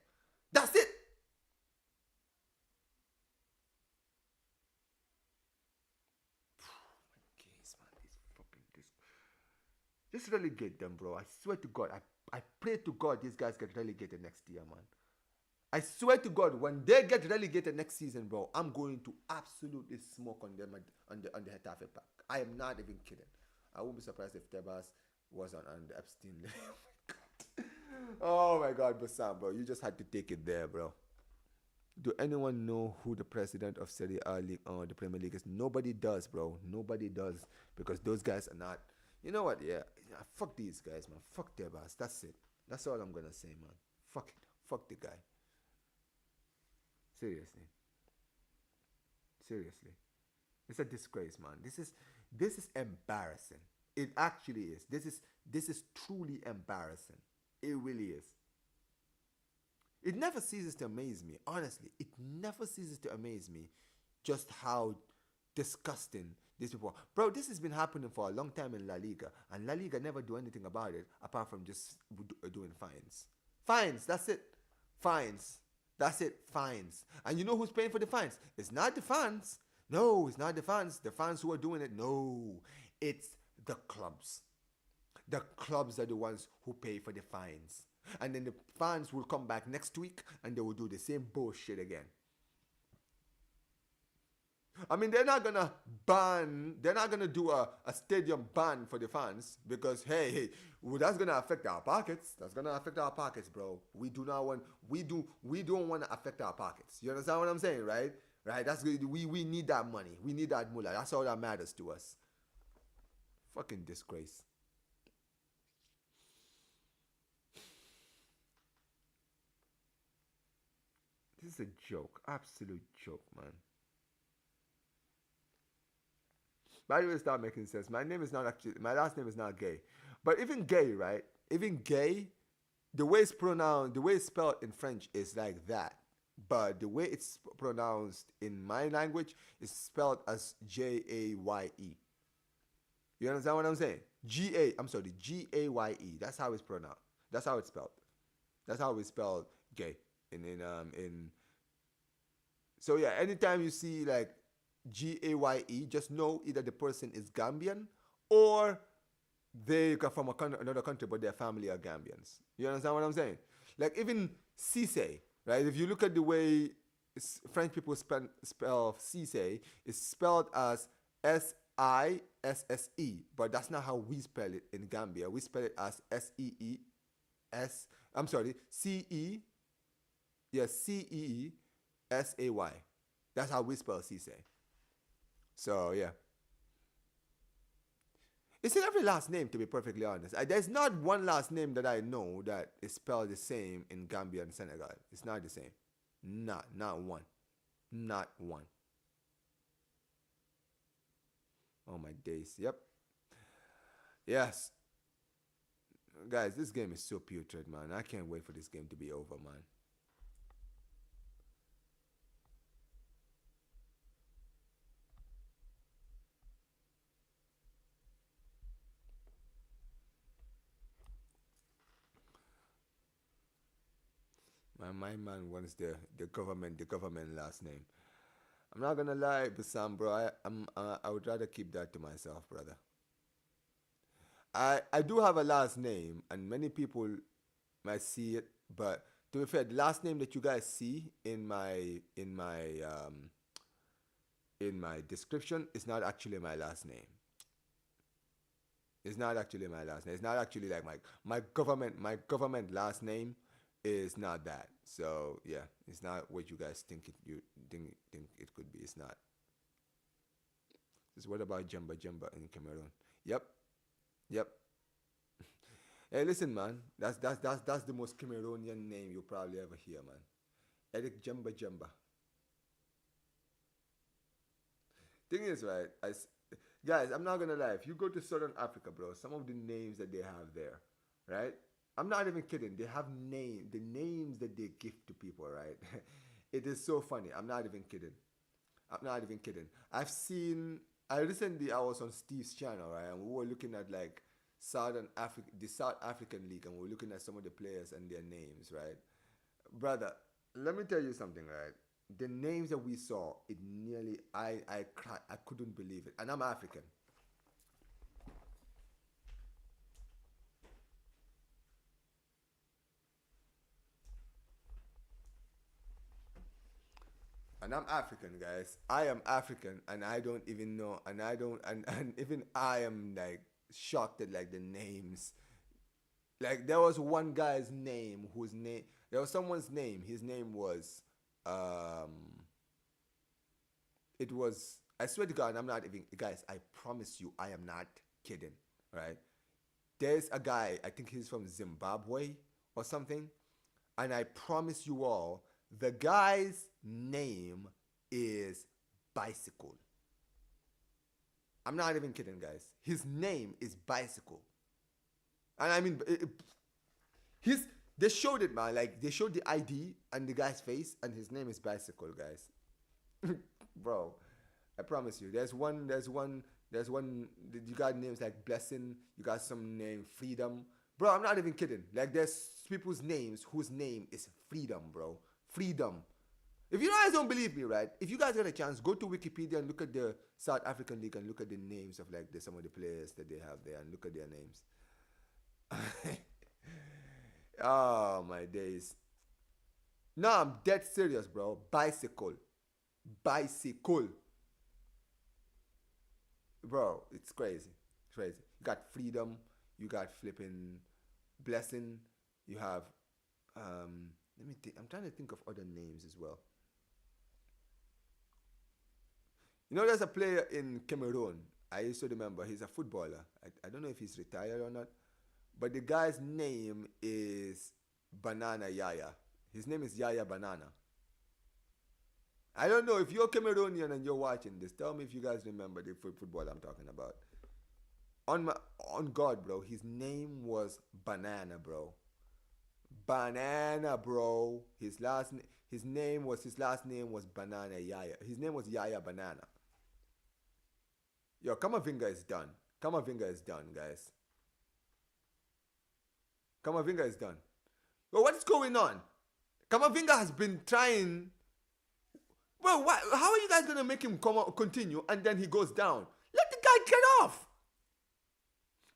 That's it. Just relegate them, bro. I swear to God. I pray to God these guys get relegated next year, man. I swear to God, when they get relegated next season, bro, I'm going to absolutely smoke on them on the Getafe pack. I am not even kidding. I won't be surprised if Tebas was on the Epstein. Oh my God, Bassam, bro. You just had to take it there, bro. Do anyone know who the president of Serie A League or the Premier League is? Nobody does, bro. Nobody does. Because those guys are not. You know what? Yeah. Fuck these guys, man. Fuck Tebas. That's it. That's all I'm going to say, man. Fuck it. Fuck the guy. Seriously. It's a disgrace, man. This is embarrassing. It actually is. This is truly embarrassing. It really is. It never ceases to amaze me. Honestly, it never ceases to amaze me just how disgusting these people are. Bro, this has been happening for a long time in La Liga, and La Liga never do anything about it apart from just doing fines. Fines, that's it. Fines. That's it, fines. And you know who's paying for the fines? It's not the fans. No, it's not the fans. The fans who are doing it. No, it's the clubs. The clubs are the ones who pay for the fines. And then the fans will come back next week and they will do the same bullshit again. I mean, they're not going to do a stadium ban for the fans because, hey, well, that's going to affect our pockets. That's going to affect our pockets, bro. We don't want to affect our pockets. You understand what I'm saying, right? right? That's good. We need that money. We need that mullah. That's all that matters to us. Fucking disgrace. This is a joke. Absolute joke, man. By the way, start making sense. My name is not actually, my last name is not gay. But even gay, right? Even gay, the way it's pronounced, the way it's spelled in French is like that. But the way it's pronounced in my language is spelled as Jaye. You understand what I'm saying? I'm sorry, Gaye. That's how it's pronounced. That's how it's spelled. That's how it's spelled gay. In so yeah, anytime you see like Gaye, just know either the person is Gambian or they come from another country, but their family are Gambians. You understand what I'm saying? Like even Cisse, right? If you look at the way French people spell Cisse, it's spelled as Sisse, but that's not how we spell it in Gambia. We spell it as Sees. I'm sorry, Ce. Yes, Ceesay. That's how we spell Cisse. So yeah. It's in every last name, to be perfectly honest. There's not one last name that I know that is spelled the same in Gambia and Senegal. It's not the same. Not one. Not one. Oh my days. Yep. Yes. Guys, this game is so putrid, man. I can't wait for this game to be over, man. My man wants the government last name. I'm not gonna lie, Bassam, bro. I would rather keep that to myself, brother. I do have a last name, and many people might see it, but to be fair, the last name that you guys see in my description is not actually my last name. It's not actually my last name. It's not actually like my government last name is not that. So yeah, it's not what you guys think it could be. It's not. It's what about Jumba Jumba in Cameroon? Yep, yep. Hey, listen, man. That's the most Cameroonian name you'll probably ever hear, man. Eric Jumba Jumba. Thing is, right? Guys, I'm not gonna lie. If you go to Southern Africa, bro, some of the names that they have there, right? I'm not even kidding. They have the names that they give to people, right? It is so funny. I'm not even kidding. I'm not even kidding. I was on Steve's channel, right? And we were looking at like the South African League, and we were looking at some of the players and their names, right? Brother, let me tell you something, right? The names that we saw, it nearly, I cried. I couldn't believe it. And I'm African. And I'm African, guys. I am African, and I don't even know, and I don't, and even I am like shocked at like the names. Like there was one guy's name there was someone's name. His name was, um, it was. I swear to God, I'm not even, guys. I promise you, I am not kidding. Right? There's a guy. I think he's from Zimbabwe or something, and I promise you all, the guy's name is Bicycle. I'm not even kidding, guys. His name is Bicycle. And I mean, his they showed it, man. Like they showed the ID and the guy's face, and his name is Bicycle, guys. Bro, I promise you. There's one. You got names like Blessing. You got some name Freedom. Bro, I'm not even kidding. Like there's people's names whose name is Freedom, bro. Freedom. If you guys don't believe me, right? If you guys get a chance, go to Wikipedia and look at the South African League and look at the names of like some of the players that they have there and look at their names. Oh my days. No, I'm dead serious, bro. Bicycle. Bicycle. Bro, it's crazy. It's crazy. You got Freedom, you got flipping Blessing, you have let me think. I'm trying to think of other names as well. You know, there's a player in Cameroon. I used to remember. He's a footballer. I don't know if he's retired or not. But the guy's name is Banana Yaya. His name is Yaya Banana. I don't know if you're Cameroonian and you're watching this. Tell me if you guys remember the football I'm talking about. On my, on God, bro. His name was Banana, bro. Banana, bro. His last name was Banana Yaya. His name was Yaya Banana. Yo, Kamavinga is done. Kamavinga is done, guys. Kamavinga is done. But what is going on? Kamavinga has been trying. Well, how are you guys gonna make him continue and then he goes down? Let the guy get off.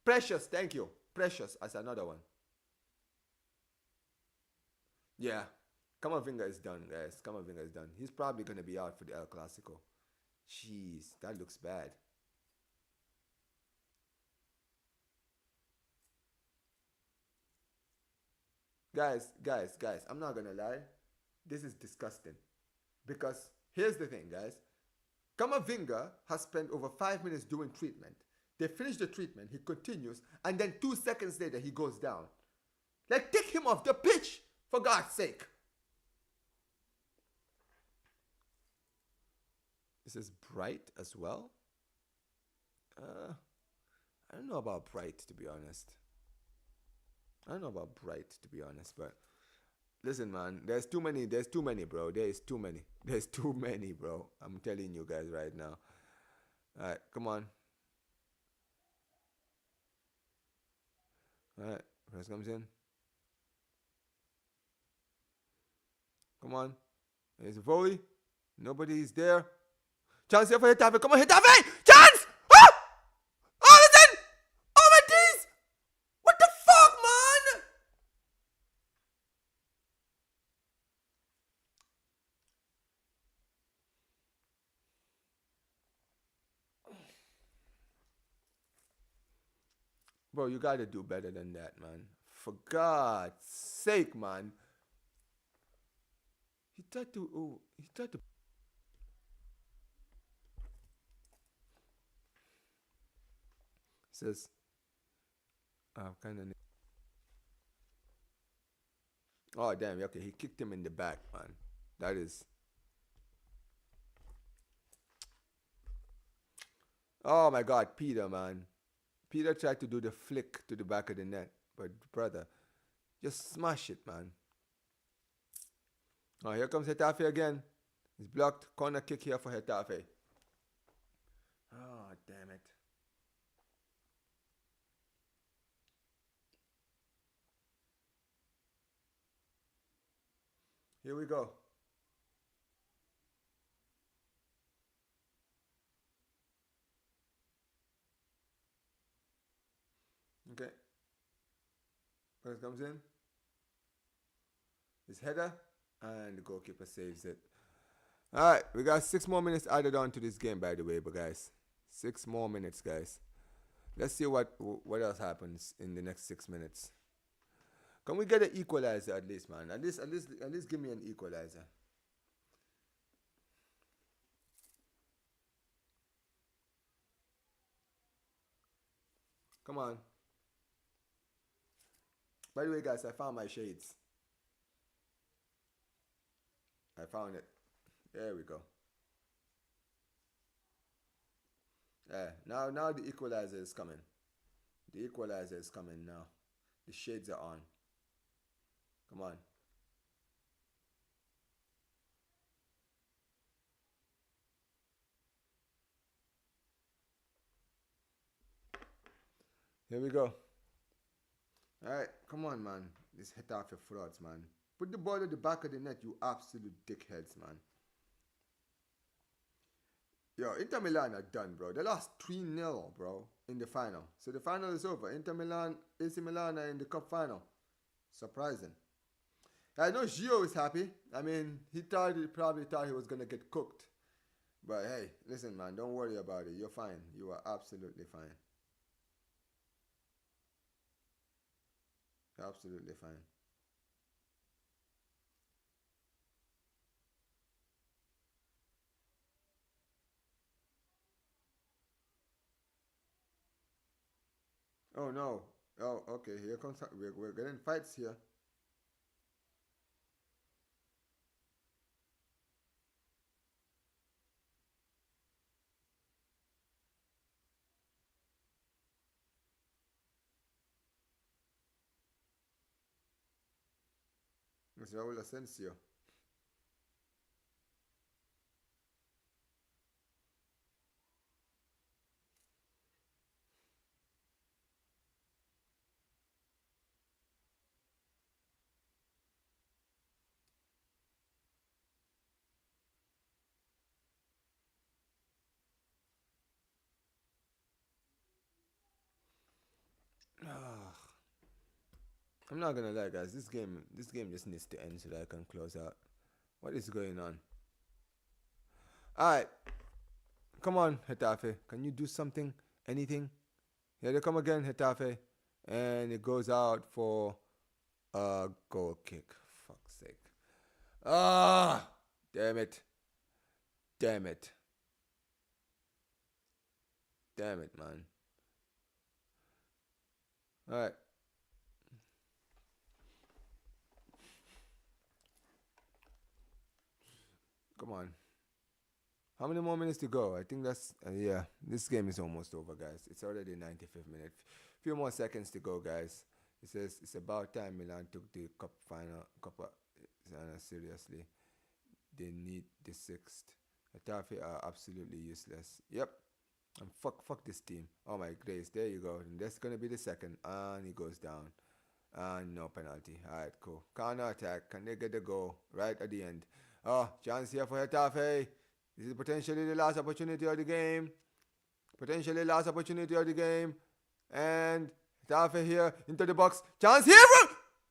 Precious, thank you. Precious as another one. Yeah, Kamavinga is done, guys. Kamavinga is done. He's probably gonna be out for the El Clasico. Jeez, that looks bad. Guys, I'm not gonna lie. This is disgusting. Because here's the thing, guys. Kamavinga has spent over 5 minutes doing treatment. They finish the treatment, he continues, and then 2 seconds later he goes down. Like, take him off the pitch, for God's sake. This is bright as well. I don't know about bright, to be honest. I don't know about bright, to be honest, but listen, man, there's too many, bro. There's too many, bro. I'm telling you guys right now. Alright, come on. Alright, press comes in. Come on. There's a volley. Nobody's there. Chance here for Getafe. Come on, Getafe! Chance! Ah! Oh, listen! Oh, my days! What the fuck, man? Bro, you gotta do better than that, man. For God's sake, man. He tried to. Oh, he tried to. Says, kind of. Oh, damn. Okay, he kicked him in the back, man. That is. Oh my God, Peter, man. Peter tried to do the flick to the back of the net, but brother, just smash it, man. Oh, here comes Getafe again. It's blocked. Corner kick here for Getafe. Oh, damn it. Here we go. Okay. First comes in. His header. And the goalkeeper saves it. Alright, we got 6 more minutes added on to this game, by the way, but guys. 6 more minutes, guys. Let's see what else happens in the next 6 minutes. Can we get an equalizer at least, man? At least give me an equalizer. Come on. By the way, guys, I found my shades. I found it. There we go. Yeah, now the equalizer is coming. The equalizer is coming now. The shades are on. Come on. Here we go. Alright, come on, man. This Getafe frauds, man. Put the ball at the back of the net, you absolute dickheads, man. Yo, Inter Milan are done, bro. They lost 3-0, bro, in the final. So the final is over. Inter Milan, AC Milan are in the cup final. Surprising. I know Gio is happy. I mean, he probably thought he was going to get cooked. But hey, listen, man, don't worry about it. You're fine. You are absolutely fine. You're absolutely fine. Oh no. Oh, okay. Here comes. We're getting fights here. It's Raul Asensio. Ah, I'm not gonna lie, guys. This game just needs to end so that I can close out. What is going on? All right, come on, Hetafe. Can you do something? Anything? Here they come again, Hetafe, and it goes out for a goal kick. Fuck's sake. Ah, damn it, damn it, damn it, man. All right, come on. How many more minutes to go? I think that's yeah. This game is almost over, guys. It's already 95th minute. Few more seconds to go, guys. It says it's about time Milan took the cup final. Cup seriously. They need the sixth. Getafe are absolutely useless. Yep. And fuck this team. Oh my grace. There you go. And that's gonna be the second. And he goes down. And no penalty. Alright, cool. Counter attack. Can they get the goal right at the end? Oh, chance here for Getafe. This is potentially the last opportunity of the game. Potentially last opportunity of the game. And Getafe here into the box. Chance here.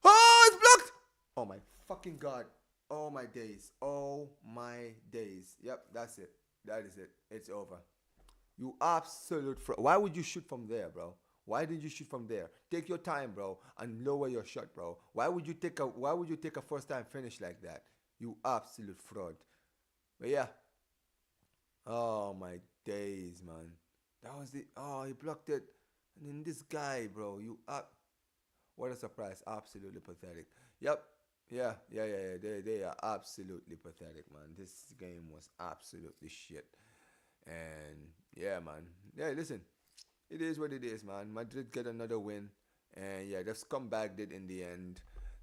Oh, it's blocked. Oh my fucking god. Oh my days. Oh my days. Yep, that's it. That is it. It's over. You absolute why would you shoot from there, bro? Why did you shoot from there? Take your time, bro, and lower your shot, bro. Why would you take a first time finish like that? You absolute fraud. But yeah. Oh my days, man. That was the oh he blocked it. And then this guy, bro, you up what a surprise. Absolutely pathetic. Yep. Yeah. They are absolutely pathetic, man. This game was absolutely shit. And yeah, man. Yeah, listen, it is what it is, man. Madrid get another win, and yeah, the scumbag did in the end.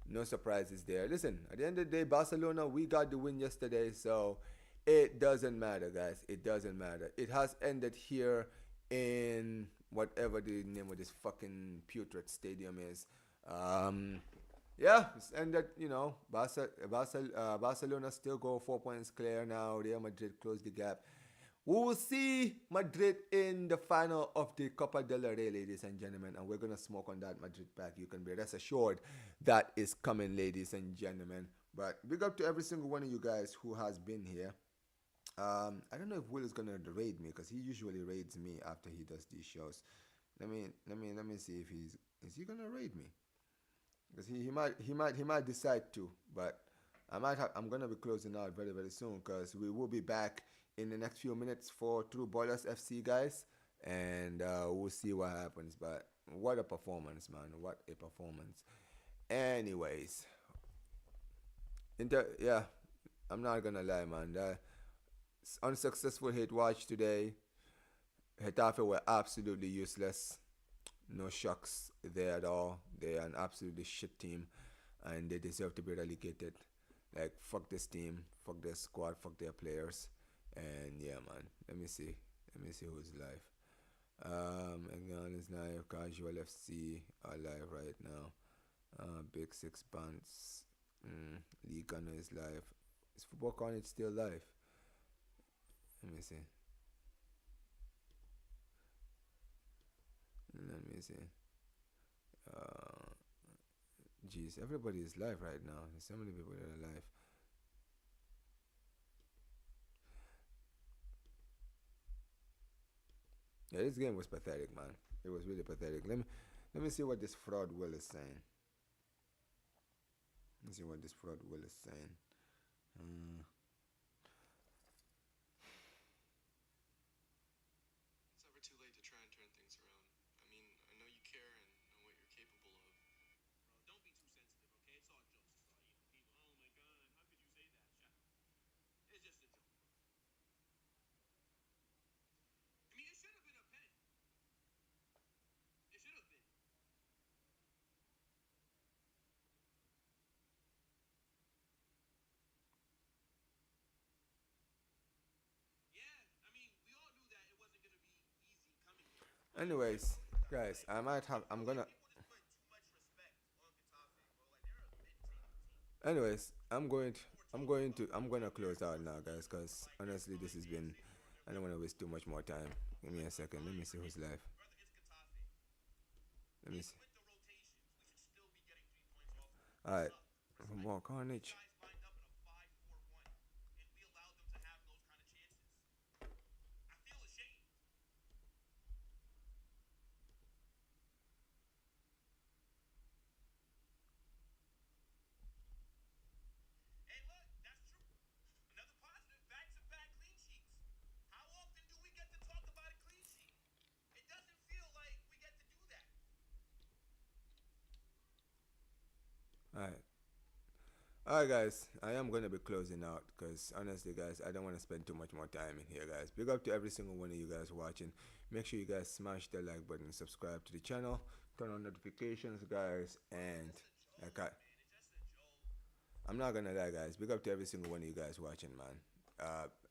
No surprises there. Listen, at the end of the day, Barcelona, we got the win yesterday, so it doesn't matter, guys. It doesn't matter. It has ended here in whatever the name of this fucking putrid stadium is. Um, yeah, it's ended. Barcelona still go 4 points clear now. Real Madrid close the gap. We will see Madrid in the final of the Copa del Rey, ladies and gentlemen, and we're gonna smoke on that Madrid pack. You can be rest assured that is coming, ladies and gentlemen. But big up to every single one of you guys who has been here. I don't know if Will is gonna raid me because he usually raids me after he does these shows. Let me see if is he gonna raid me because he might decide to, but I'm gonna be closing out very very soon because we will be back in the next few minutes for True Ballers FC, guys, and we'll see what happens. But what a performance, man! What a performance. Anyways, yeah, I'm not gonna lie, man. The unsuccessful hate watch today. Getafe were absolutely useless. No shocks there at all. They are an absolutely shit team, and they deserve to be relegated. Like fuck this team, fuck their squad, fuck their players, and yeah, man. Let me see who's live. Again, is live. Casual FC are live right now. Big Six Bands. Liga is live. Is Football Carnage still live? Let me see. Let me see. Uh, Jeez, everybody is live right now. There's so many people that are live. Yeah, this game was pathetic, man. It was really pathetic. Let me see what this fraud Will is saying. Let's see what this fraud Will is saying. Uh, Anyways, guys, I might have. I'm gonna. Anyways, I'm gonna close out now, guys, because honestly, this has been. I don't want to waste too much more time. Give me a second. Let me see who's live. Let me see. All right, more carnage. All right. Alright, guys, I am gonna be closing out because honestly, guys, I don't want to spend too much more time in here, guys. Big up to every single one of you guys watching. Make sure you guys smash the like button, subscribe to the channel, turn on notifications, guys, and like I'm not gonna lie, guys. Big up to every single one of you guys watching, man.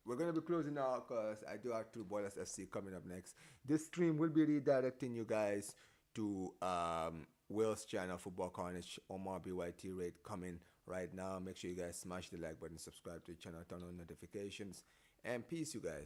We're gonna be closing out because I do have two Ballers FC coming up next. This stream will be redirecting you guys to Will's channel, Football Carnage, Omar BYT rate coming right now. Make sure you guys smash the like button, subscribe to the channel, turn on notifications, and peace, you guys.